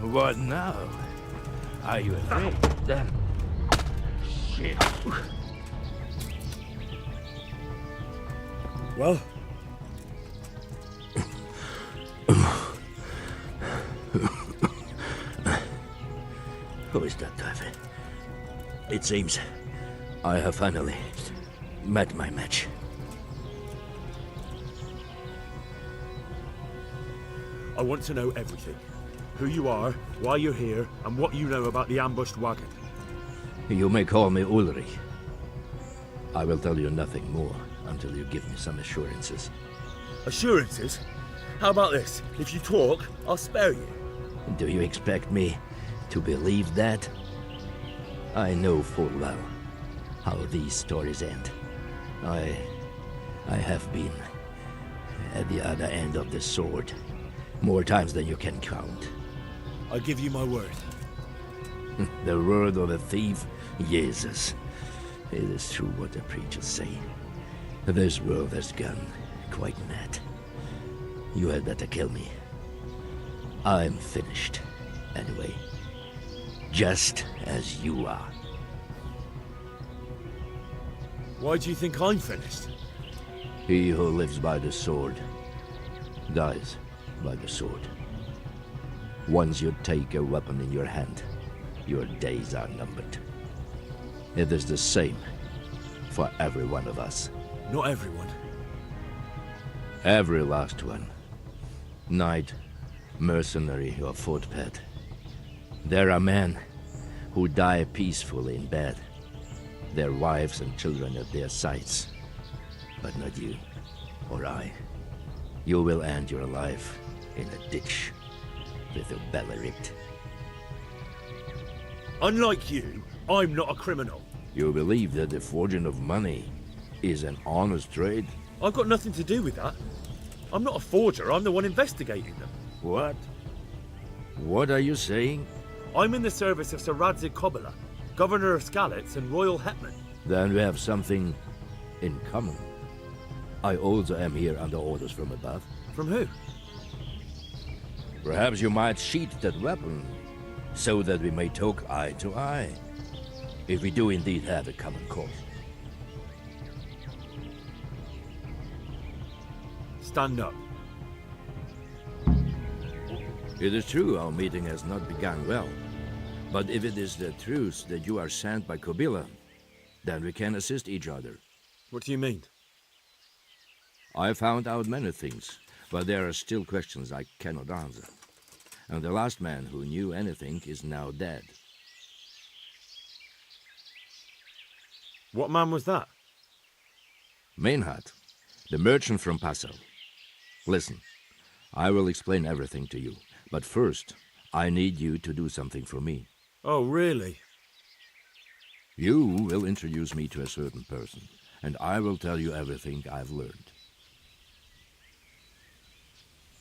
What now? Are you afraid? Then shit. Well? Who is that, David? It seems I have finally met my match. I want to know everything. Who you are, why you're here, and what you know about the ambushed wagon. You may call me Ulrich. I will tell you nothing more until you give me some assurances. Assurances? How about this? If you talk, I'll spare you. Do you expect me to believe that? I know full well how these stories end. I have been at the other end of the sword more times than you can count. I give you my word. The word of a thief? Jesus. It is true what the preachers say. This world has gone quite mad. You had better kill me. I'm finished, anyway. Just as you are. Why do you think I'm finished? He who lives by the sword dies by the sword. Once you take a weapon in your hand, your days are numbered. It is the same for every one of us. Not everyone. Every last one. Knight, mercenary, or footpad. There are men who die peacefully in bed, their wives and children at their sides. But not you, or I. You will end your life in a ditch with your belly ripped. Unlike you, I'm not a criminal. You believe that the forging of money is an honest trade? I've got nothing to do with that. I'm not a forger, I'm the one investigating them. What? What are you saying? I'm in the service of Sir Radzig Kobyla, Governor of Skalitz and Royal Hetman. Then we have something in common. I also am here under orders from above. From who? Perhaps you might sheath that weapon, so that we may talk eye to eye, if we do indeed have a common cause. Stand up. It is true our meeting has not begun well, but if it is the truth that you are sent by Kobyla, then we can assist each other. What do you mean? I found out many things, but there are still questions I cannot answer. And the last man who knew anything is now dead. What man was that? Maynard, the merchant from Passau. Listen, I will explain everything to you, but first, I need you to do something for me. Oh, really? You will introduce me to a certain person, and I will tell you everything I've learned.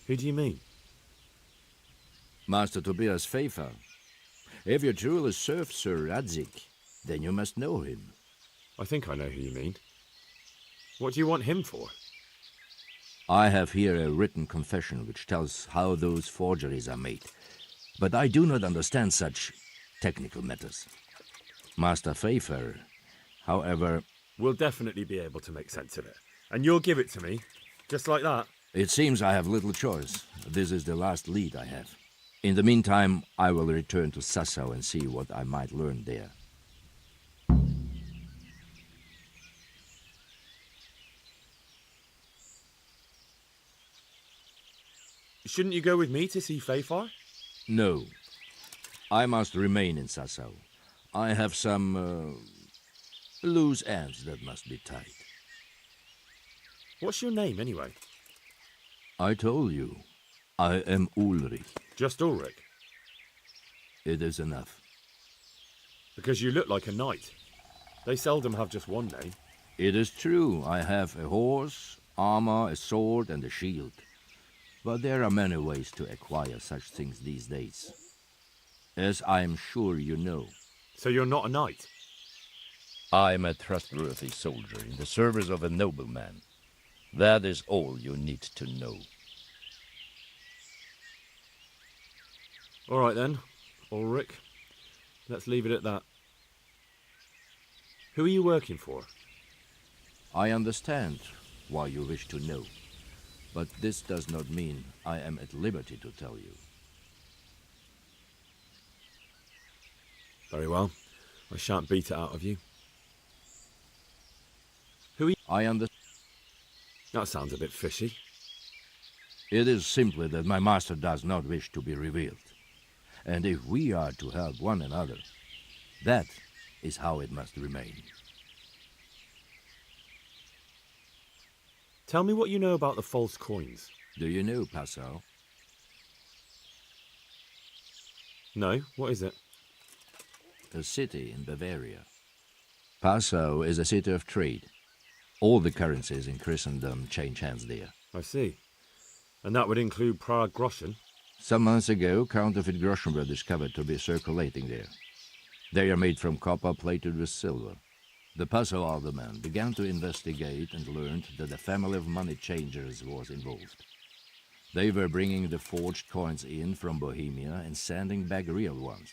Who do you mean? Master Tobias Pfeiffer. If you truly serve Sir Radzig, then you must know him. I think I know who you mean. What do you want him for? I have here a written confession which tells how those forgeries are made, but I do not understand such technical matters. Master Pfeiffer, however... We'll definitely be able to make sense of it. And you'll give it to me, just like that? It seems I have little choice. This is the last lead I have. In the meantime, I will return to Sassau and see what I might learn there. Shouldn't you go with me to see Pfeiffer? No. I must remain in Sassau. I have some loose ends that must be tied. What's your name, anyway? I told you. I am Ulrich. Just Ulrich? It is enough. Because you look like a knight. They seldom have just one name. It is true. I have a horse, armor, a sword, and a shield. But there are many ways to acquire such things these days. As I am sure you know. So you're not a knight? I am a trustworthy soldier in the service of a nobleman. That is all you need to know. All right then, Ulrich. Let's leave it at that. Who are you working for? I understand why you wish to know, but this does not mean I am at liberty to tell you. Very well. I shan't beat it out of you. Who are you? I understand. That sounds a bit fishy. It is simply that my master does not wish to be revealed. And if we are to help one another, that is how it must remain. Tell me what you know about the false coins. Do you know Passau? No, what is it? A city in Bavaria. Passau is a city of trade. All the currencies in Christendom change hands there. I see. And that would include Prague groschen? Some months ago, counterfeit groschen were discovered to be circulating there. They are made from copper plated with silver. The Passau alderman began to investigate and learned that a family of money changers was involved. They were bringing the forged coins in from Bohemia and sending back real ones.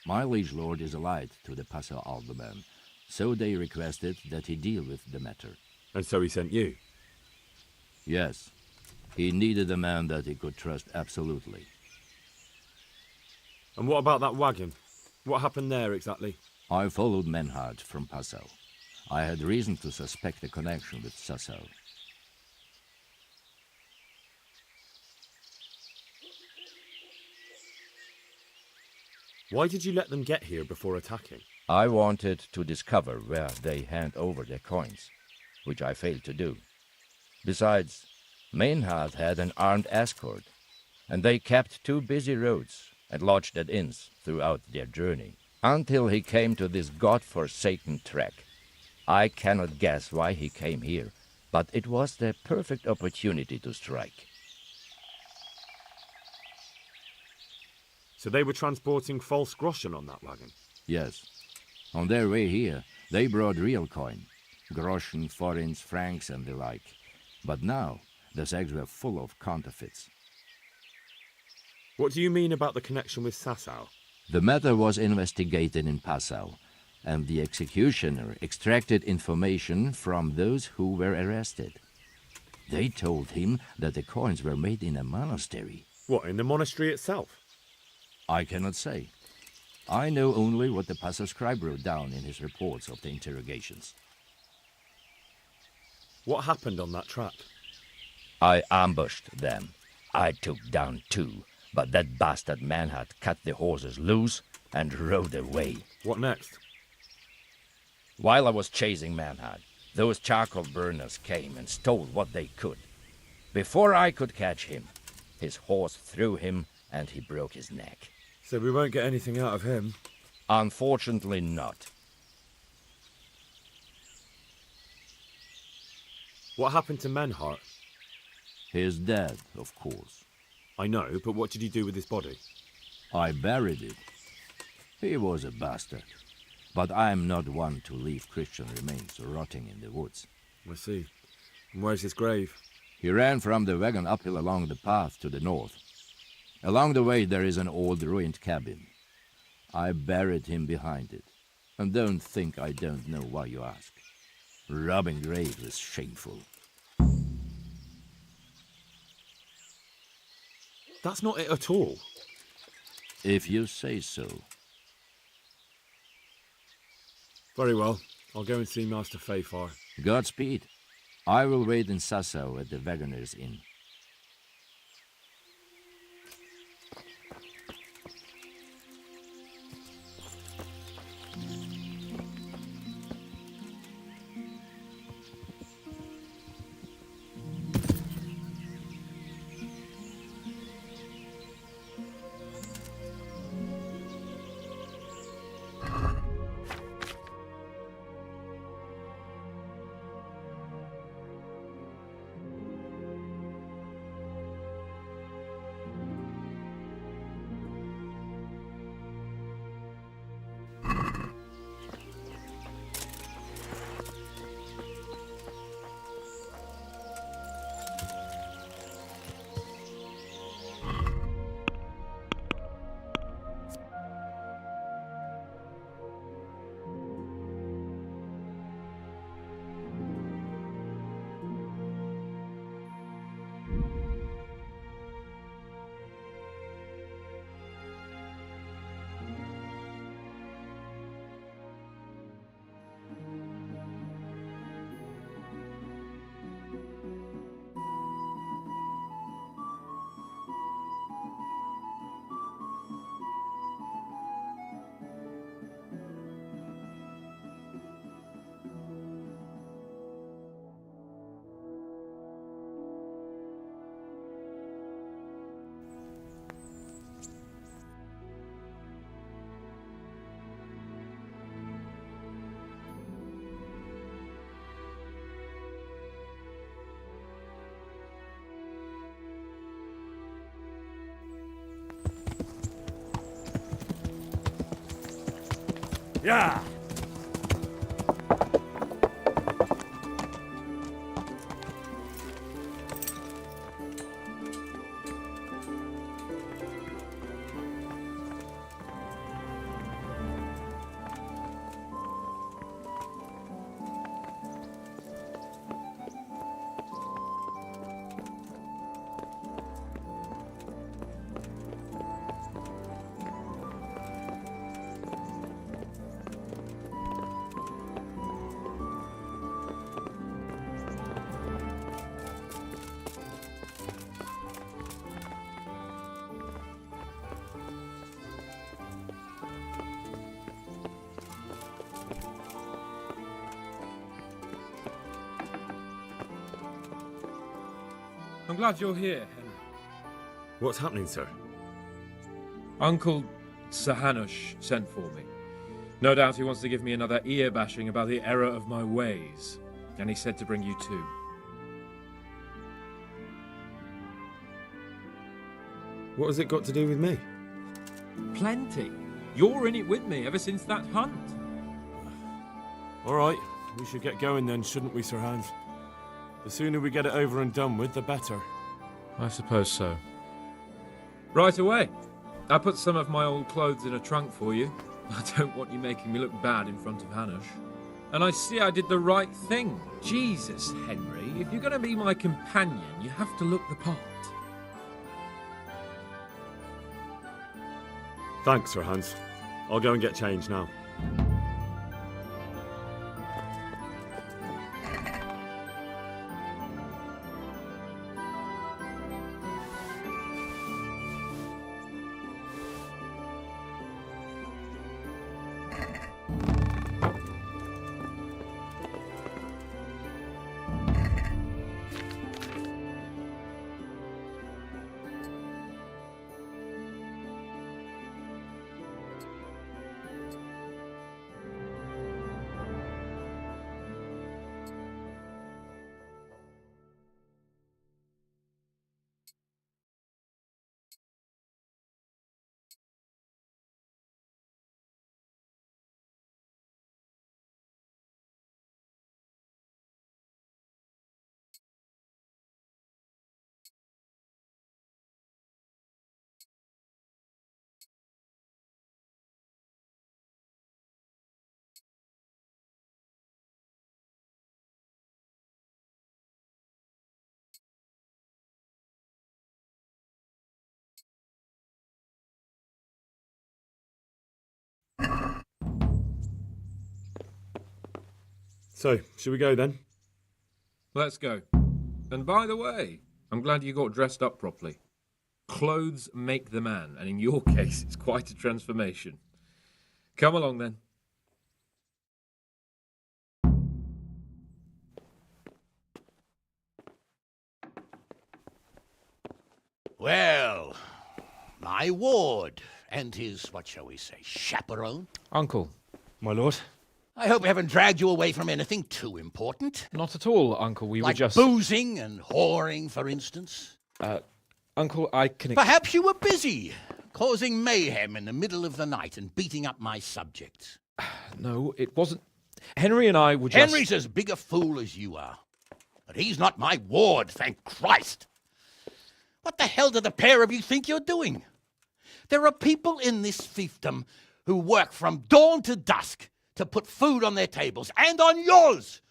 My liege lord is allied to the Passau alderman, so they requested that he deal with the matter. And so he sent you? Yes. He needed a man that he could trust absolutely. And what about that wagon? What happened there exactly? I followed Menhard from Passau. I had reason to suspect a connection with Sassau. Why did you let them get here before attacking? I wanted to discover where they hand over their coins, which I failed to do. Besides, Maynard had an armed escort, and they kept 2 busy roads and lodged at inns throughout their journey, until he came to this god-forsaken track. I cannot guess why he came here, but it was the perfect opportunity to strike. So they were transporting false groschen on that wagon? Yes. On their way here, they brought real coin. Groschen, forints, francs, and the like. But now, the sacks were full of counterfeits. What do you mean about the connection with Sasau? The matter was investigated in Passau, and the executioner extracted information from those who were arrested. They told him that the coins were made in a monastery. What, in the monastery itself? I cannot say. I know only what the Passau scribe wrote down in his reports of the interrogations. What happened on that trap? I ambushed them. I took down 2, but that bastard Manhart cut the horses loose and rode away. What next? While I was chasing Manhart, those charcoal burners came and stole what they could. Before I could catch him, his horse threw him and he broke his neck. So we won't get anything out of him? Unfortunately not. What happened to Manhart? He is dead, of course. I know, but what did you do with his body? I buried it. He was a bastard. But I am not one to leave Christian remains rotting in the woods. I see. And where's his grave? He ran from the wagon uphill along the path to the north. Along the way there is an old ruined cabin. I buried him behind it. And don't think I don't know why you ask. Robbing graves is shameful. That's not it at all. If you say so. Very well. I'll go and see Master Fayfar. Godspeed. I will wait in Sasau at the Wagoner's Inn. Yeah! I'm glad you're here, Henry. What's happening, sir? Uncle Sir Hanush sent for me. No doubt he wants to give me another ear bashing about the error of my ways. And he said to bring you too. What has it got to do with me? Plenty. You're in it with me ever since that hunt. All right, we should get going then, shouldn't we, Sir Hans? The sooner we get it over and done with, the better. I suppose so. Right away. I put some of my old clothes in a trunk for you. I don't want you making me look bad in front of Hanush. And I see I did the right thing. Jesus, Henry, if you're going to be my companion, you have to look the part. Thanks, Sir Hans. I'll go and get changed now. So, should we go then? Let's go. And by the way, I'm glad you got dressed up properly. Clothes make the man, and in your case, it's quite a transformation. Come along then. Well, my ward and his, what shall we say, chaperone? Uncle. My lord? I hope we haven't dragged you away from anything too important. Not at all, Uncle. We like were just... boozing and whoring, for instance. Uncle, I can... Perhaps you were busy, causing mayhem in the middle of the night and beating up my subjects. No, it wasn't... Henry and I were just... Henry's as big a fool as you are. But he's not my ward, thank Christ. What the hell do the pair of you think you're doing? There are people in this fiefdom who work from dawn to dusk to put food on their tables, and on yours,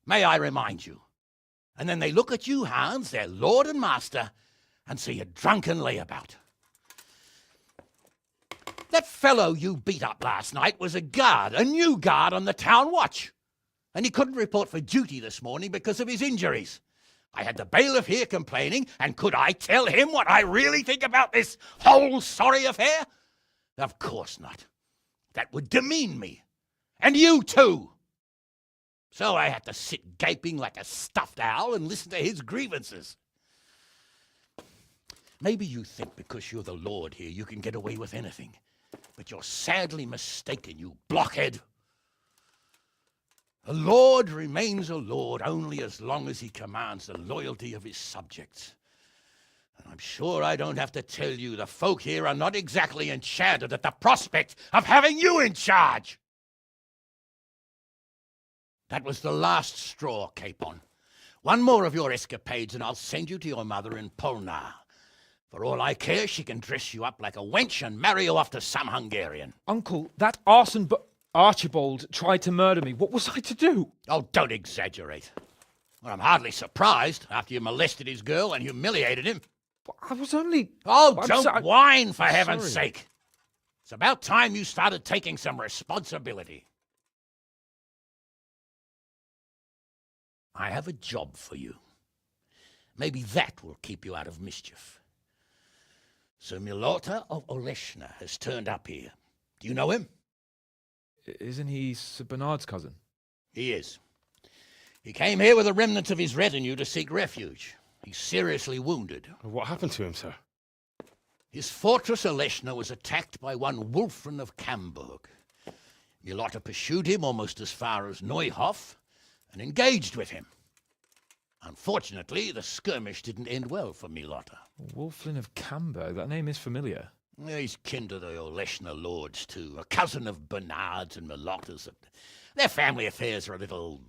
may I remind you. And then they look at you, Hans, their lord and master, and see a drunken layabout. That fellow you beat up last night was a guard, a new guard on the town watch. And he couldn't report for duty this morning because of his injuries. I had the bailiff here complaining, and could I tell him what I really think about this whole sorry affair? Of course not. That would demean me. And you too. So I had to sit gaping like a stuffed owl and listen to his grievances. Maybe you think because you're the lord here you can get away with anything. But you're sadly mistaken, you blockhead. A lord remains a lord only as long as he commands the loyalty of his subjects. And I'm sure I don't have to tell you the folk here are not exactly enchanted at the prospect of having you in charge. That was the last straw, Capon. One more of your escapades and I'll send you to your mother in Polnar. For all I care, she can dress you up like a wench and marry you off to some Hungarian. Uncle, that arson Archibald tried to murder me. What was I to do? Oh, don't exaggerate. Well, I'm hardly surprised after you molested his girl and humiliated him. I was only... Oh, don't whine, for heaven's sorry. sake. It's about time you started taking some responsibility. I have a job for you. Maybe that will keep you out of mischief. Sir Milota of Oleshna has turned up here. Do you know him? Isn't he Sir Bernard's cousin? He is. He came here with a remnant of his retinue to seek refuge. He's seriously wounded. What happened to him, sir? His fortress Oleshna was attacked by one Wulfrin of Camburg. Milota pursued him almost as far as Neuhof and engaged with him. Unfortunately, the skirmish didn't end well for Milota. Wulflin of Camburg, that name is familiar. He's kin to the Oleshna lords, too. A cousin of Bernard's and Melottas. Their family affairs are a little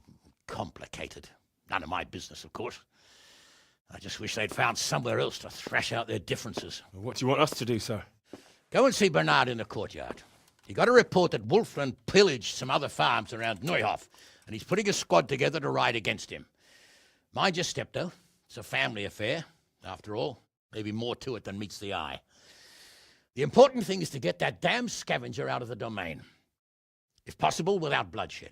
complicated. None of my business, of course. I just wish they'd found somewhere else to thrash out their differences. What do you want us to do, sir? Go and see Bernard in the courtyard. He got a report that Wolfland pillaged some other farms around Neuhof, and he's putting a squad together to ride against him. Mind your step, though. It's a family affair. After all, maybe more to it than meets the eye. The important thing is to get that damn scavenger out of the domain. If possible, without bloodshed.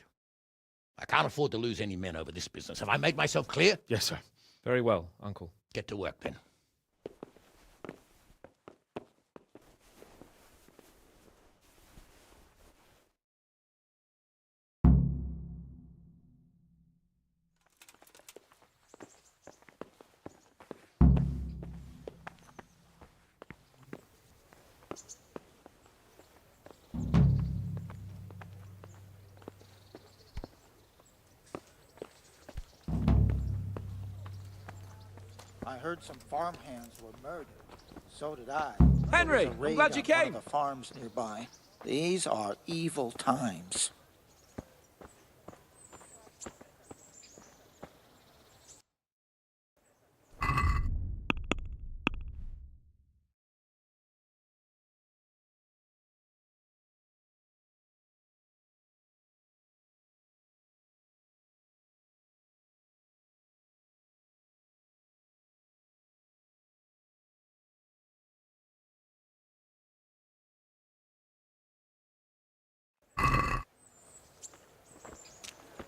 I can't afford to lose any men over this business. Have I made myself clear? Yes, sir. Very well, Uncle. Get to work, then. I heard some farmhands were murdered. So did I. Henry, There was a I'm raid glad you on came. one of the farms nearby. These are evil times.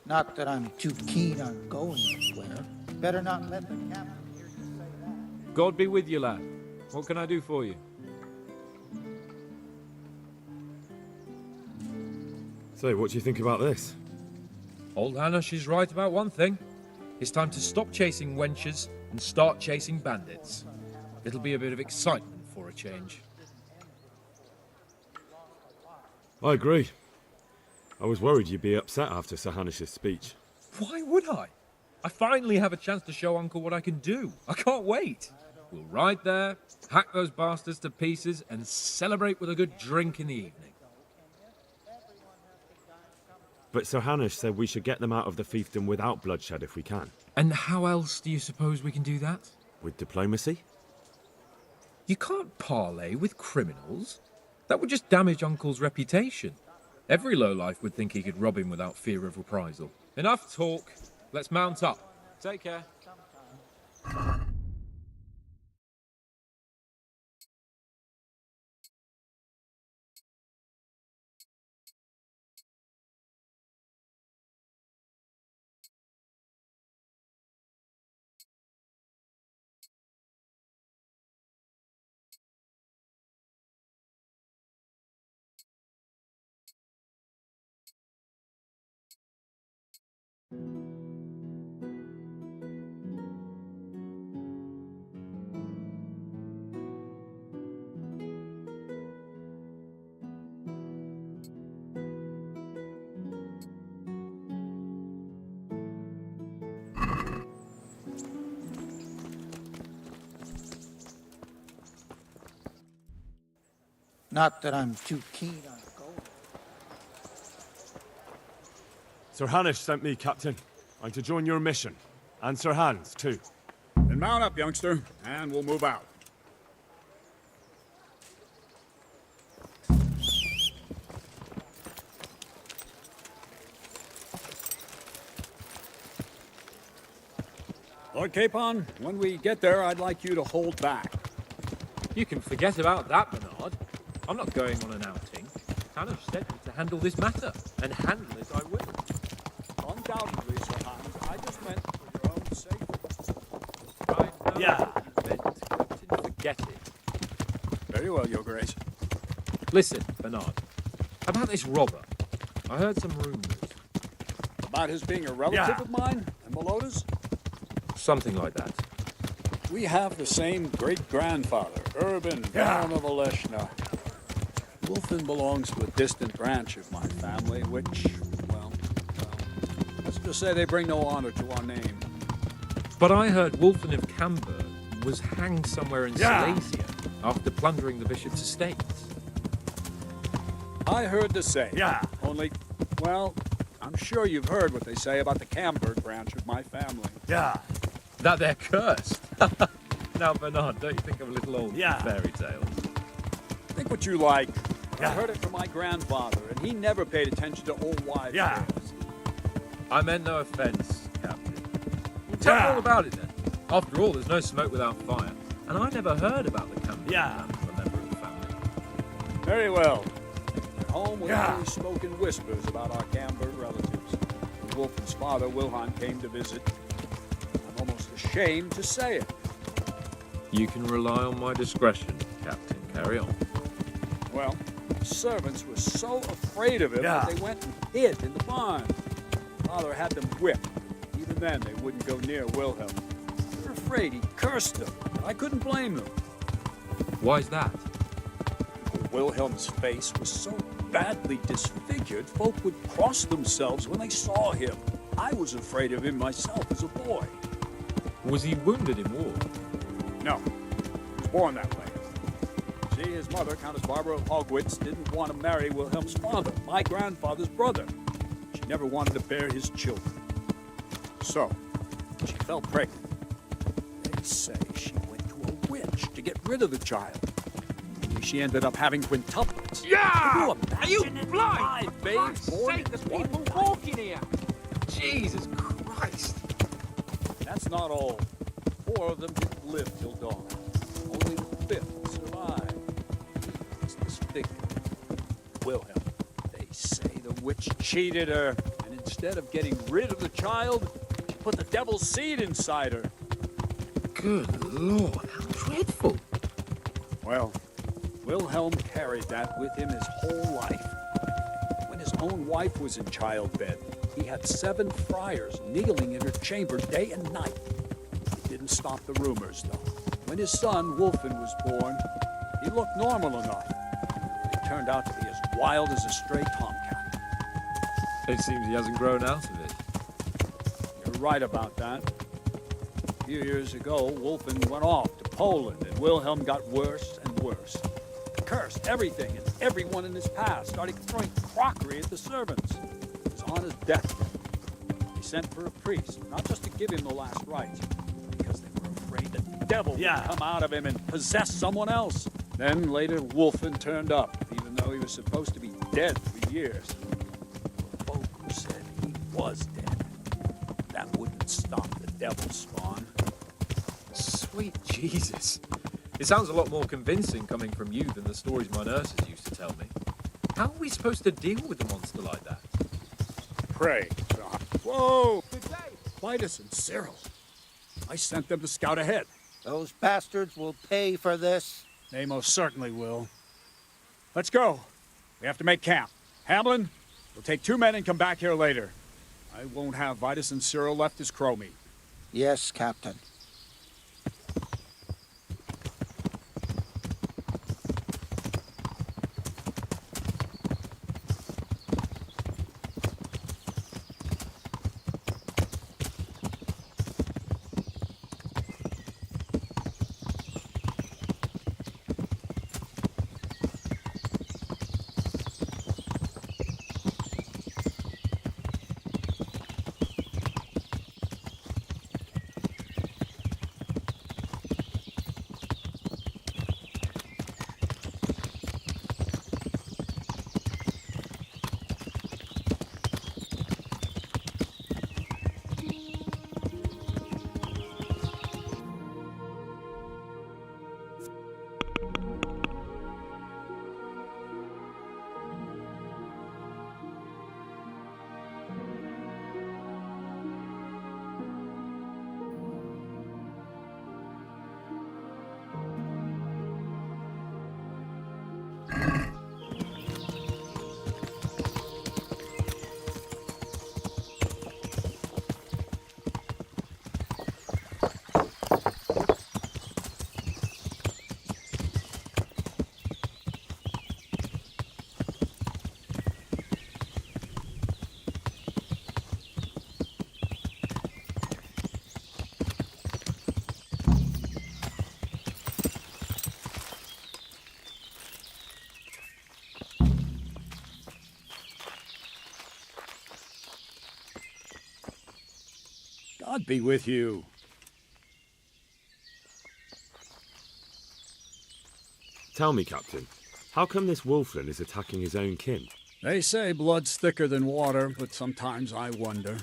Not that I'm too keen on going anywhere. Better not let the captain hear you say that. God be with you, lad. What can I do for you? So, what do you think about this? Old Hanush is right about one thing. It's time to stop chasing wenches and start chasing bandits. It'll be a bit of excitement for a change. I agree. I was worried you'd be upset after Sir Hanish's speech. Why would I? I finally have a chance to show Uncle what I can do. I can't wait. We'll ride there, hack those bastards to pieces, and celebrate with a good drink in the evening. But Sir Hanish said we should get them out of the fiefdom without bloodshed if we can. And how else do you suppose we can do that? With diplomacy? You can't parley with criminals. That would just damage Uncle's reputation. Every lowlife would think he could rob him without fear of reprisal. Enough talk. Let's mount up. Take care. Not that I'm too keen on going. Sir Hanish sent me, Captain. I'm to join your mission. And Sir Hans, too. Then mount up, youngster, and we'll move out. Lord Capon, when we get there, I'd like you to hold back. You can forget about that, Bernard. I'm not going on an outing. Hanush sent me to handle this matter, and handle it I will. Undoubtedly, Sir Hans. I just meant for your own safety. Right now, Yeah. Captain, forget it. Very well, Your Grace. Listen, Bernard. About this robber. I heard some rumors. About his being a relative of mine and Meloda's? Something like that. We have the same great-grandfather, Urban, Baron of Oleshna. Wolfen belongs to a distant branch of my family, which, well, let's just say they bring no honor to our name. But I heard Wolfen of Camberg was hanged somewhere in Silesia. after plundering the bishop's estates. I heard the same. Yeah. Only, well, I'm sure you've heard what they say about the Camberg branch of my family. Yeah. That they're cursed. Now, Bernard, don't you think I'm a little old for fairy tales? Think what you like. I heard it from my grandfather, and he never paid attention to old wives' tales. I meant no offence, Captain. Well, tell me all about it then. After all, there's no smoke without fire, and I never heard about the Camberg branch from a member of the family. Very well. At home, we only spoke in whispers about our Camberg relatives. When Wolfen's father, Wilhelm, came to visit, I'm almost ashamed to say it. You can rely on my discretion, Captain. Carry on. Well, the servants were so afraid of him that they went and hid in the barn. Father had them whipped. Even then, they wouldn't go near Wilhelm. They were afraid he cursed them. I couldn't blame them. Why's that? Wilhelm's face was so badly disfigured, folk would cross themselves when they saw him. I was afraid of him myself as a boy. Was he wounded in war? No, he was born that way. See, his mother, Countess Barbara of Hogwitz, didn't want to marry Wilhelm's father, my grandfather's brother. She never wanted to bear his children. So, she fell pregnant. They say she went to a witch to get rid of the child. Only she ended up having quintuplets. Yeah! Are you blind? Five babes born there's people walking here. Jesus Christ. That's not all. 4 of them didn't live till dawn. Only the 5th survived. He was disfigured. Wilhelm. They say the witch cheated her, and instead of getting rid of the child, she put the devil's seed inside her. Good Lord, how dreadful. Well, Wilhelm carried that with him his whole life. When his own wife was in childbed, he had 7 friars kneeling in her chamber day and night. It didn't stop the rumors, though. When his son, Wolfen, was born, he looked normal enough. He turned out to be as wild as a stray tomcat. It seems he hasn't grown out of it. You're right about that. A few years ago, Wolfen went off to Poland, and Wilhelm got worse and worse. He cursed everything and everyone in his path, started throwing crockery at the servants. He was on his deathbed. They sent for a priest, not just to give him the last rites, because they were afraid the devil would come out of him and possess someone else. Then later, Wolfen turned up, even though he was supposed to be dead for years. Folk who said he was dead. That wouldn't stop the devil's spawn. Sweet Jesus. It sounds a lot more convincing coming from you than the stories my nurses used to tell me. How are we supposed to deal with a monster like that? Pray, God. Whoa! Vitus and Cyril. I sent them to scout ahead. Those bastards will pay for this. They most certainly will. Let's go. We have to make camp. Hamlin, we'll take 2 men and come back here later. I won't have Vitus and Cyril left as crow meat. Yes, Captain. God be with you. Tell me, Captain, how come this wolfling is attacking his own kin? They say blood's thicker than water, but sometimes I wonder.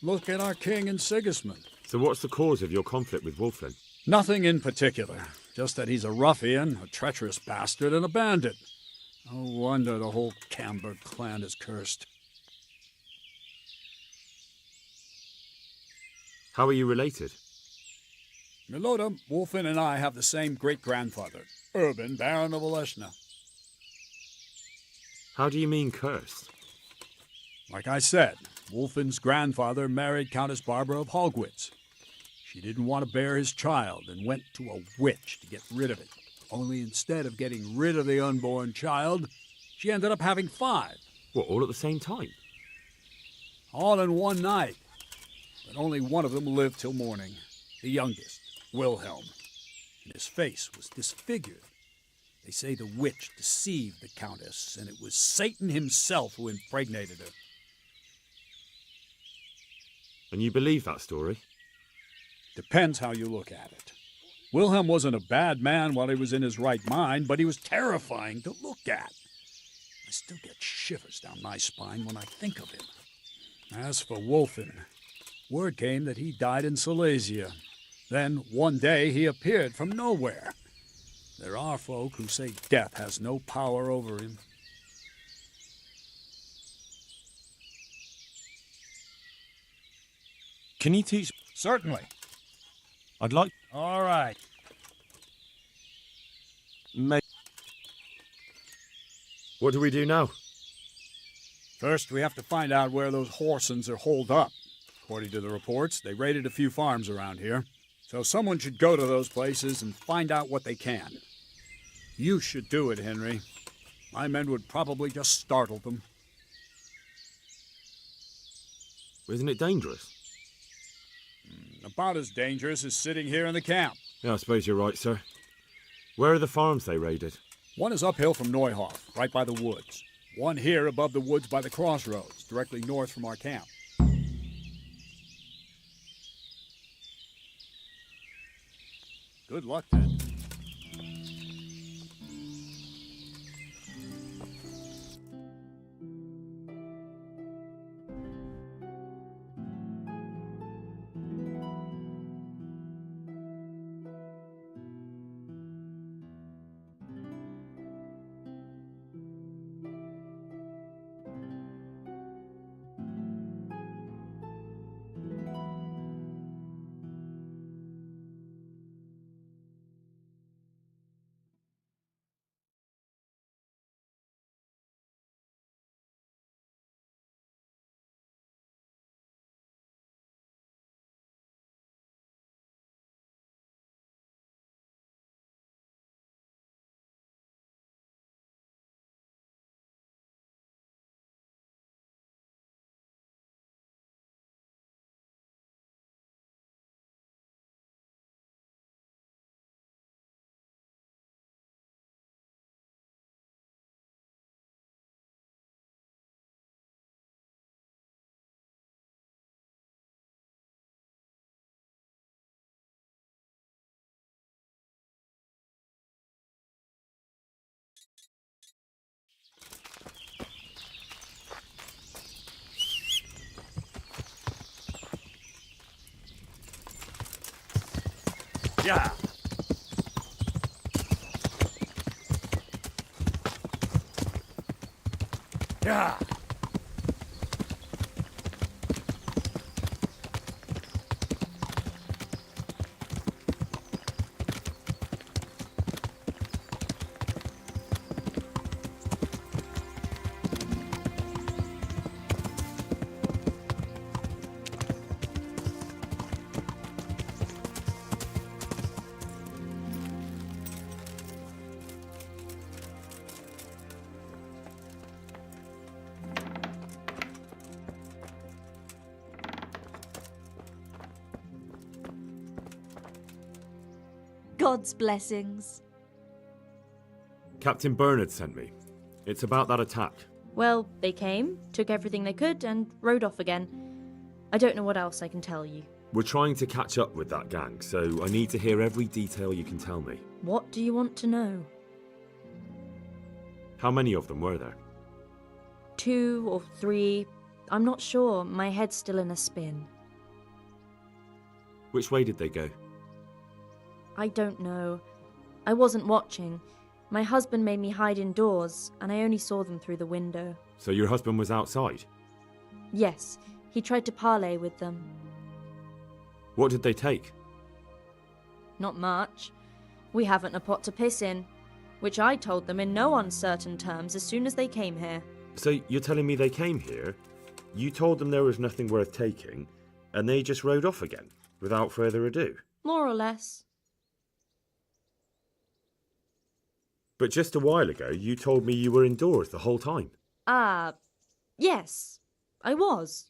Look at our king and Sigismund. So what's the cause of your conflict with Wolflin? Nothing in particular, just that he's a ruffian, a treacherous bastard, and a bandit. No wonder the whole Camber clan is cursed. How are you related? Milota, Wolfin and I have the same great-grandfather, Urban, Baron of Oleshna. How do you mean cursed? Like I said, Wolfin's grandfather married Countess Barbara of Hogwitz. She didn't want to bear his child and went to a witch to get rid of it. Only instead of getting rid of the unborn child, she ended up having 5. What, all at the same time? All in one night. But only one of them lived till morning. The youngest, Wilhelm. And his face was disfigured. They say the witch deceived the Countess, and it was Satan himself who impregnated her. And you believe that story? Depends how you look at it. Wilhelm wasn't a bad man while he was in his right mind, but he was terrifying to look at. I still get shivers down my spine when I think of him. As for Wolfin, word came that he died in Silesia. Then, one day, he appeared from nowhere. There are folk who say death has no power over him. Can you teach? Certainly. I'd like... All right. What do we do now? First, we have to find out where those Horsons are holed up. According to the reports, they raided a few farms around here. So someone should go to those places and find out what they can. You should do it, Henry. My men would probably just startle them. Isn't it dangerous? About as dangerous as sitting here in the camp. Yeah, I suppose you're right, sir. Where are the farms they raided? One is uphill from Neuhof, right by the woods. One here above the woods by the crossroads, directly north from our camp. Good luck, then. Yeah. Yeah. God's blessings. Captain Bernard sent me. It's about that attack. Well, they came, took everything they could, and rode off again. I don't know what else I can tell you. We're trying to catch up with that gang, so I need to hear every detail you can tell me. What do you want to know? How many of them were there? 2 or 3. I'm not sure. My head's still in a spin. Which way did they go? I don't know. I wasn't watching. My husband made me hide indoors, and I only saw them through the window. So your husband was outside? Yes, he tried to parley with them. What did they take? Not much. We haven't a pot to piss in, which I told them in no uncertain terms as soon as they came here. So you're telling me they came here, you told them there was nothing worth taking, and they just rode off again, without further ado? More or less. But just a while ago, you told me you were indoors the whole time. Yes, I was.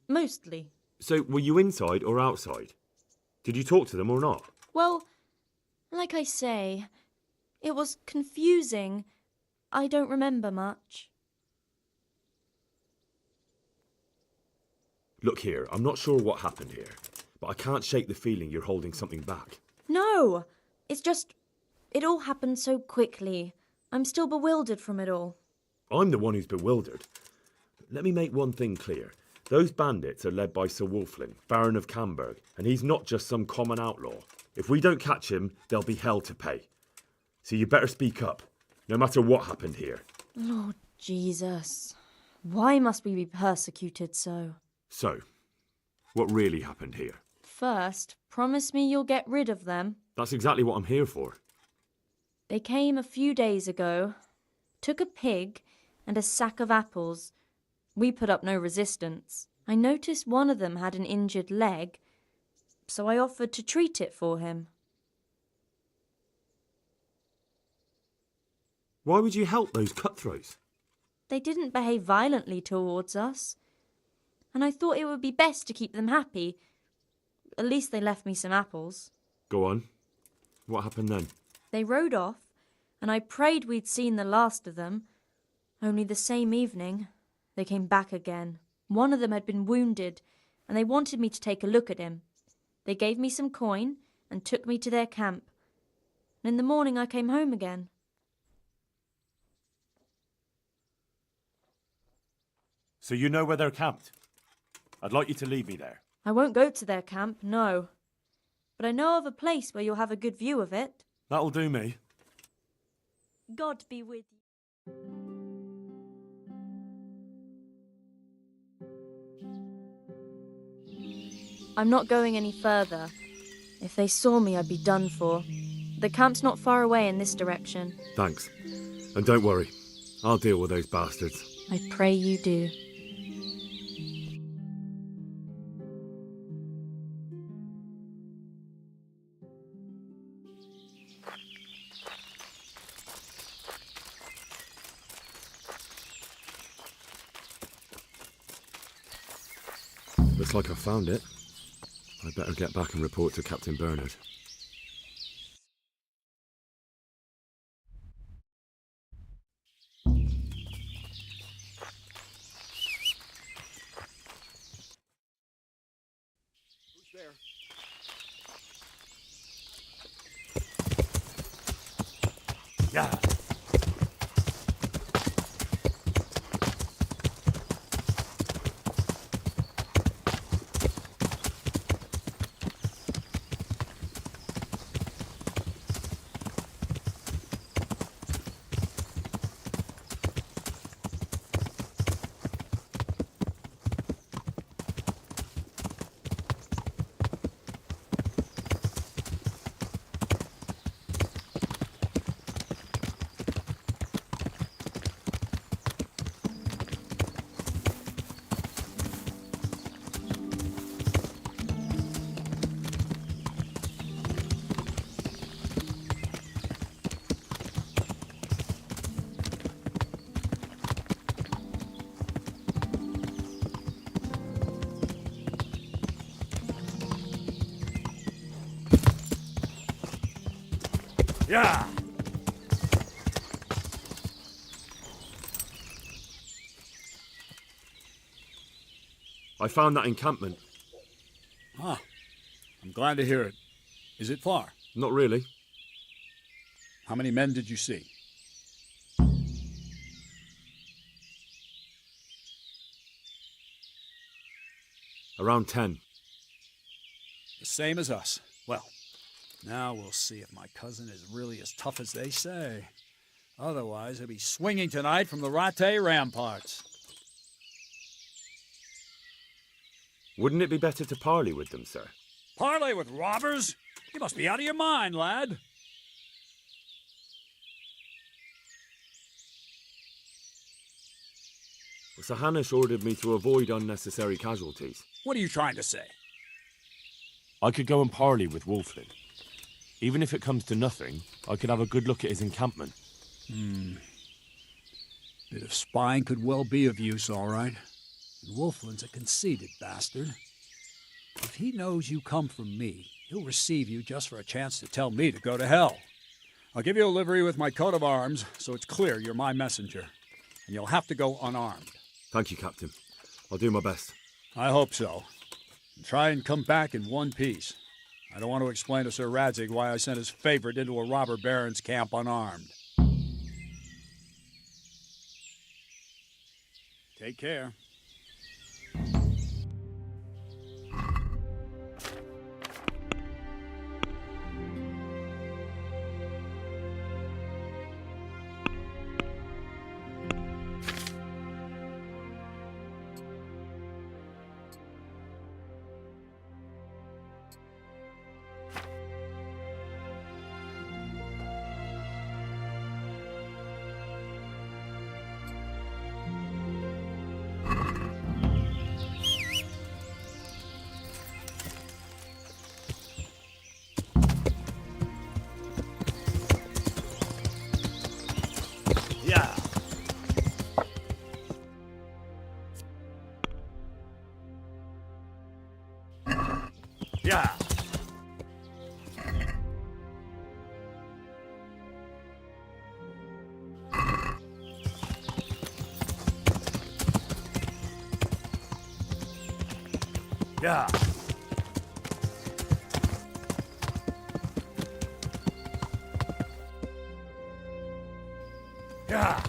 Mostly. So were you inside or outside? Did you talk to them or not? Well, like I say, it was confusing. I don't remember much. Look here, I'm not sure what happened here, but I can't shake the feeling you're holding something back. No, it's just, it all happened so quickly. I'm still bewildered from it all. I'm the one who's bewildered. Let me make one thing clear. Those bandits are led by Sir Wulflin, Baron of Camberg, and he's not just some common outlaw. If we don't catch him, there'll be hell to pay. So you better speak up, no matter what happened here. Lord Jesus, why must we be persecuted so? So, what really happened here? First, promise me you'll get rid of them. That's exactly what I'm here for. They came a few days ago, took a pig and a sack of apples. We put up no resistance. I noticed one of them had an injured leg, so I offered to treat it for him. Why would you help those cutthroats? They didn't behave violently towards us, and I thought it would be best to keep them happy. At least they left me some apples. Go on. What happened then? They rode off, and I prayed we'd seen the last of them. Only the same evening, they came back again. One of them had been wounded, and they wanted me to take a look at him. They gave me some coin and took me to their camp. And in the morning I came home again. So you know where they're camped? I'd like you to lead me there. I won't go to their camp, no. But I know of a place where you'll have a good view of it. That'll do me. God be with you. I'm not going any further. If they saw me, I'd be done for. The camp's not far away in this direction. Thanks. And don't worry, I'll deal with those bastards. I pray you do. Looks like I found it. I better get back and report to Captain Bernard. Who's there? Yeah. Yeah. I found that encampment. Ah, I'm glad to hear it. Is it far? Not really. How many men did you see? Around 10. The same as us. Well, now we'll see if my cousin is really as tough as they say. Otherwise, he'll be swinging tonight from the Rattay ramparts. Wouldn't it be better to parley with them, sir? Parley with robbers? You must be out of your mind, lad. Sir Hanush ordered me to avoid unnecessary casualties. What are you trying to say? I could go and parley with Wolflin. Even if it comes to nothing, I could have a good look at his encampment. Bit of spying could well be of use, all right. And Wolflin's a conceited bastard. If he knows you come from me, he'll receive you just for a chance to tell me to go to hell. I'll give you a livery with my coat of arms, so it's clear you're my messenger. And you'll have to go unarmed. Thank you, Captain. I'll do my best. I hope so. And try and come back in one piece. I don't want to explain to Sir Radzig why I sent his favorite into a robber baron's camp unarmed. Take care. Yeah. Yeah. Yeah. Yeah.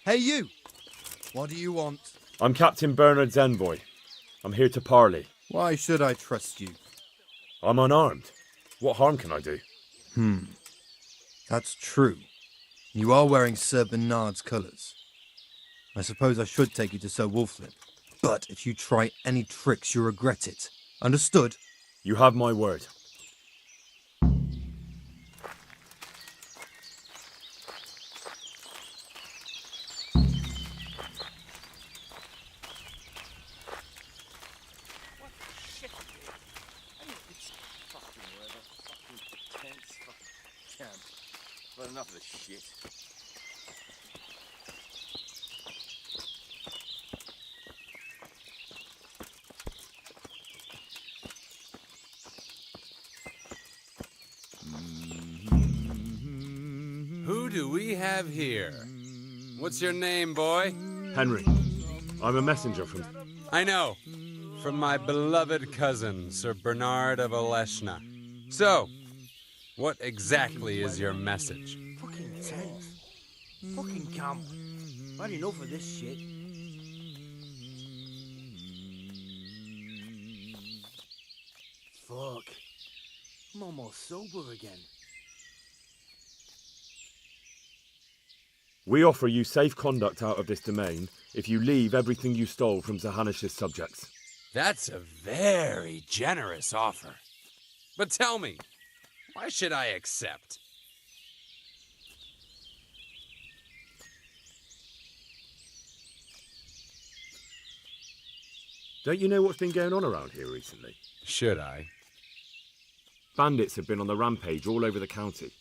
Hey, you! What do you want? I'm Captain Bernard's envoy. I'm here to parley. Why should I trust you? I'm unarmed. What harm can I do? That's true. You are wearing Sir Bernard's colours. I suppose I should take you to Sir Wolflin. But if you try any tricks, you'll regret it. Understood? You have my word. Well, enough of this shit. Who do we have here? What's your name, boy? Henry. I'm a messenger from... I know. From my beloved cousin, Sir Bernard of Oleshna. So, what exactly is your message? Fucking tense. Fucking camp. Had enough of this shit. Fuck. I'm almost sober again. We offer you safe conduct out of this domain if you leave everything you stole from Sir Hanish's subjects. That's a very generous offer. But tell me, why should I accept? Don't you know what's been going on around here recently? Should I? Bandits have been on the rampage all over the county.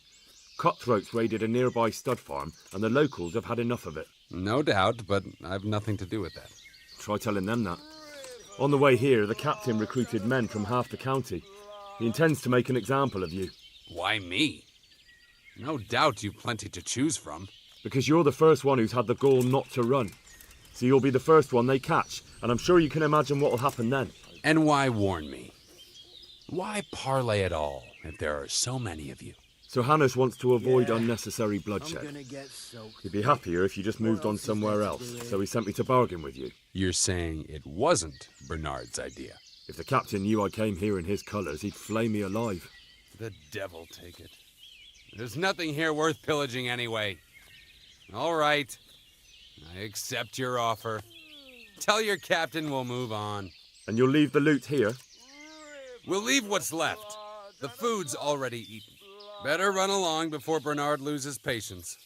Cutthroats raided a nearby stud farm, and the locals have had enough of it. No doubt, but I've nothing to do with that. Try telling them that. On the way here, the captain recruited men from half the county. He intends to make an example of you. Why me? No doubt you've plenty to choose from. Because you're the first one who's had the gall not to run. So you'll be the first one they catch, and I'm sure you can imagine what will happen then. And why warn me? Why parley at all, if there are so many of you? So Hannes wants to avoid unnecessary bloodshed. He'd be happier if you just moved on somewhere else, so he sent me to bargain with you. You're saying it wasn't Bernard's idea? If the captain knew I came here in his colours, he'd flay me alive. The devil take it. There's nothing here worth pillaging anyway. All right. I accept your offer. Tell your captain we'll move on. And you'll leave the loot here? We'll leave what's left. The food's already eaten. Better run along before Bernard loses patience.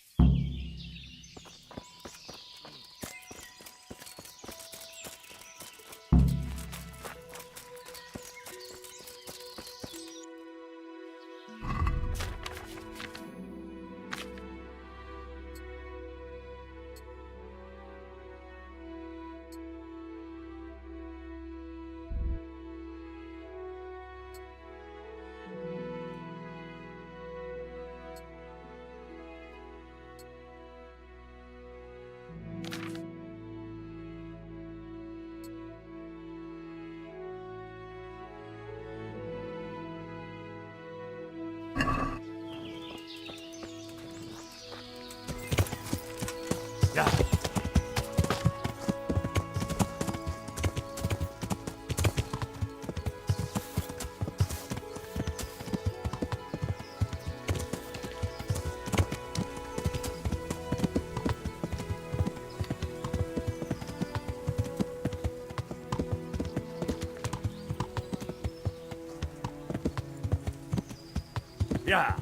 Yeah.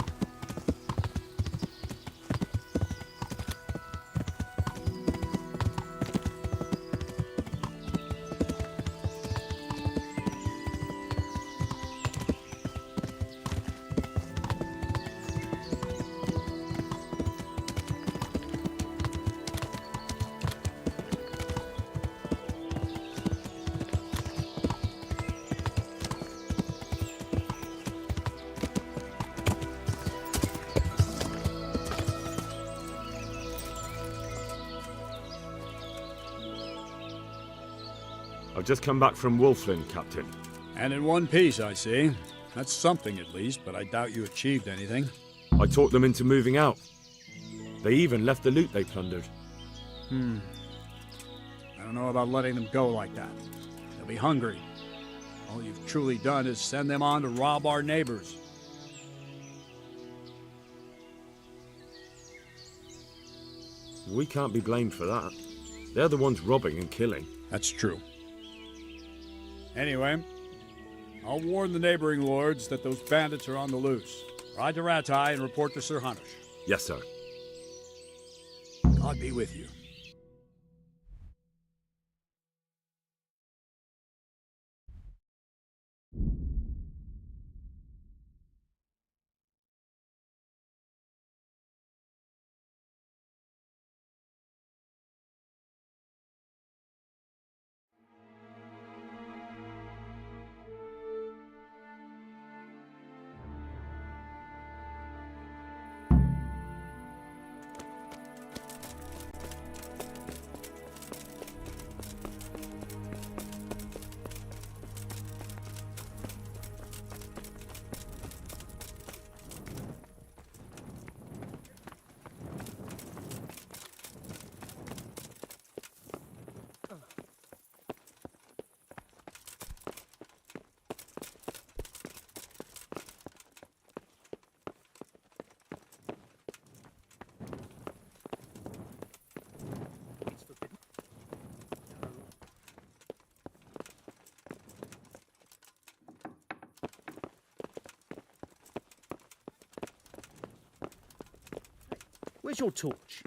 I've just come back from Wolflin, Captain. And in one piece, I see. That's something at least, but I doubt you achieved anything. I talked them into moving out. They even left the loot they plundered. I don't know about letting them go like that. They'll be hungry. All you've truly done is send them on to rob our neighbors. We can't be blamed for that. They're the ones robbing and killing. That's true. Anyway, I'll warn the neighboring lords that those bandits are on the loose. Ride to Ratai and report to Sir Hanish. Yes, sir. God be with you. Where's your torch?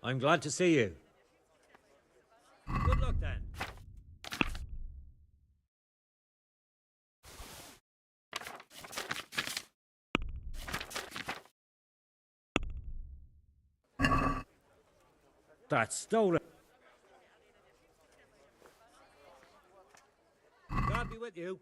I'm glad to see you. Good luck then. That's stolen. God be with you.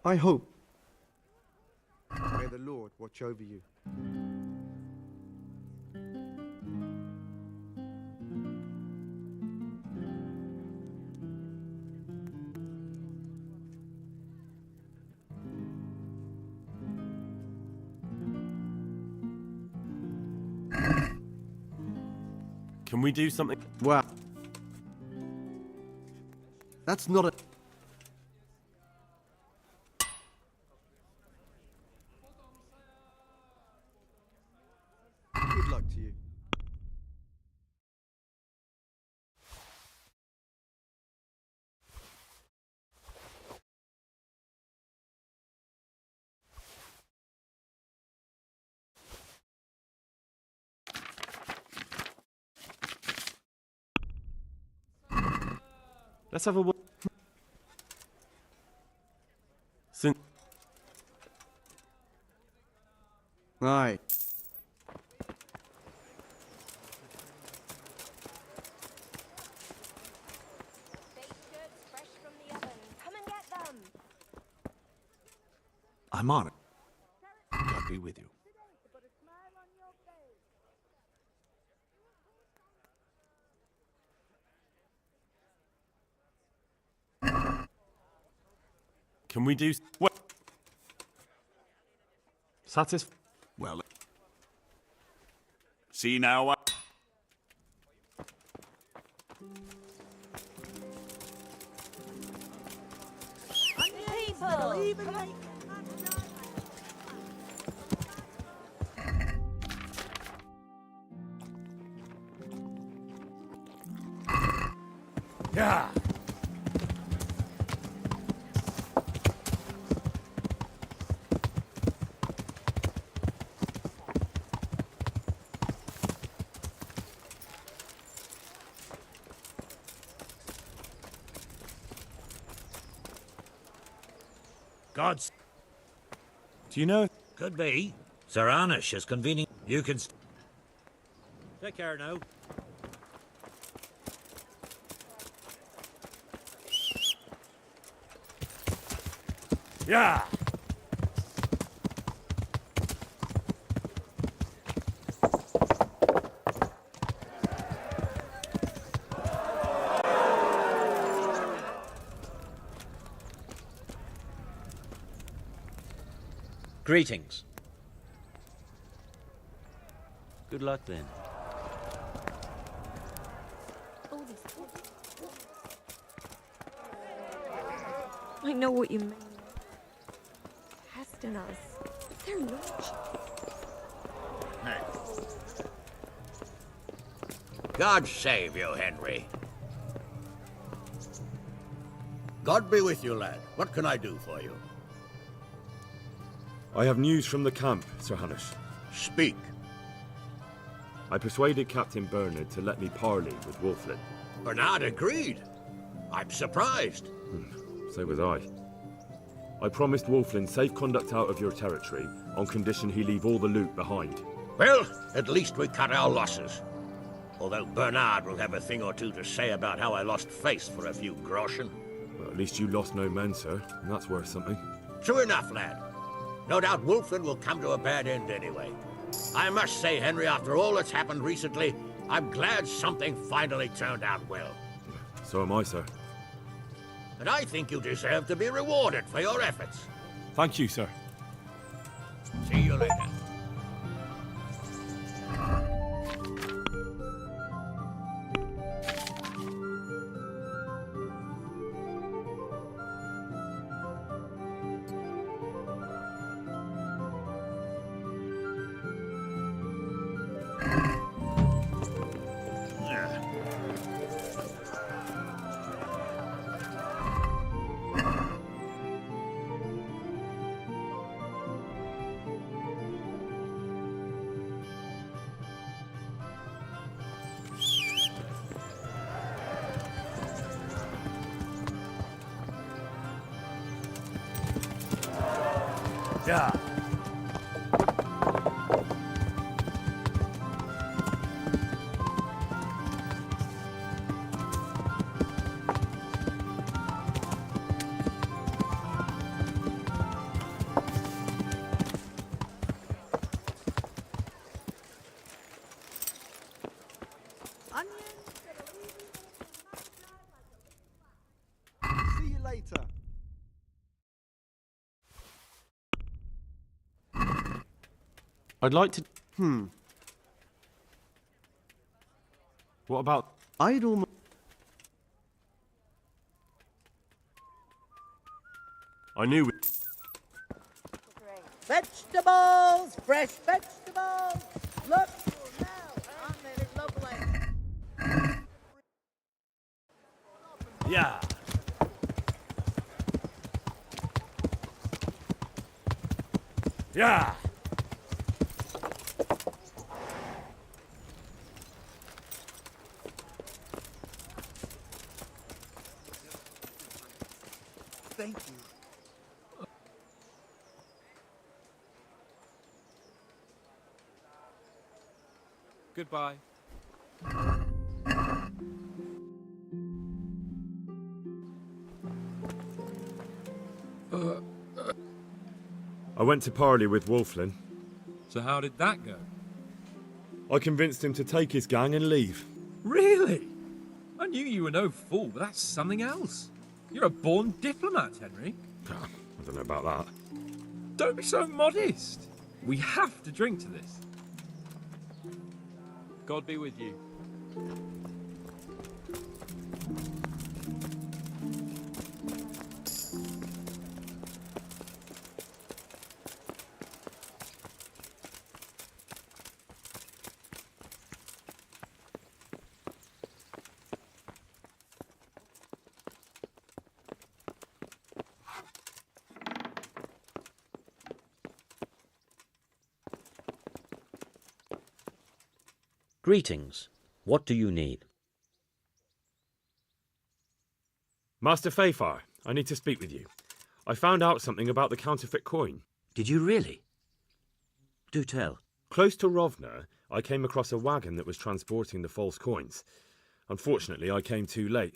I hope. May the Lord watch over you. Can we do something? Wow. That's not a... Good luck to you. Let's have a word. Right. I'm on it. God be with you. Can we do... What? Well... See now... Yeah. Gods. Do you know? Could be. Sir Anish is convening. You can... Take care now. Yeah. Greetings. Good luck then. I know what you mean. Testing us. It's their lunch. God save you, Henry. God be with you, lad. What can I do for you? I have news from the camp, Sir Hanush. Speak. I persuaded Captain Bernard to let me parley with Wolflin. Bernard agreed. I'm surprised. So was I. I promised Wolflin safe conduct out of your territory on condition he leave all the loot behind. Well, at least we cut our losses. Although Bernard will have a thing or two to say about how I lost face for a few groschen. Well, at least you lost no men, sir, and that's worth something. True enough, lad. No doubt Wolflin will come to a bad end anyway. I must say, Henry, after all that's happened recently, I'm glad something finally turned out well. So am I, sir. And I think you deserve to be rewarded for your efforts. Thank you, sir. See you later. Yeah. See you later. I'd like to... What about... I'd almost... I knew... Vegetables! Fresh vegetables! Look now! Aren't they lovely? Yeah. Yeah. Thank you. Goodbye. I went to parley with Wolflin. So how did that go? I convinced him to take his gang and leave. Really? I knew you were no fool, but that's something else. You're a born diplomat, Henry. I don't know about that. Don't be so modest. We have to drink to this. God be with you. Greetings. What do you need? Master Fayfar, I need to speak with you. I found out something about the counterfeit coin. Did you really? Do tell. Close to Rovna, I came across a wagon that was transporting the false coins. Unfortunately, I came too late.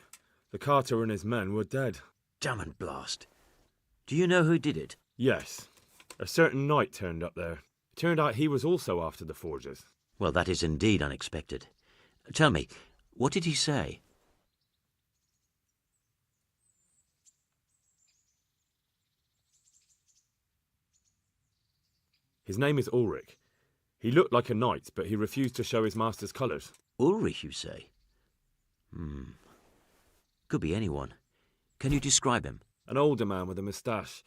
The carter and his men were dead. Damn and blast. Do you know who did it? Yes. A certain knight turned up there. It turned out he was also after the forgers. Well, that is indeed unexpected. Tell me, what did he say? His name is Ulrich. He looked like a knight, but he refused to show his master's colours. Ulrich, you say? Could be anyone. Can you describe him? An older man with a moustache.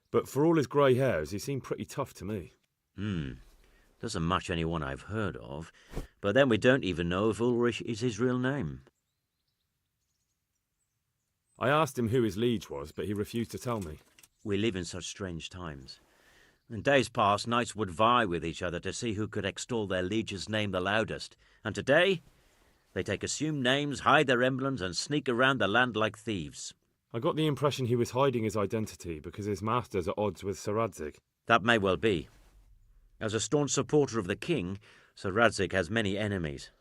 But for all his grey hairs, he seemed pretty tough to me. Doesn't match anyone I've heard of. But then we don't even know if Ulrich is his real name. I asked him who his liege was, but he refused to tell me. We live in such strange times. In days past, knights would vie with each other to see who could extol their liege's name the loudest. And today, they take assumed names, hide their emblems, and sneak around the land like thieves. I got the impression he was hiding his identity because his master's at odds with Sir Radzig. That may well be. As a staunch supporter of the king, Sir Radzig has many enemies.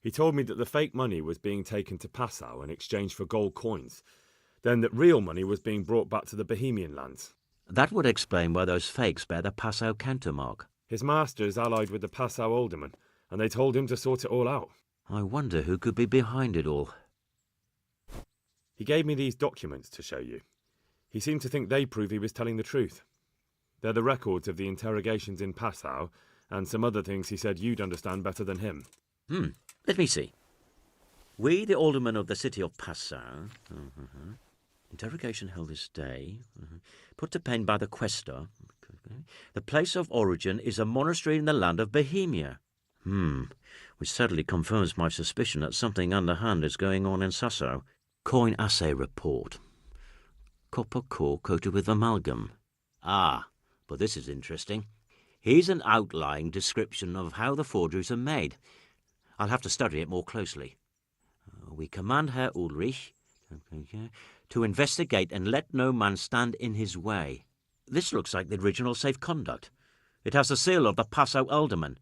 He told me that the fake money was being taken to Passau in exchange for gold coins, then that real money was being brought back to the Bohemian lands. That would explain why those fakes bear the Passau countermark. His master is allied with the Passau alderman, and they told him to sort it all out. I wonder who could be behind it all. He gave me these documents to show you. He seemed to think they prove he was telling the truth. They're the records of the interrogations in Passau, and some other things he said you'd understand better than him. Let me see. We, the aldermen of the city of Passau, interrogation held this day, put to pen by the questor. The place of origin is a monastery in the land of Bohemia. Which certainly confirms my suspicion that something underhand is going on in Sasso. Coin assay report. Copper core coated with amalgam. Ah, but this is interesting. Here's an outline description of how the forgeries are made. I'll have to study it more closely. We command Herr Ulrich to investigate and let no man stand in his way. This looks like the original safe conduct. It has the seal of the Passau alderman,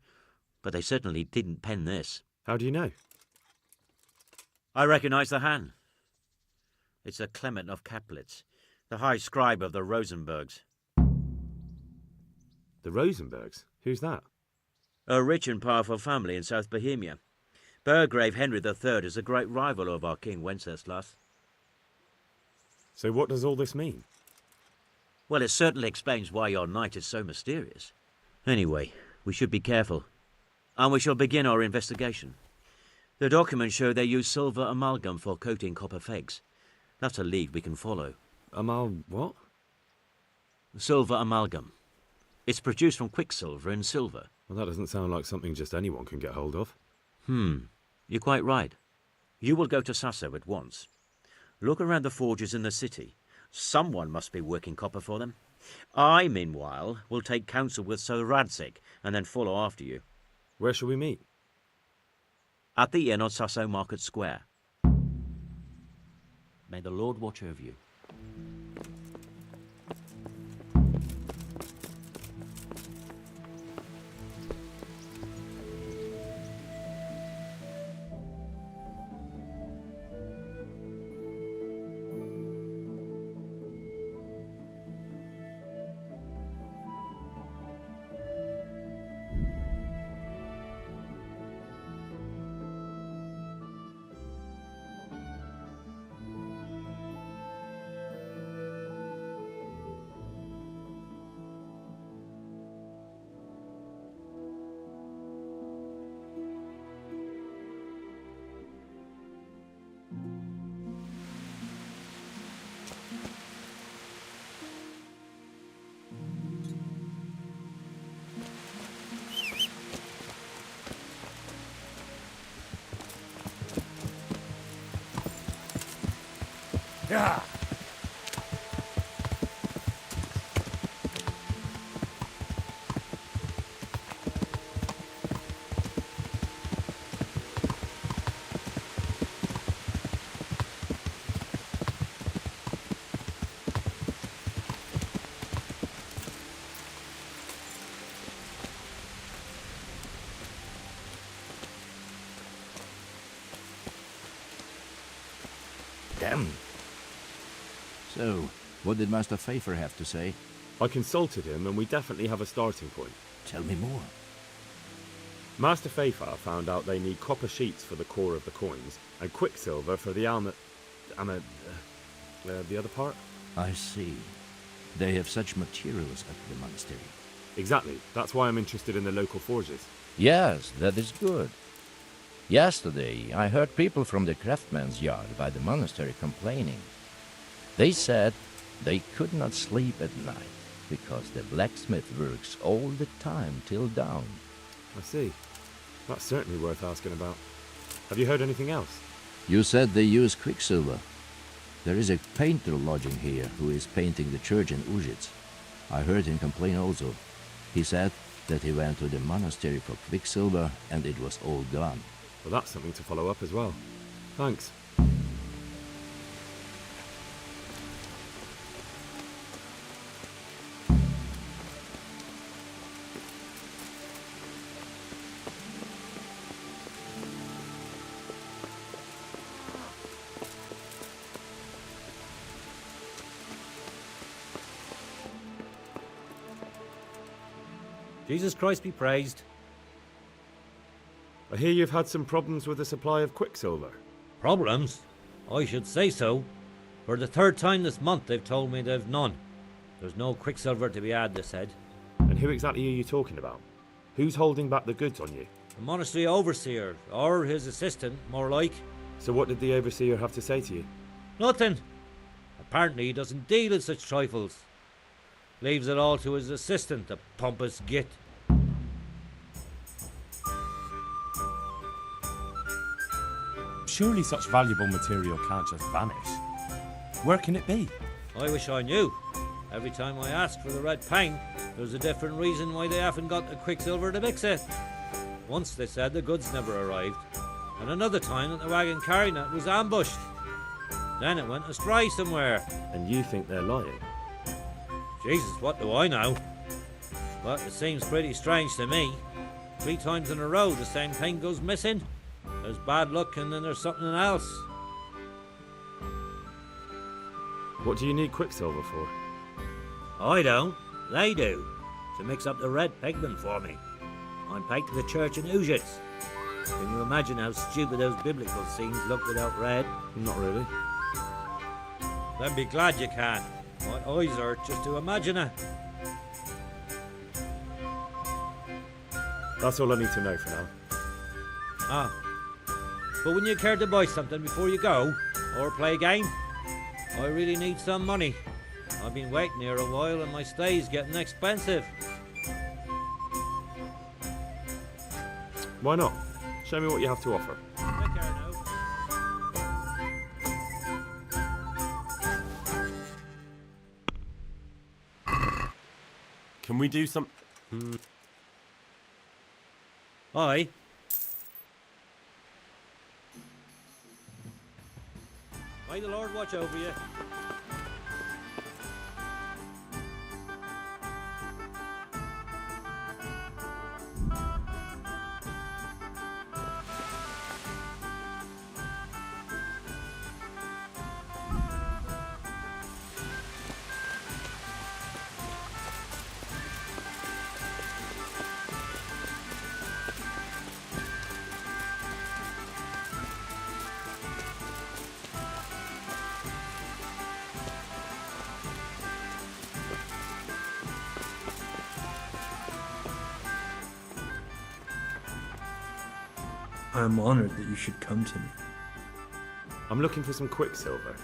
but they certainly didn't pen this. How do you know? I recognize the hand. It's a Clement of Kaplitz, the high scribe of the Rosenbergs. The Rosenbergs? Who's that? A rich and powerful family in South Bohemia. Burgrave Henry III is a great rival of our King Wenceslas. So what does all this mean? Well, it certainly explains why your knight is so mysterious. Anyway, we should be careful. And we shall begin our investigation. The documents show they use silver amalgam for coating copper fakes. That's a lead we can follow. What? Silver amalgam. It's produced from quicksilver and silver. Well, that doesn't sound like something just anyone can get hold of. You're quite right. You will go to Sasso at once. Look around the forges in the city. Someone must be working copper for them. I, meanwhile, will take counsel with Sir Radzig and then follow after you. Where shall we meet? At the inn on Sasso Market Square. May the Lord watch over you. Yeah. Damn. So, what did Master Pfeiffer have to say? I consulted him, and we definitely have a starting point. Tell me more. Master Pfeiffer found out they need copper sheets for the core of the coins, and quicksilver for the the other part? I see. They have such materials at the monastery. Exactly. That's why I'm interested in the local forges. Yes, that is good. Yesterday, I heard people from the craftsman's yard by the monastery complaining. They said they could not sleep at night because the blacksmith works all the time till dawn. I see. That's certainly worth asking about. Have you heard anything else? You said they use quicksilver. There is a painter lodging here who is painting the church in Ujits. I heard him complain also. He said that he went to the monastery for quicksilver and it was all gone. Well, that's something to follow up as well. Thanks. Jesus Christ be praised. I hear you've had some problems with the supply of quicksilver. Problems? I should say so. For the third time this month they've told me they've none. There's no quicksilver to be had, they said. And who exactly are you talking about? Who's holding back the goods on you? The monastery overseer, or his assistant, more like. So what did the overseer have to say to you? Nothing. Apparently he doesn't deal in such trifles. Leaves it all to his assistant, the pompous git. Surely such valuable material can't just vanish. Where can it be? I wish I knew. Every time I asked for the red paint, there's a different reason why they haven't got the quicksilver to mix it. Once they said the goods never arrived, and another time that the wagon carrying it was ambushed. Then it went astray somewhere. And you think they're lying? Jesus, what do I know? But it seems pretty strange to me. 3 times in a row the same thing goes missing. There's bad luck and then there's something else. What do you need quicksilver for? I don't. They do. To mix up the red pigment for me. I'm painting the church in Ujits. Can you imagine how stupid those biblical scenes look without red? Not really. Then be glad you can. My eyes hurt just to imagine it. That's all I need to know for now. Ah. But when you care to buy something before you go, or play a game, I really need some money. I've been waiting here a while and my stay's getting expensive. Why not? Show me what you have to offer. Take care now. Can we do some... Aye. May the Lord watch over you. I am honored that you should come to me. I'm looking for some quicksilver.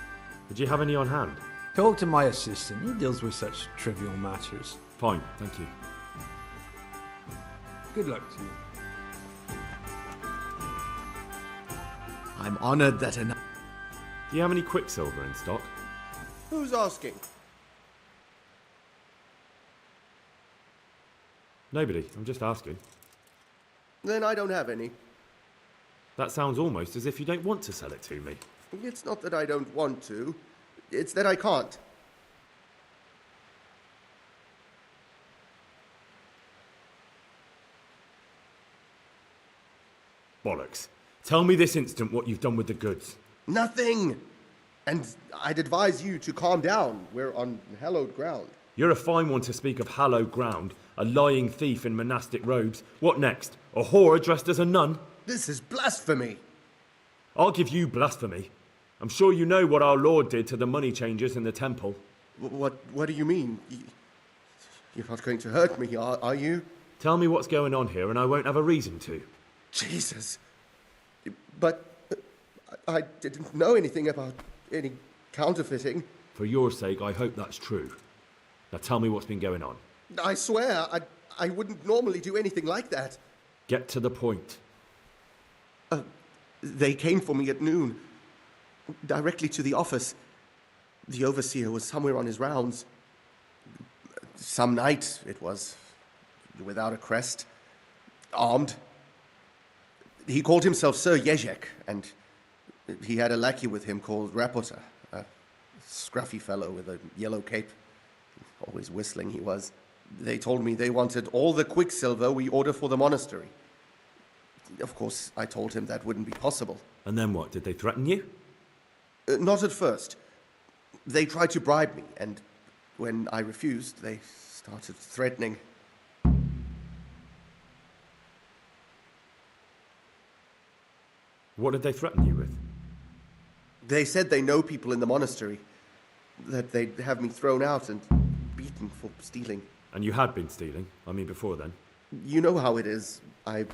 Would you have any on hand? Talk to my assistant. He deals with such trivial matters. Fine, thank you. Good luck to you. I'm honored that Do you have any quicksilver in stock? Who's asking? Nobody. I'm just asking. Then I don't have any. That sounds almost as if you don't want to sell it to me. It's not that I don't want to. It's that I can't. Bollocks. Tell me this instant what you've done with the goods. Nothing! And I'd advise you to calm down. We're on hallowed ground. You're a fine one to speak of hallowed ground, a lying thief in monastic robes. What next? A whore dressed as a nun? This is blasphemy. I'll give you blasphemy. I'm sure you know what our Lord did to the money changers in the temple. What do you mean? You're not going to hurt me, are you? Tell me what's going on here and I won't have a reason to. Jesus. But I didn't know anything about any counterfeiting. For your sake, I hope that's true. Now tell me what's been going on. I swear, I wouldn't normally do anything like that. Get to the point. They came for me at noon. Directly to the office. The overseer was somewhere on his rounds. Some night it was, without a crest, armed. He called himself Sir Jezek, and he had a lackey with him called Rapota, a scruffy fellow with a yellow cape. Always whistling he was. They told me they wanted all the quicksilver we order for the monastery. Of course, I told him that wouldn't be possible. And then what? Did they threaten you? Not at first. They tried to bribe me, and when I refused, they started threatening. What did they threaten you with? They said they know people in the monastery, that they'd have me thrown out and beaten for stealing. And you had been stealing? I mean, before then? You know how it is. I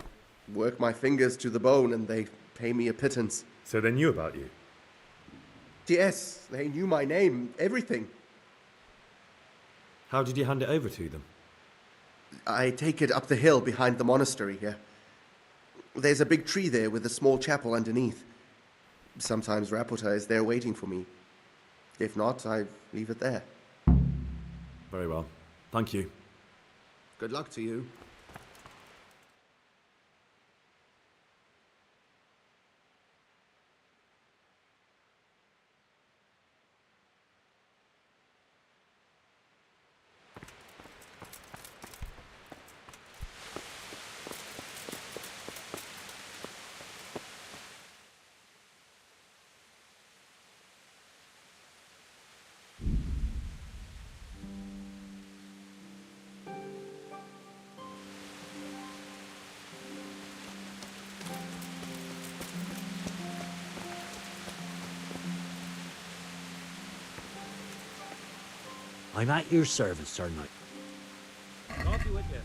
work my fingers to the bone and they pay me a pittance. So they knew about you? Yes, they knew my name, everything. How did you hand it over to them? I take it up the hill behind the monastery here. There's a big tree there with a small chapel underneath. Sometimes Rapota is there waiting for me. If not, I leave it there. Very well. Thank you. Good luck to you. I'm at your service, Sir Knight. I'll be with you.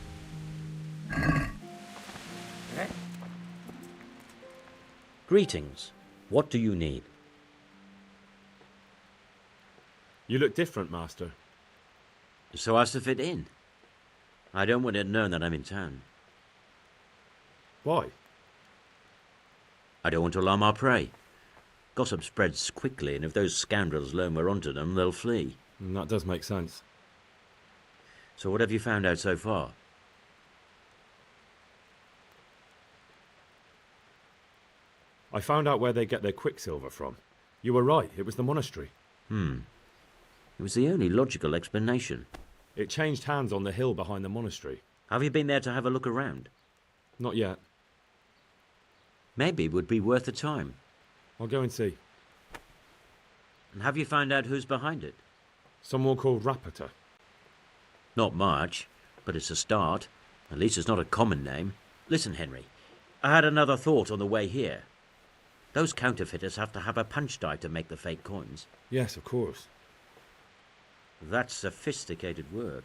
Greetings. What do you need? You look different, Master. So as to fit in. I don't want it known that I'm in town. Why? I don't want to alarm our prey. Gossip spreads quickly, and if those scoundrels learn we're onto them, they'll flee. That does make sense. So what have you found out so far? I found out where they get their quicksilver from. You were right, it was the monastery. It was the only logical explanation. It changed hands on the hill behind the monastery. Have you been there to have a look around? Not yet. Maybe it would be worth the time. I'll go and see. And have you found out who's behind it? Someone called Rapota. Not much, but it's a start. At least it's not a common name. Listen, Henry, I had another thought on the way here. Those counterfeiters have to have a punch die to make the fake coins. Yes, of course. That's sophisticated work.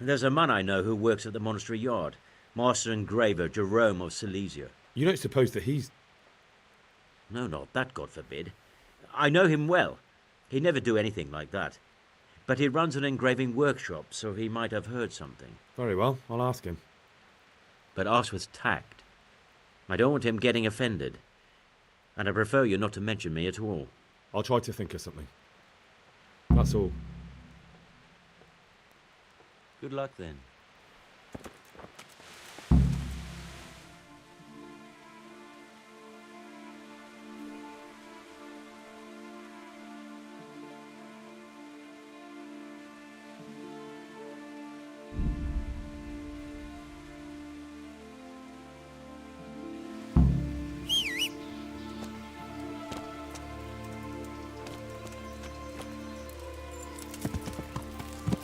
There's a man I know who works at the monastery yard, Master Engraver Jerome of Silesia. You don't suppose that he's... No, not that, God forbid. I know him well. He'd never do anything like that. But he runs an engraving workshop, so he might have heard something. Very well, I'll ask him. But ask with tact. I don't want him getting offended. And I prefer you not to mention me at all. I'll try to think of something. That's all. Good luck then.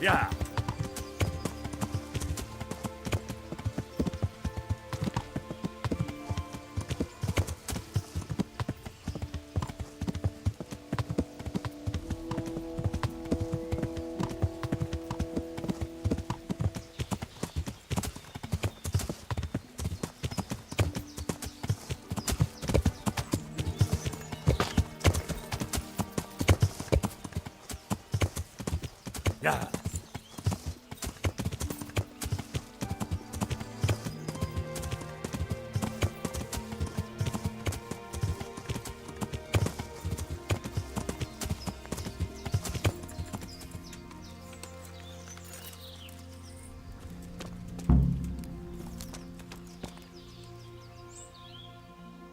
Yeah. Yeah.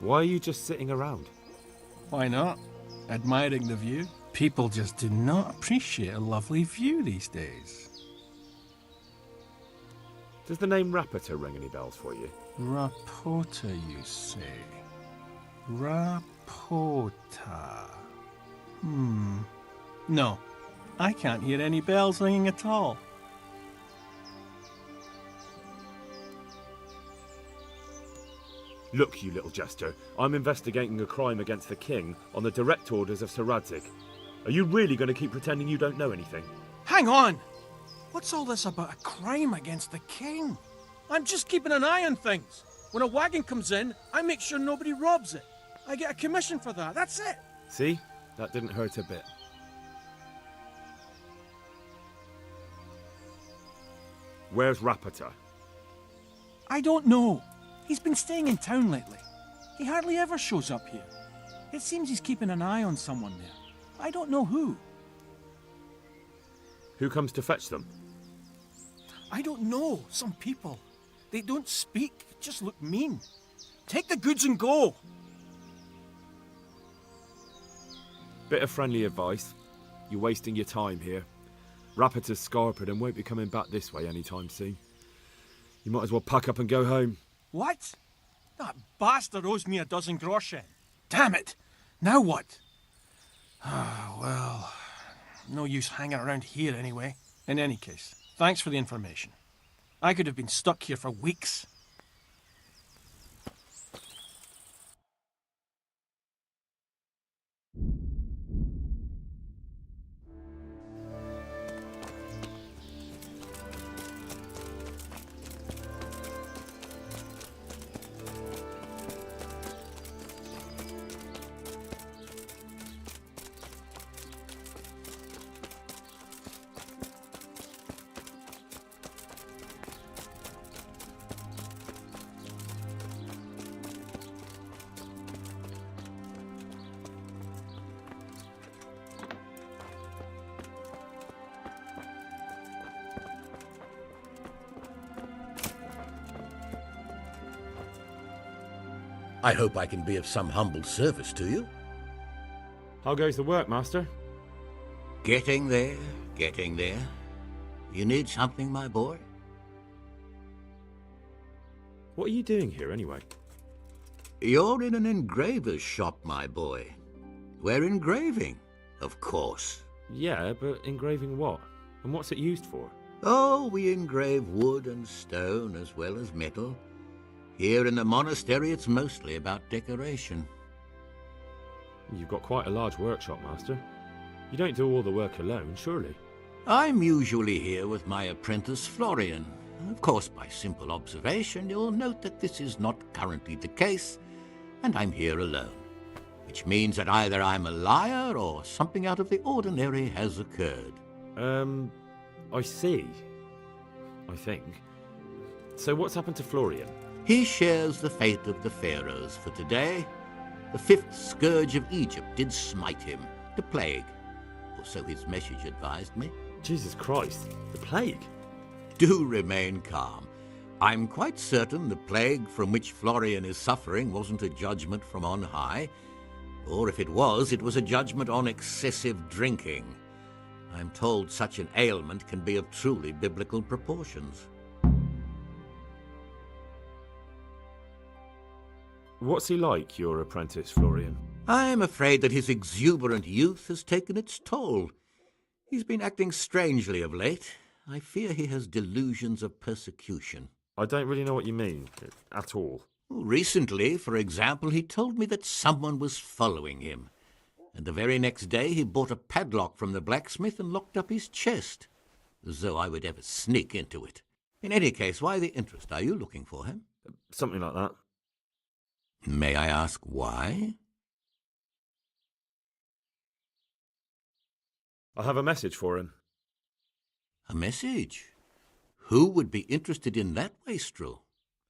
Why are you just sitting around? Why not? Admiring the view. People just do not appreciate a lovely view these days. Does the name Rapita ring any bells for you? Rapota, you say? Rapota. No, I can't hear any bells ringing at all. Look, you little jester, I'm investigating a crime against the king on the direct orders of Sir Radzig. Are you really going to keep pretending you don't know anything? Hang on! What's all this about a crime against the king? I'm just keeping an eye on things. When a wagon comes in, I make sure nobody robs it. I get a commission for that, that's it. See? That didn't hurt a bit. Where's Rapita? I don't know. He's been staying in town lately. He hardly ever shows up here. It seems he's keeping an eye on someone there. I don't know who. Who comes to fetch them? I don't know. Some people. They don't speak, just look mean. Take the goods and go. Bit of friendly advice. You're wasting your time here. Rapita's scarpered and won't be coming back this way anytime soon. You might as well pack up and go home. What? That bastard owes me a dozen groschen. Damn it! Now what? Well, no use hanging around here anyway. In any case, thanks for the information. I could have been stuck here for weeks. I hope I can be of some humble service to you. How goes the work, Master? Getting there, getting there. You need something, my boy? What are you doing here, anyway? You're in an engraver's shop, my boy. We're engraving, of course. Yeah, but engraving what? And what's it used for? Oh, we engrave wood and stone as well as metal. Here in the monastery, it's mostly about decoration. You've got quite a large workshop, Master. You don't do all the work alone, surely? I'm usually here with my apprentice, Florian. Of course, by simple observation, you'll note that this is not currently the case, and I'm here alone. Which means that either I'm a liar or something out of the ordinary has occurred. I see. I think. So what's happened to Florian? He shares the fate of the pharaohs for today. The fifth scourge of Egypt did smite him, the plague. Or so his message advised me. Jesus Christ, the plague? Do remain calm. I'm quite certain the plague from which Florian is suffering wasn't a judgment from on high. Or if it was a judgment on excessive drinking. I'm told such an ailment can be of truly biblical proportions. What's he like, your apprentice, Florian? I'm afraid that his exuberant youth has taken its toll. He's been acting strangely of late. I fear he has delusions of persecution. I don't really know what you mean, at all. Recently, for example, he told me that someone was following him. And the very next day he bought a padlock from the blacksmith and locked up his chest. As though I would ever sneak into it. In any case, why the interest? Are you looking for him? Something like that. May I ask why? I have a message for him. A message? Who would be interested in that wastrel?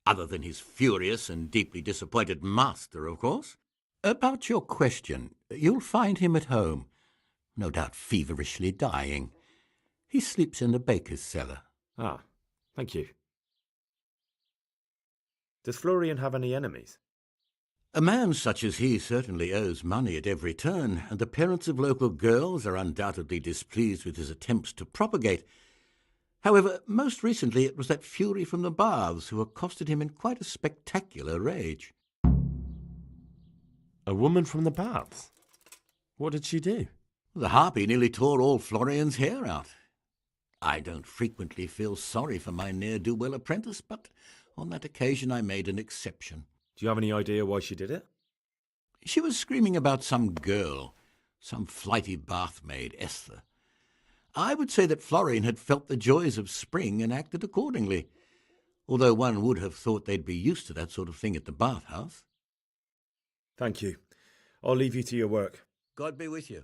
Other than his furious and deeply disappointed master, of course. About your question, you'll find him at home. No doubt feverishly dying. He sleeps in the baker's cellar. Ah, thank you. Does Florian have any enemies? A man such as he certainly owes money at every turn, and the parents of local girls are undoubtedly displeased with his attempts to propagate. However, most recently it was that fury from the baths who accosted him in quite a spectacular rage. A woman from the baths? What did she do? The harpy nearly tore all Florian's hair out. I don't frequently feel sorry for my ne'er-do-well apprentice, but on that occasion I made an exception. Do you have any idea why she did it? She was screaming about some girl, some flighty bath-maid, Esther. I would say that Florian had felt the joys of spring and acted accordingly, although one would have thought they'd be used to that sort of thing at the bathhouse. Thank you. I'll leave you to your work. God be with you.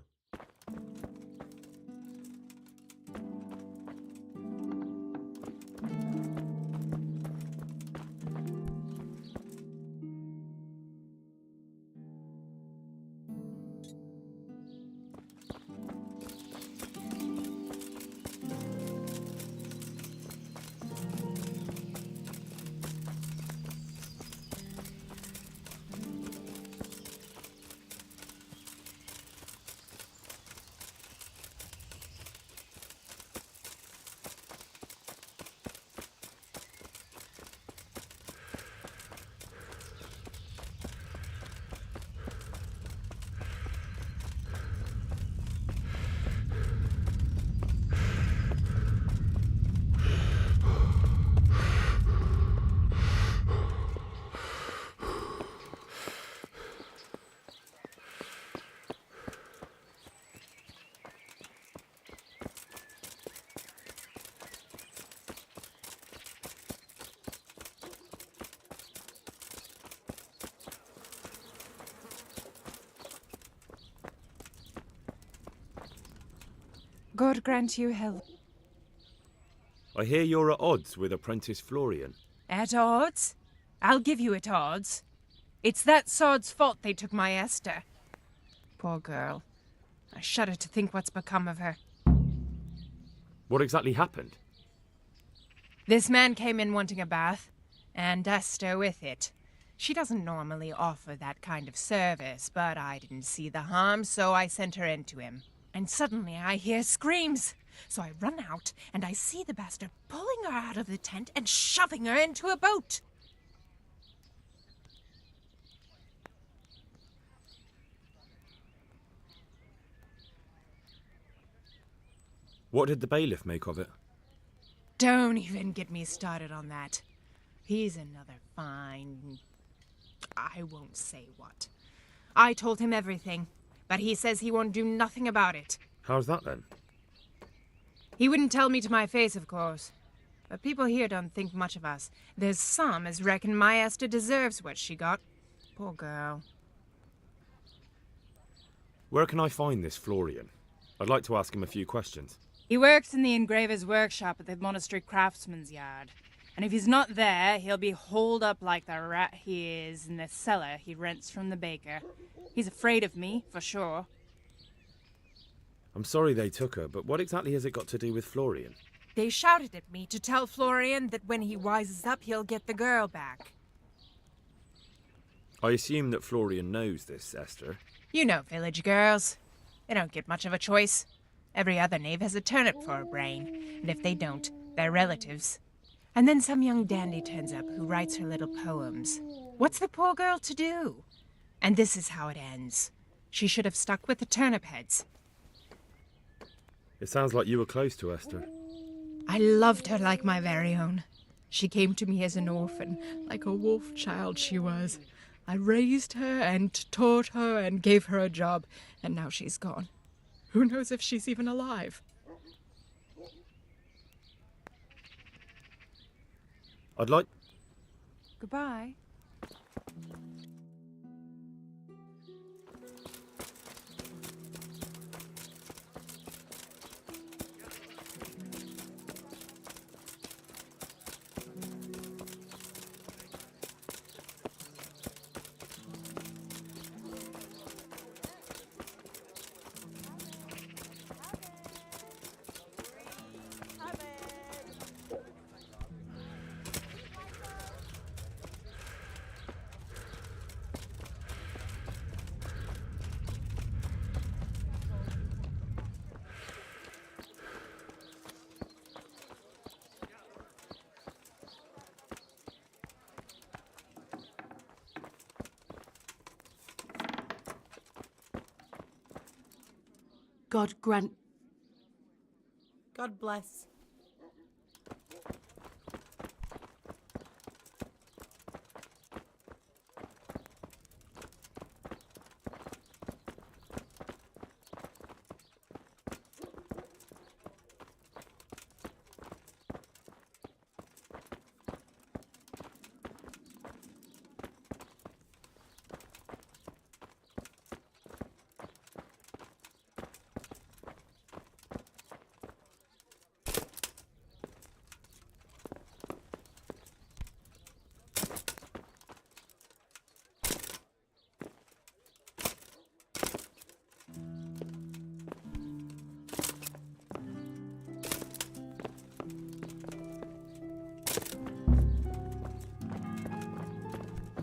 God grant you health. I hear you're at odds with apprentice Florian. At odds? I'll give you at odds. It's that sod's fault they took my Esther. Poor girl. I shudder to think what's become of her. What exactly happened? This man came in wanting a bath, and Esther with it. She doesn't normally offer that kind of service, but I didn't see the harm, so I sent her in to him. And suddenly I hear screams. So I run out, and I see the bastard pulling her out of the tent and shoving her into a boat. What did the bailiff make of it? Don't even get me started on that. He's another fine... I won't say what. I told him everything, but he says he won't do nothing about it. How's that then? He wouldn't tell me to my face, of course. But people here don't think much of us. There's some as reckon my Esther deserves what she got. Poor girl. Where can I find this Florian? I'd like to ask him a few questions. He works in the engraver's workshop at the monastery craftsman's yard. And if he's not there, he'll be holed up like the rat he is in the cellar he rents from the baker. He's afraid of me, for sure. I'm sorry they took her, but what exactly has it got to do with Florian? They shouted at me to tell Florian that when he wises up, he'll get the girl back. I assume that Florian knows this, Esther. You know village girls. They don't get much of a choice. Every other knave has a turnip for a brain, and if they don't, they're relatives. And then some young dandy turns up who writes her little poems. What's the poor girl to do? And this is how it ends. She should have stuck with the turnip heads. It sounds like you were close to Esther. I loved her like my very own. She came to me as an orphan, like a wolf child she was. I raised her and taught her and gave her a job, and now she's gone. Who knows if she's even alive? I'd like... Goodbye. God grant. God bless.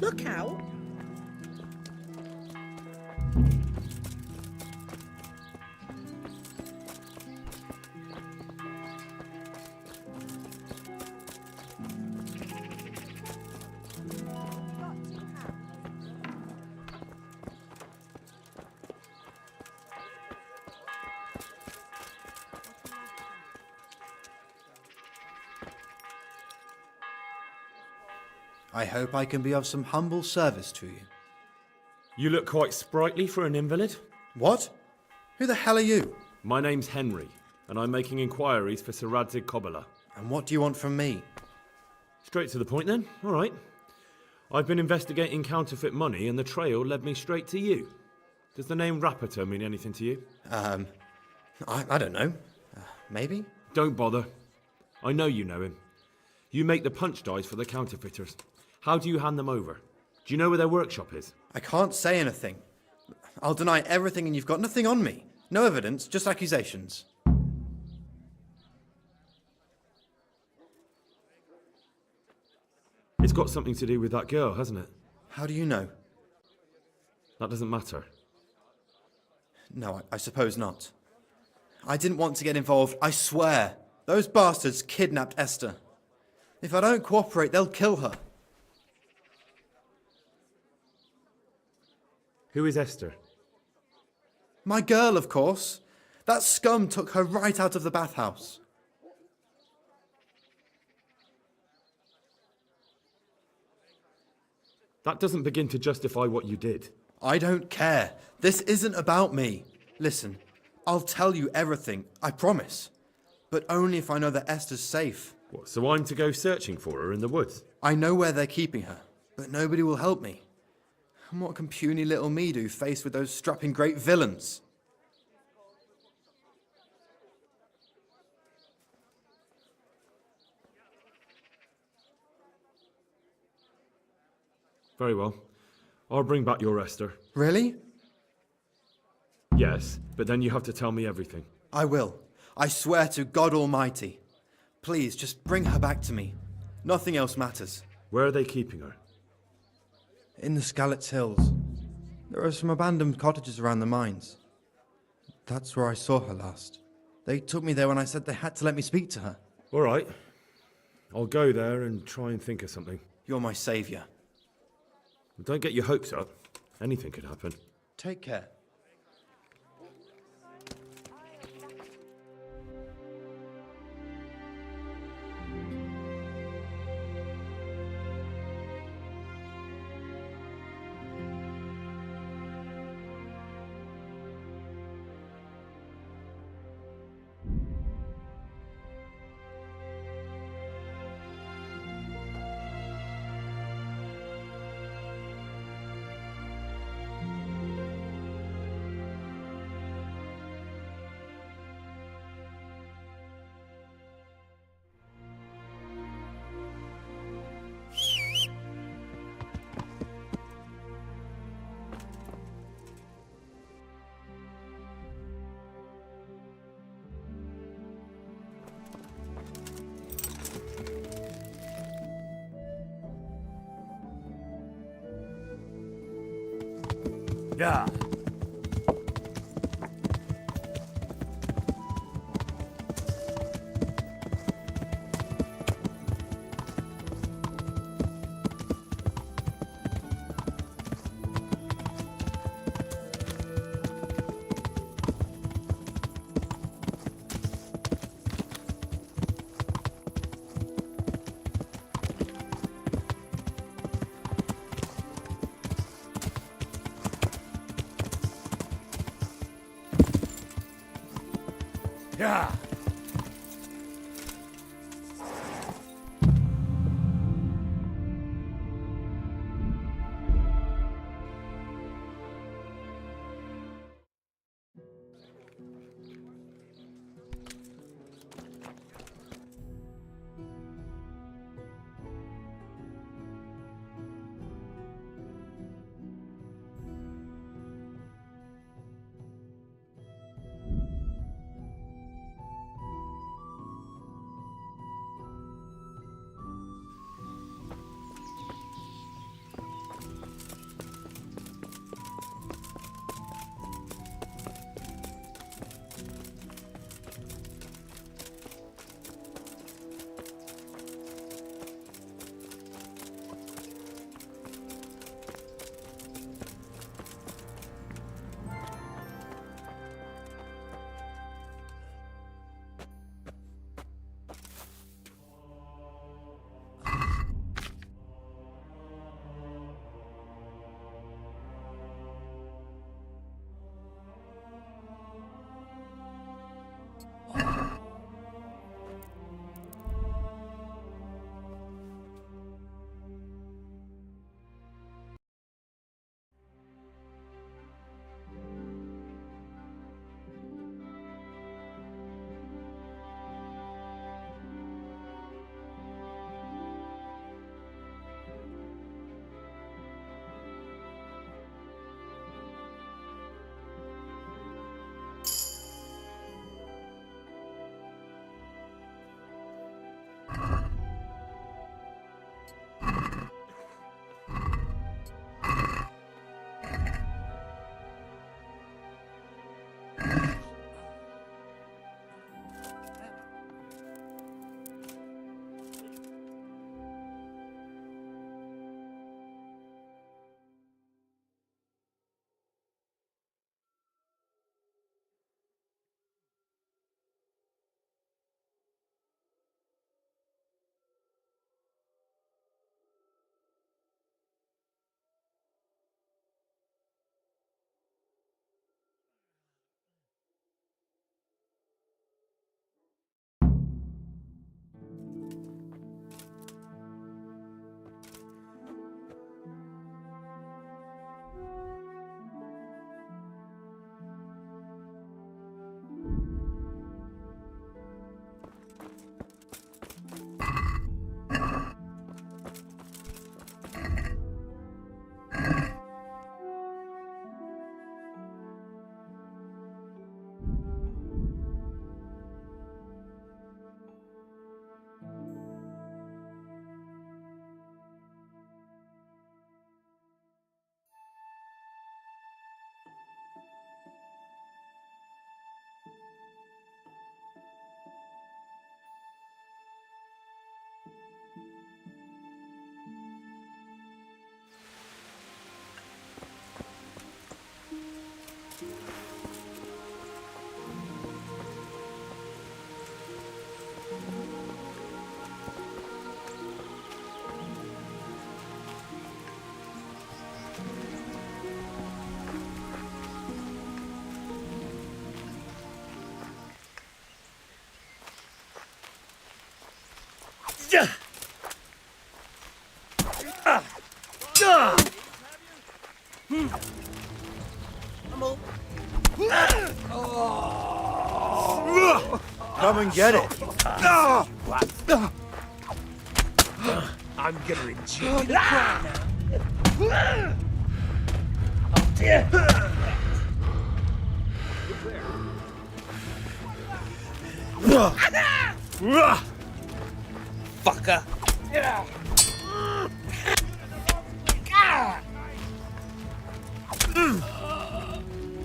Look out! I hope I can be of some humble service to you. You look quite sprightly for an invalid. What? Who the hell are you? My name's Henry, and I'm making inquiries for Sir Radzig Kobyla. And what do you want from me? Straight to the point then. All right. I've been investigating counterfeit money, and the trail led me straight to you. Does the name Rapiter mean anything to you? I don't know. Maybe? Don't bother. I know you know him. You make the punch dies for the counterfeiters. How do you hand them over? Do you know where their workshop is? I can't say anything. I'll deny everything and you've got nothing on me. No evidence, just accusations. It's got something to do with that girl, hasn't it? How do you know? That doesn't matter. No, I suppose not. I didn't want to get involved, I swear. Those bastards kidnapped Esther. If I don't cooperate, they'll kill her. Who is Esther? My girl, of course. That scum took her right out of the bathhouse. That doesn't begin to justify what you did. I don't care. This isn't about me. Listen, I'll tell you everything, I promise. But only if I know that Esther's safe. What, so I'm to go searching for her in the woods? I know where they're keeping her, but nobody will help me. And what can puny little me do faced with those strapping great villains? Very well. I'll bring back your Esther. Really? Yes, but then you have to tell me everything. I will. I swear to God Almighty. Please, just bring her back to me. Nothing else matters. Where are they keeping her? In the Skalitz Hills. There are some abandoned cottages around the mines. That's where I saw her last. They took me there when I said they had to let me speak to her. All right. I'll go there and try and think of something. You're my saviour. Don't get your hopes up. Anything could happen. Take care. Yeah. Yeah. Come and get it. I'm gonna enjoy the crowd now. Fucker.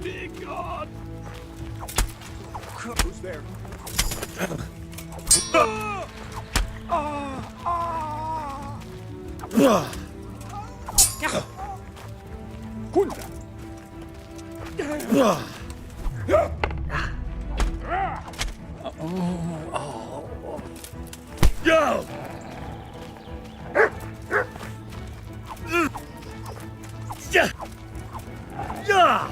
Dear God. Who's there? Kunda. Yo! Yeah!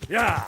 Yeah.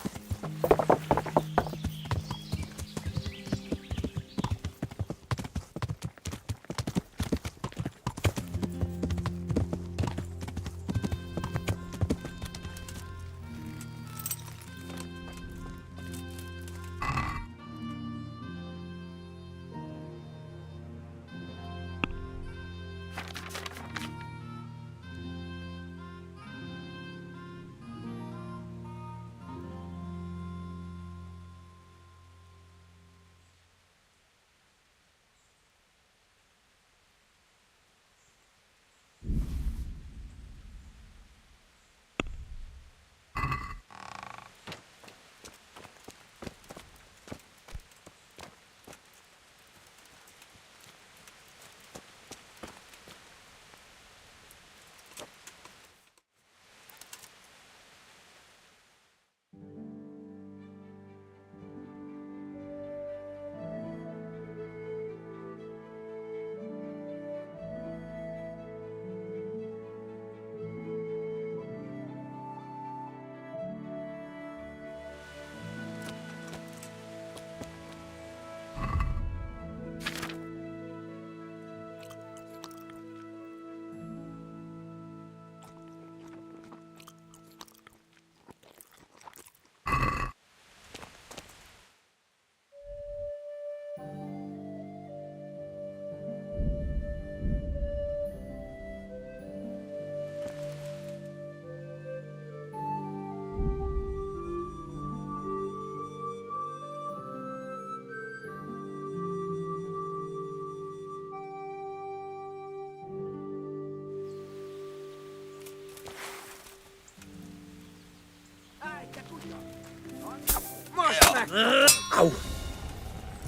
Ow!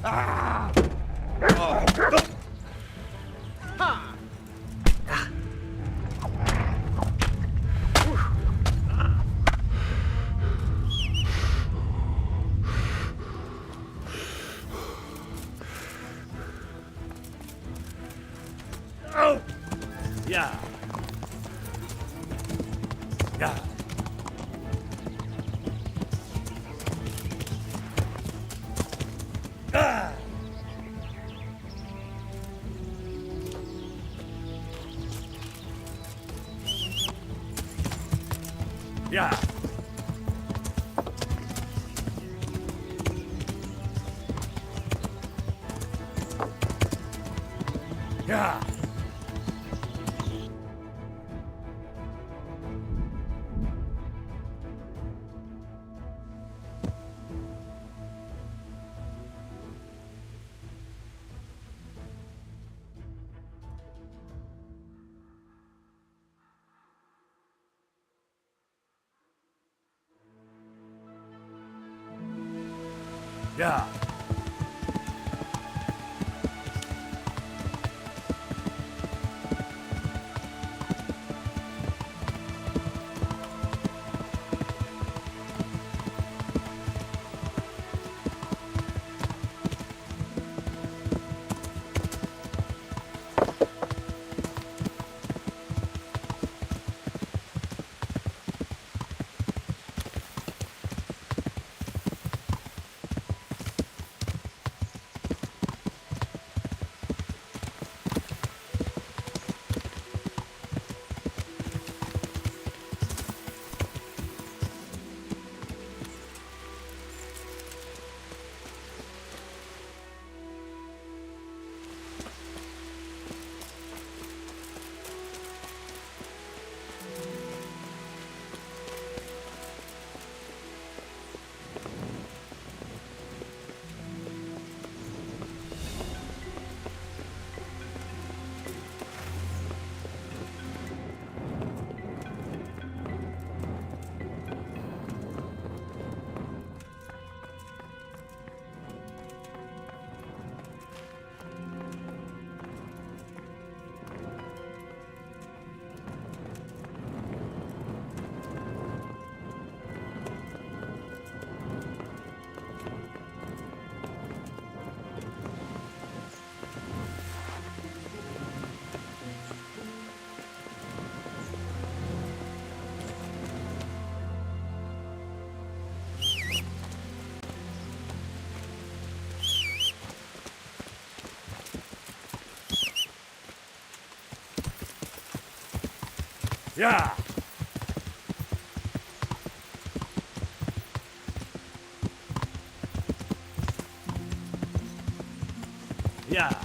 Ah! Ha! Oh! Yeah. Yeah. Ah! Yeah. Yeah. Yeah. Yeah. Yeah.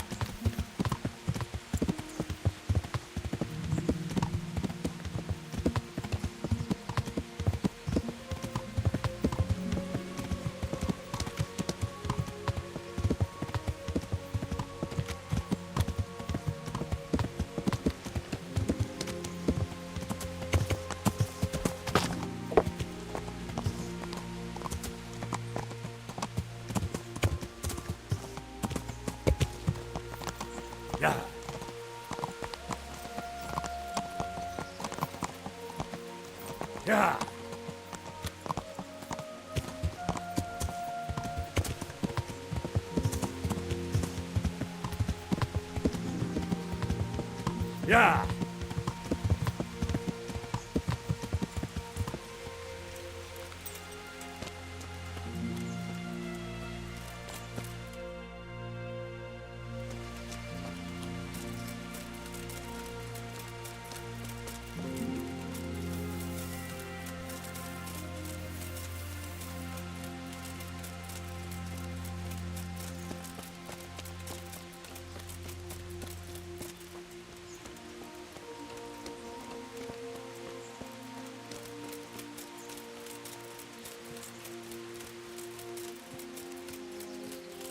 Yeah. Yeah. Yeah.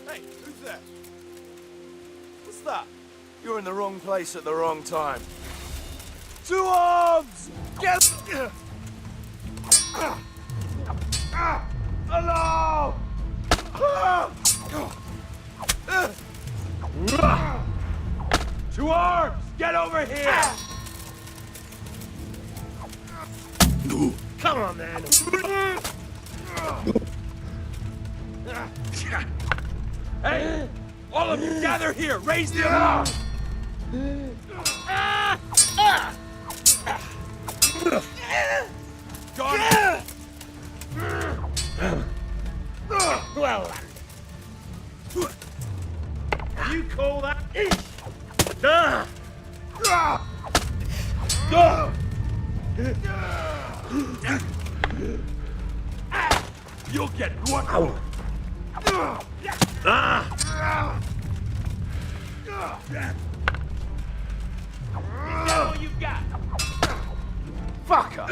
Hey, who's that? What's that? You're in the wrong place at the wrong time. Two arms! Get... Hello! Two arms! Get over here! Come on, man! Hey! All of you gather here! Raise the alarm! John! Well, You call that? You'll get one. Is that all you've got? fucker!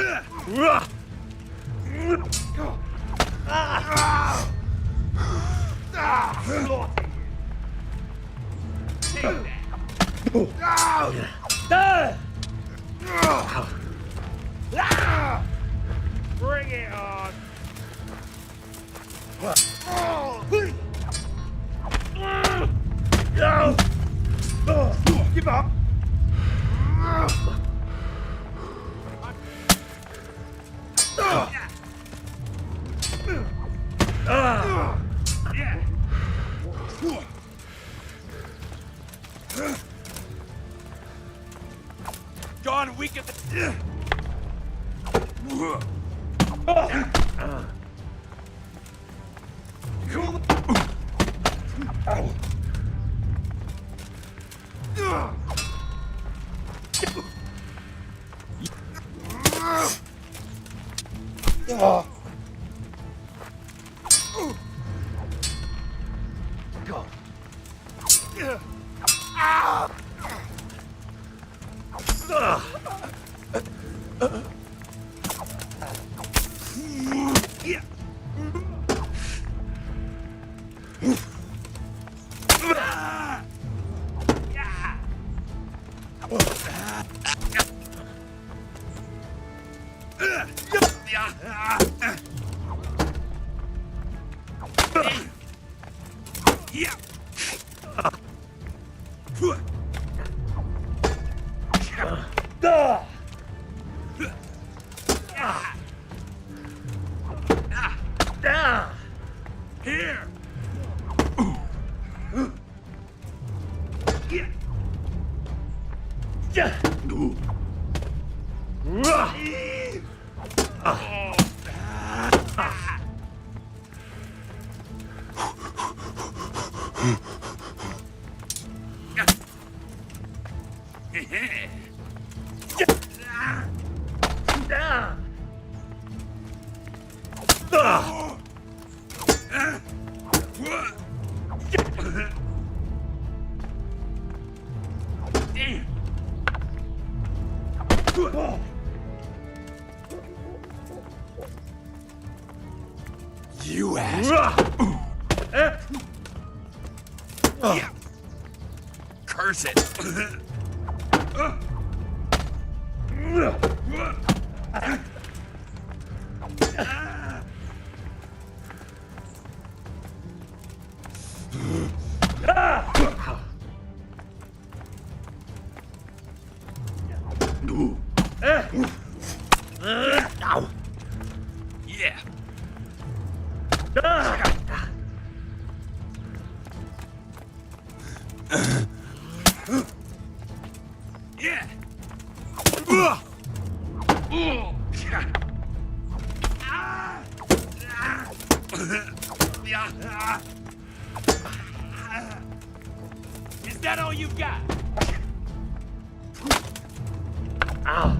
Bring it on! Give up! John, weaken the... Here! You ass! Curse it! Yeah. Yeah. Is that all you've got? Ow.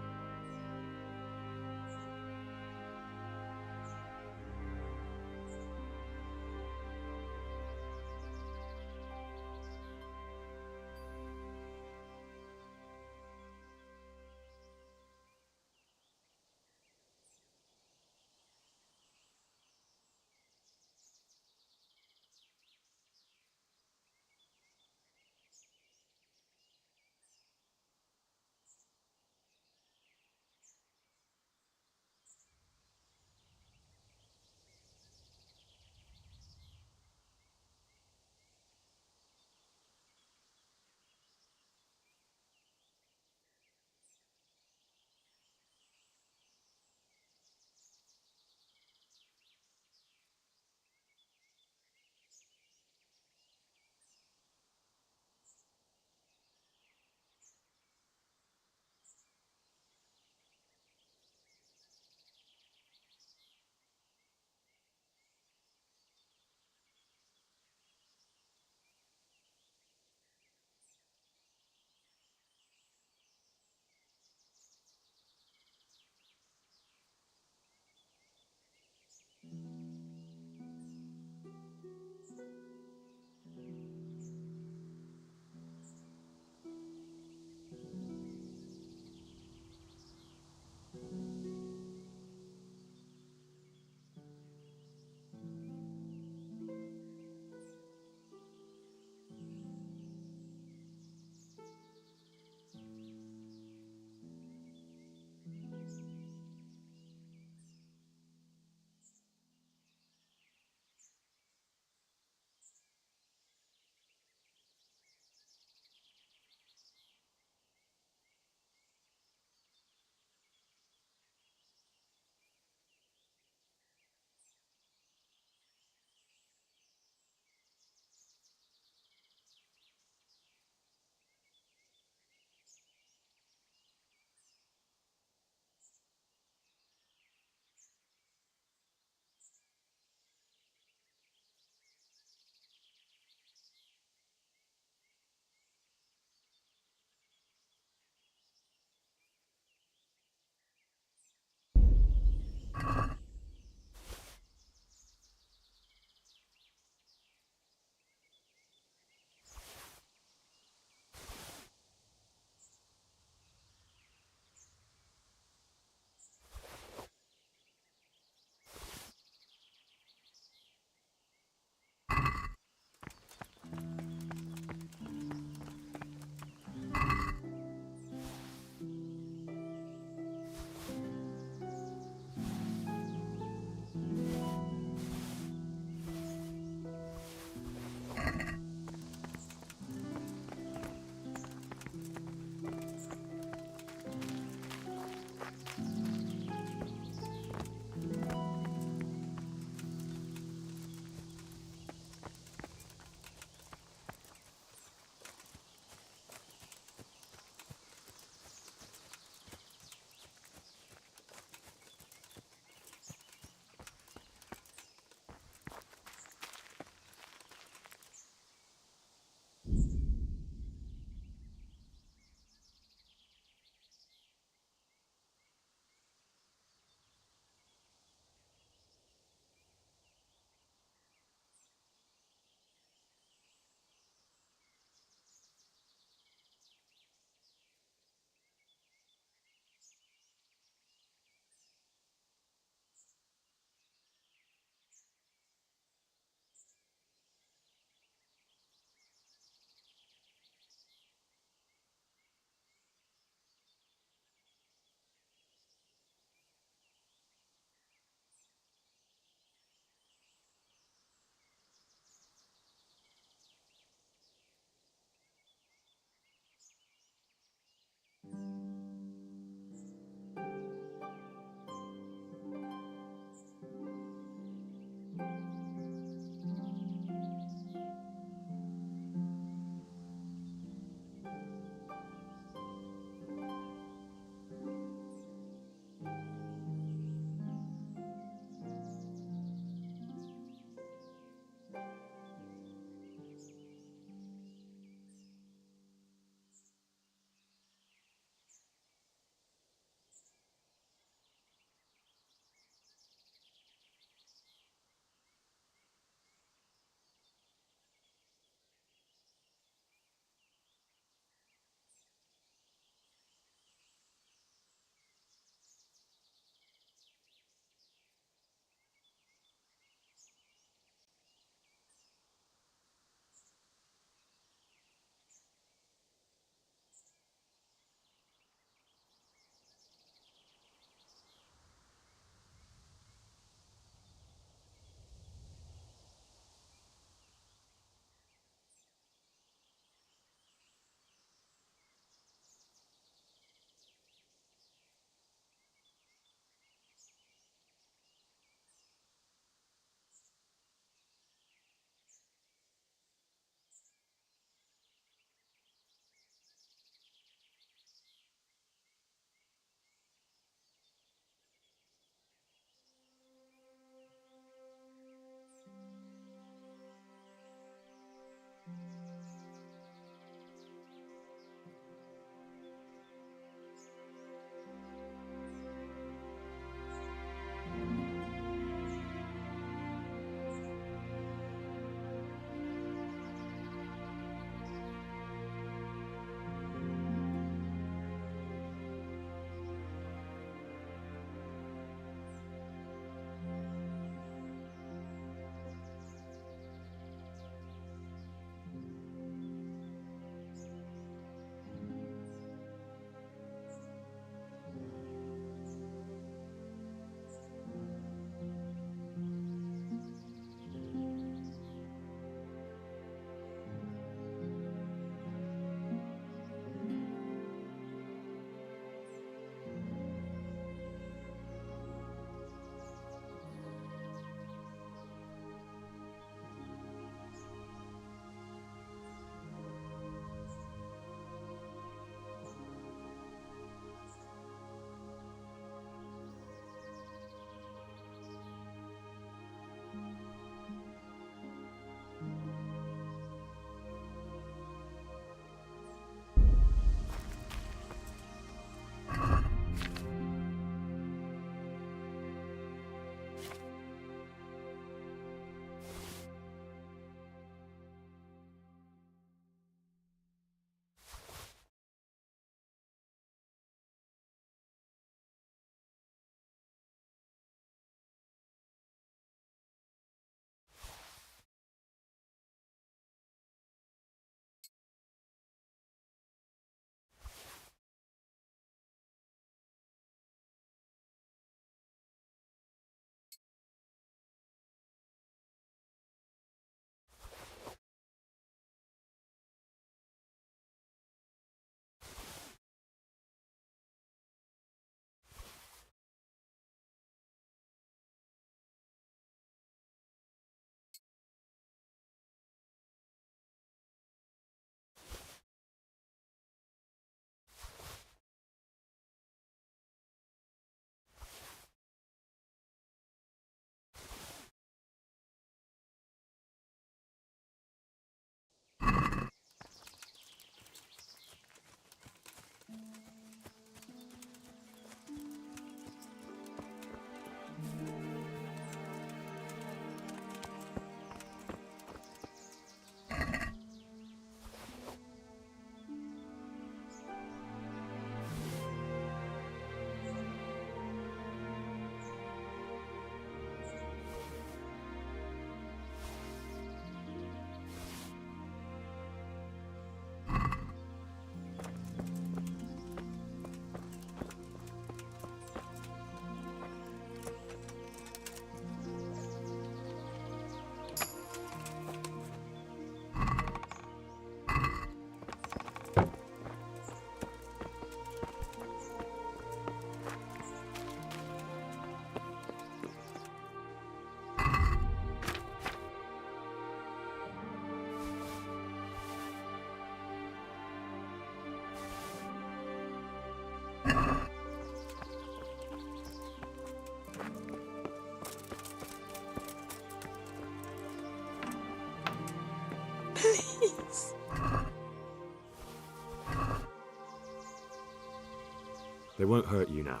They won't hurt you now.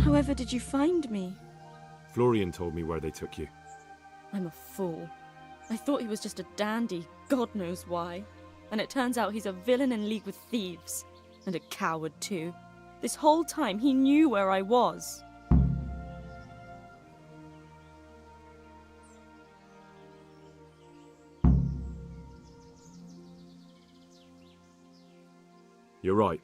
However did you find me? Florian told me where they took you. I'm a fool. I thought he was just a dandy, God knows why. And it turns out he's a villain in league with thieves. And a coward, too. This whole time he knew where I was. You're right.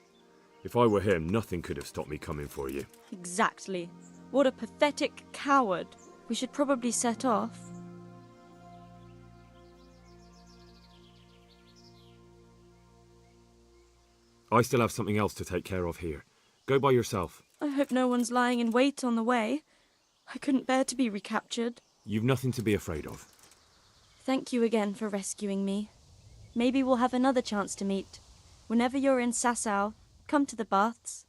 If I were him, nothing could have stopped me coming for you. Exactly. What a pathetic coward. We should probably set off. I still have something else to take care of here. Go by yourself. I hope no one's lying in wait on the way. I couldn't bear to be recaptured. You've nothing to be afraid of. Thank you again for rescuing me. Maybe we'll have another chance to meet. Whenever you're in Sasau, come to the baths.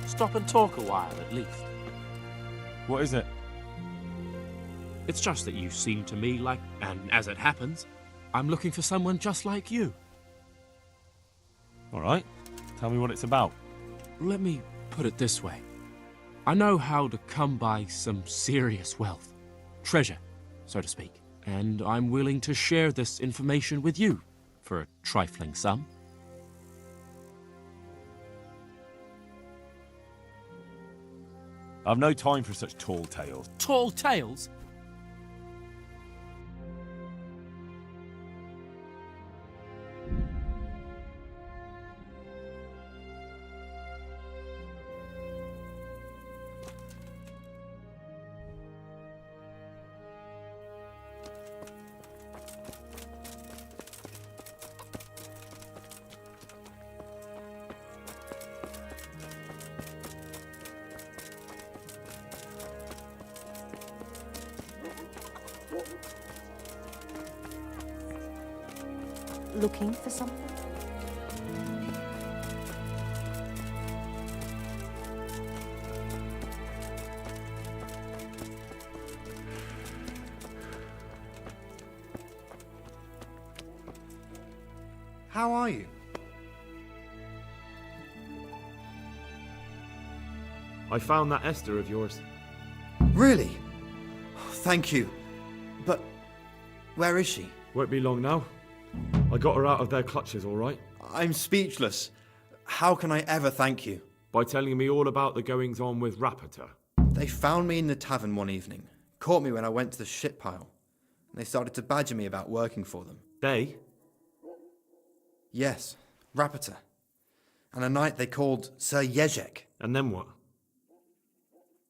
Stop and talk a while, at least. What is it? It's just that you seem to me like, and as it happens, I'm looking for someone just like you. All right. Tell me what it's about. Let me put it this way. I know how to come by some serious wealth. Treasure, so to speak. And I'm willing to share this information with you for a trifling sum. I've no time for such tall tales. Tall tales? Looking for something? How are you? I found that Esther of yours. Really? Thank you. But where is she? Won't be long now. I got her out of their clutches, all right? I'm speechless. How can I ever thank you? By telling me all about the goings-on with Rapita. They found me in the tavern one evening, caught me when I went to the shit pile, and they started to badger me about working for them. They? Yes, Rapita. And a night they called Sir Jezek. And then what?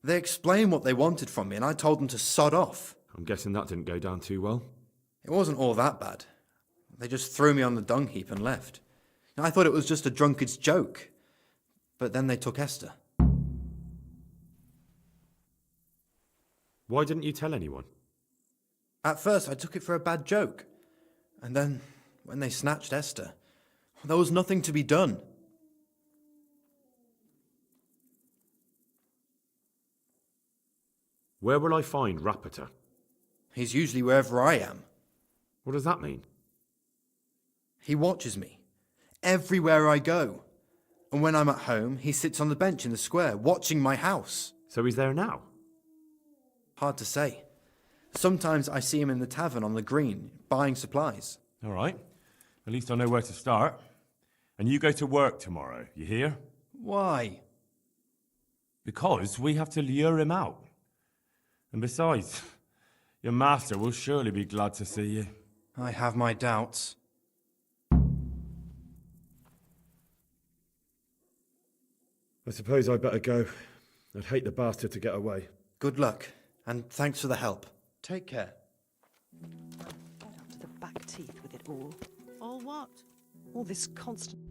They explained what they wanted from me, and I told them to sod off. I'm guessing that didn't go down too well. It wasn't all that bad. They just threw me on the dung heap and left. I thought it was just a drunkard's joke. But then they took Esther. Why didn't you tell anyone? At first I took it for a bad joke. And then, when they snatched Esther, there was nothing to be done. Where will I find Rapita? He's usually wherever I am. What does that mean? He watches me, everywhere I go. And when I'm at home, he sits on the bench in the square, watching my house. So he's there now? Hard to say. Sometimes I see him in the tavern on the green, buying supplies. All right. At least I know where to start. And you go to work tomorrow, you hear? Why? Because we have to lure him out. And besides, your master will surely be glad to see you. I have my doubts. I suppose I'd better go. I'd hate the bastard to get away. Good luck, and thanks for the help. Take care. To the back teeth with it all. All what? All this constant...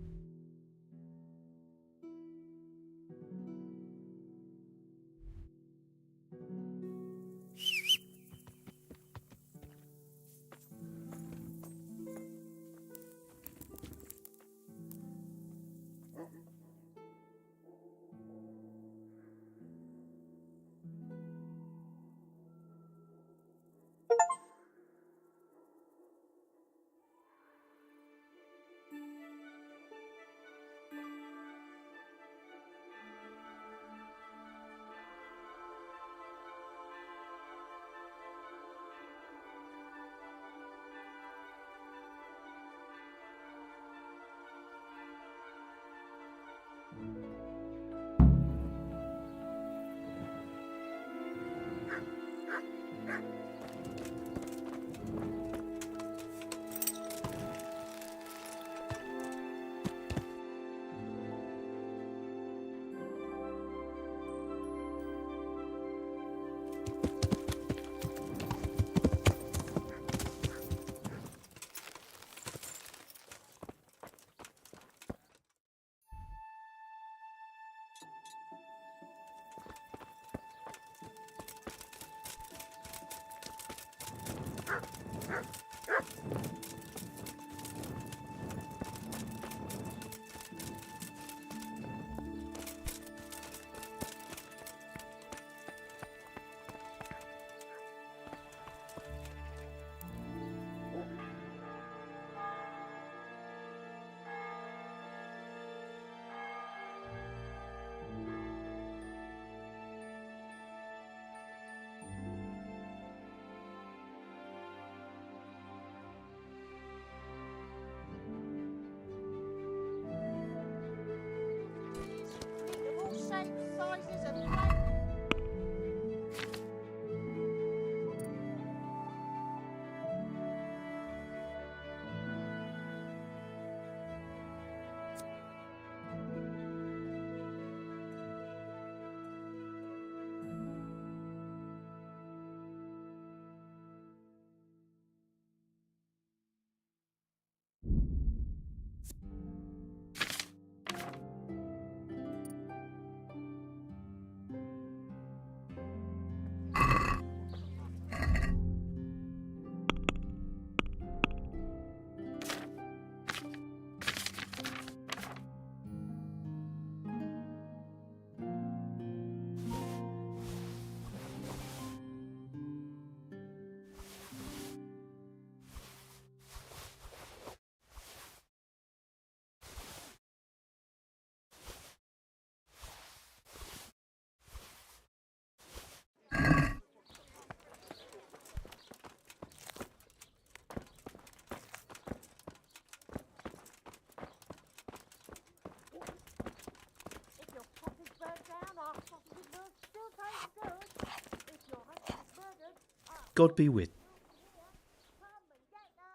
God be with.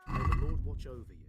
May the Lord watch over you.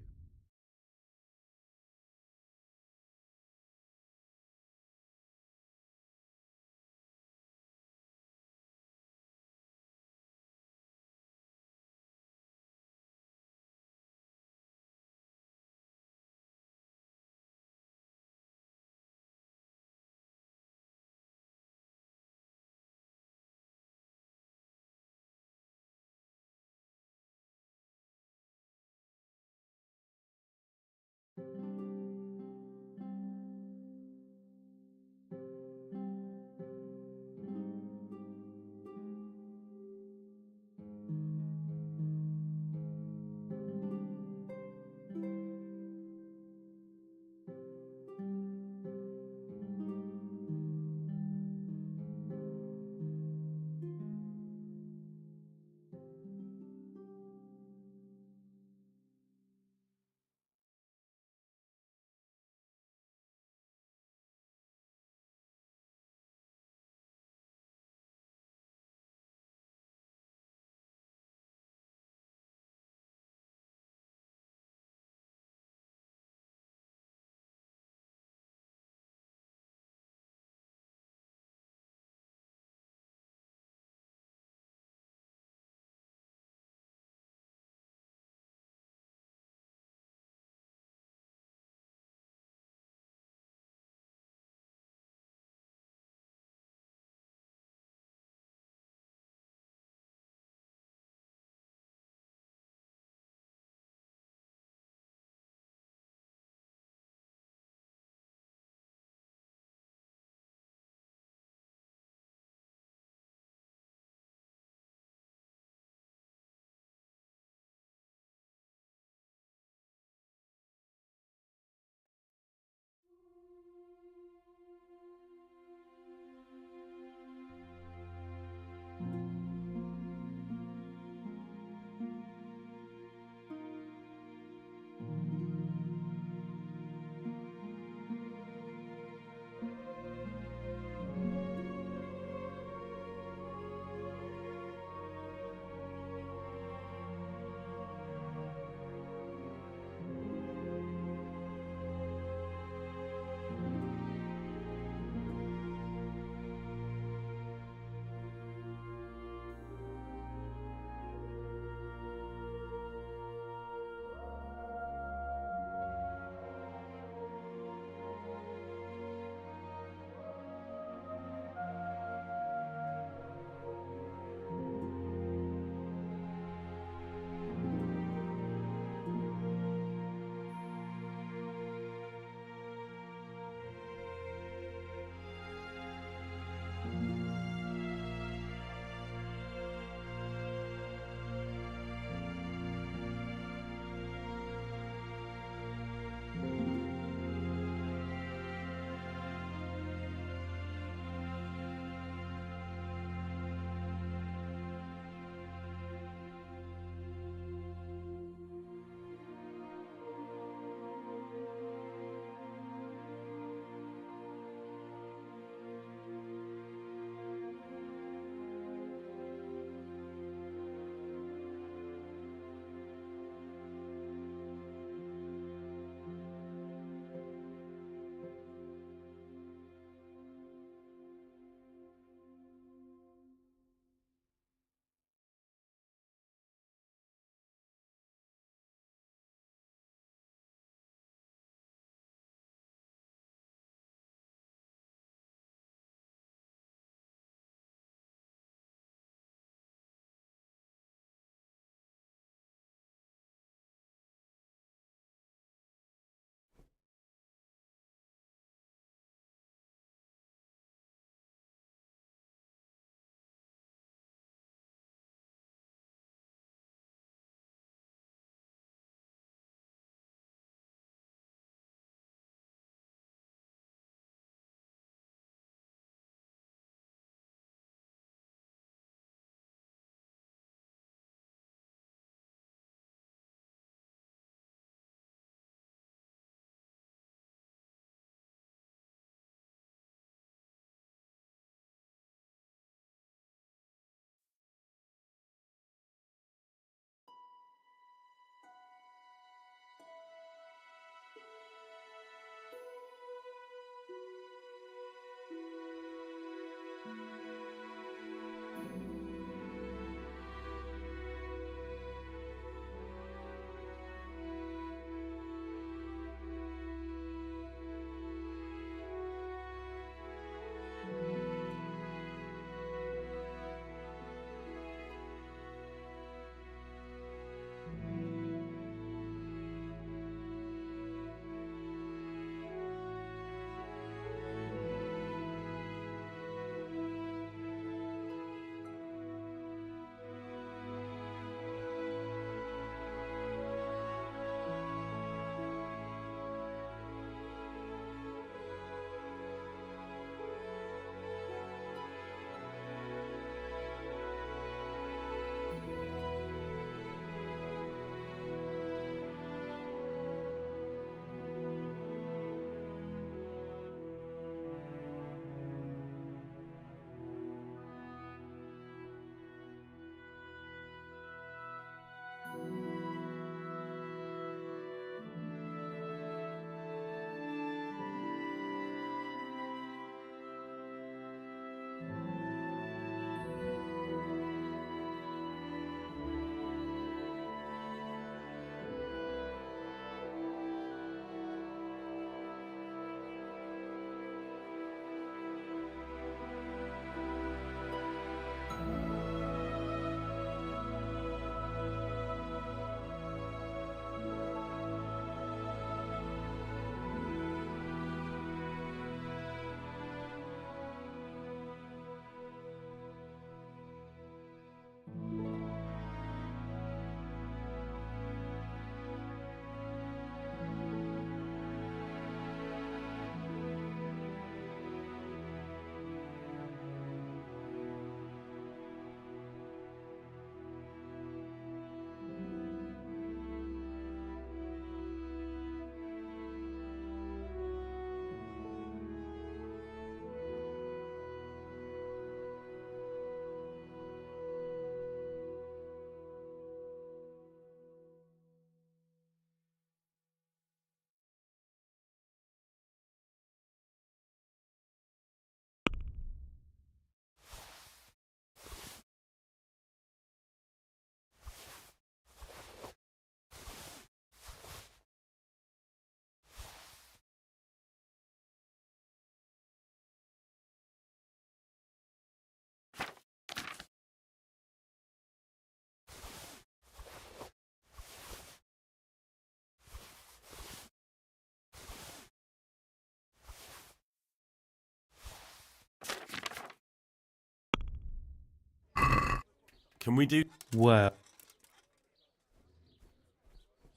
Can we do... Well...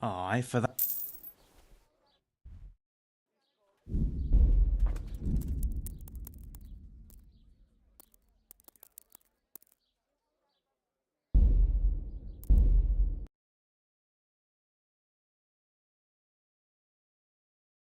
Aye, for that...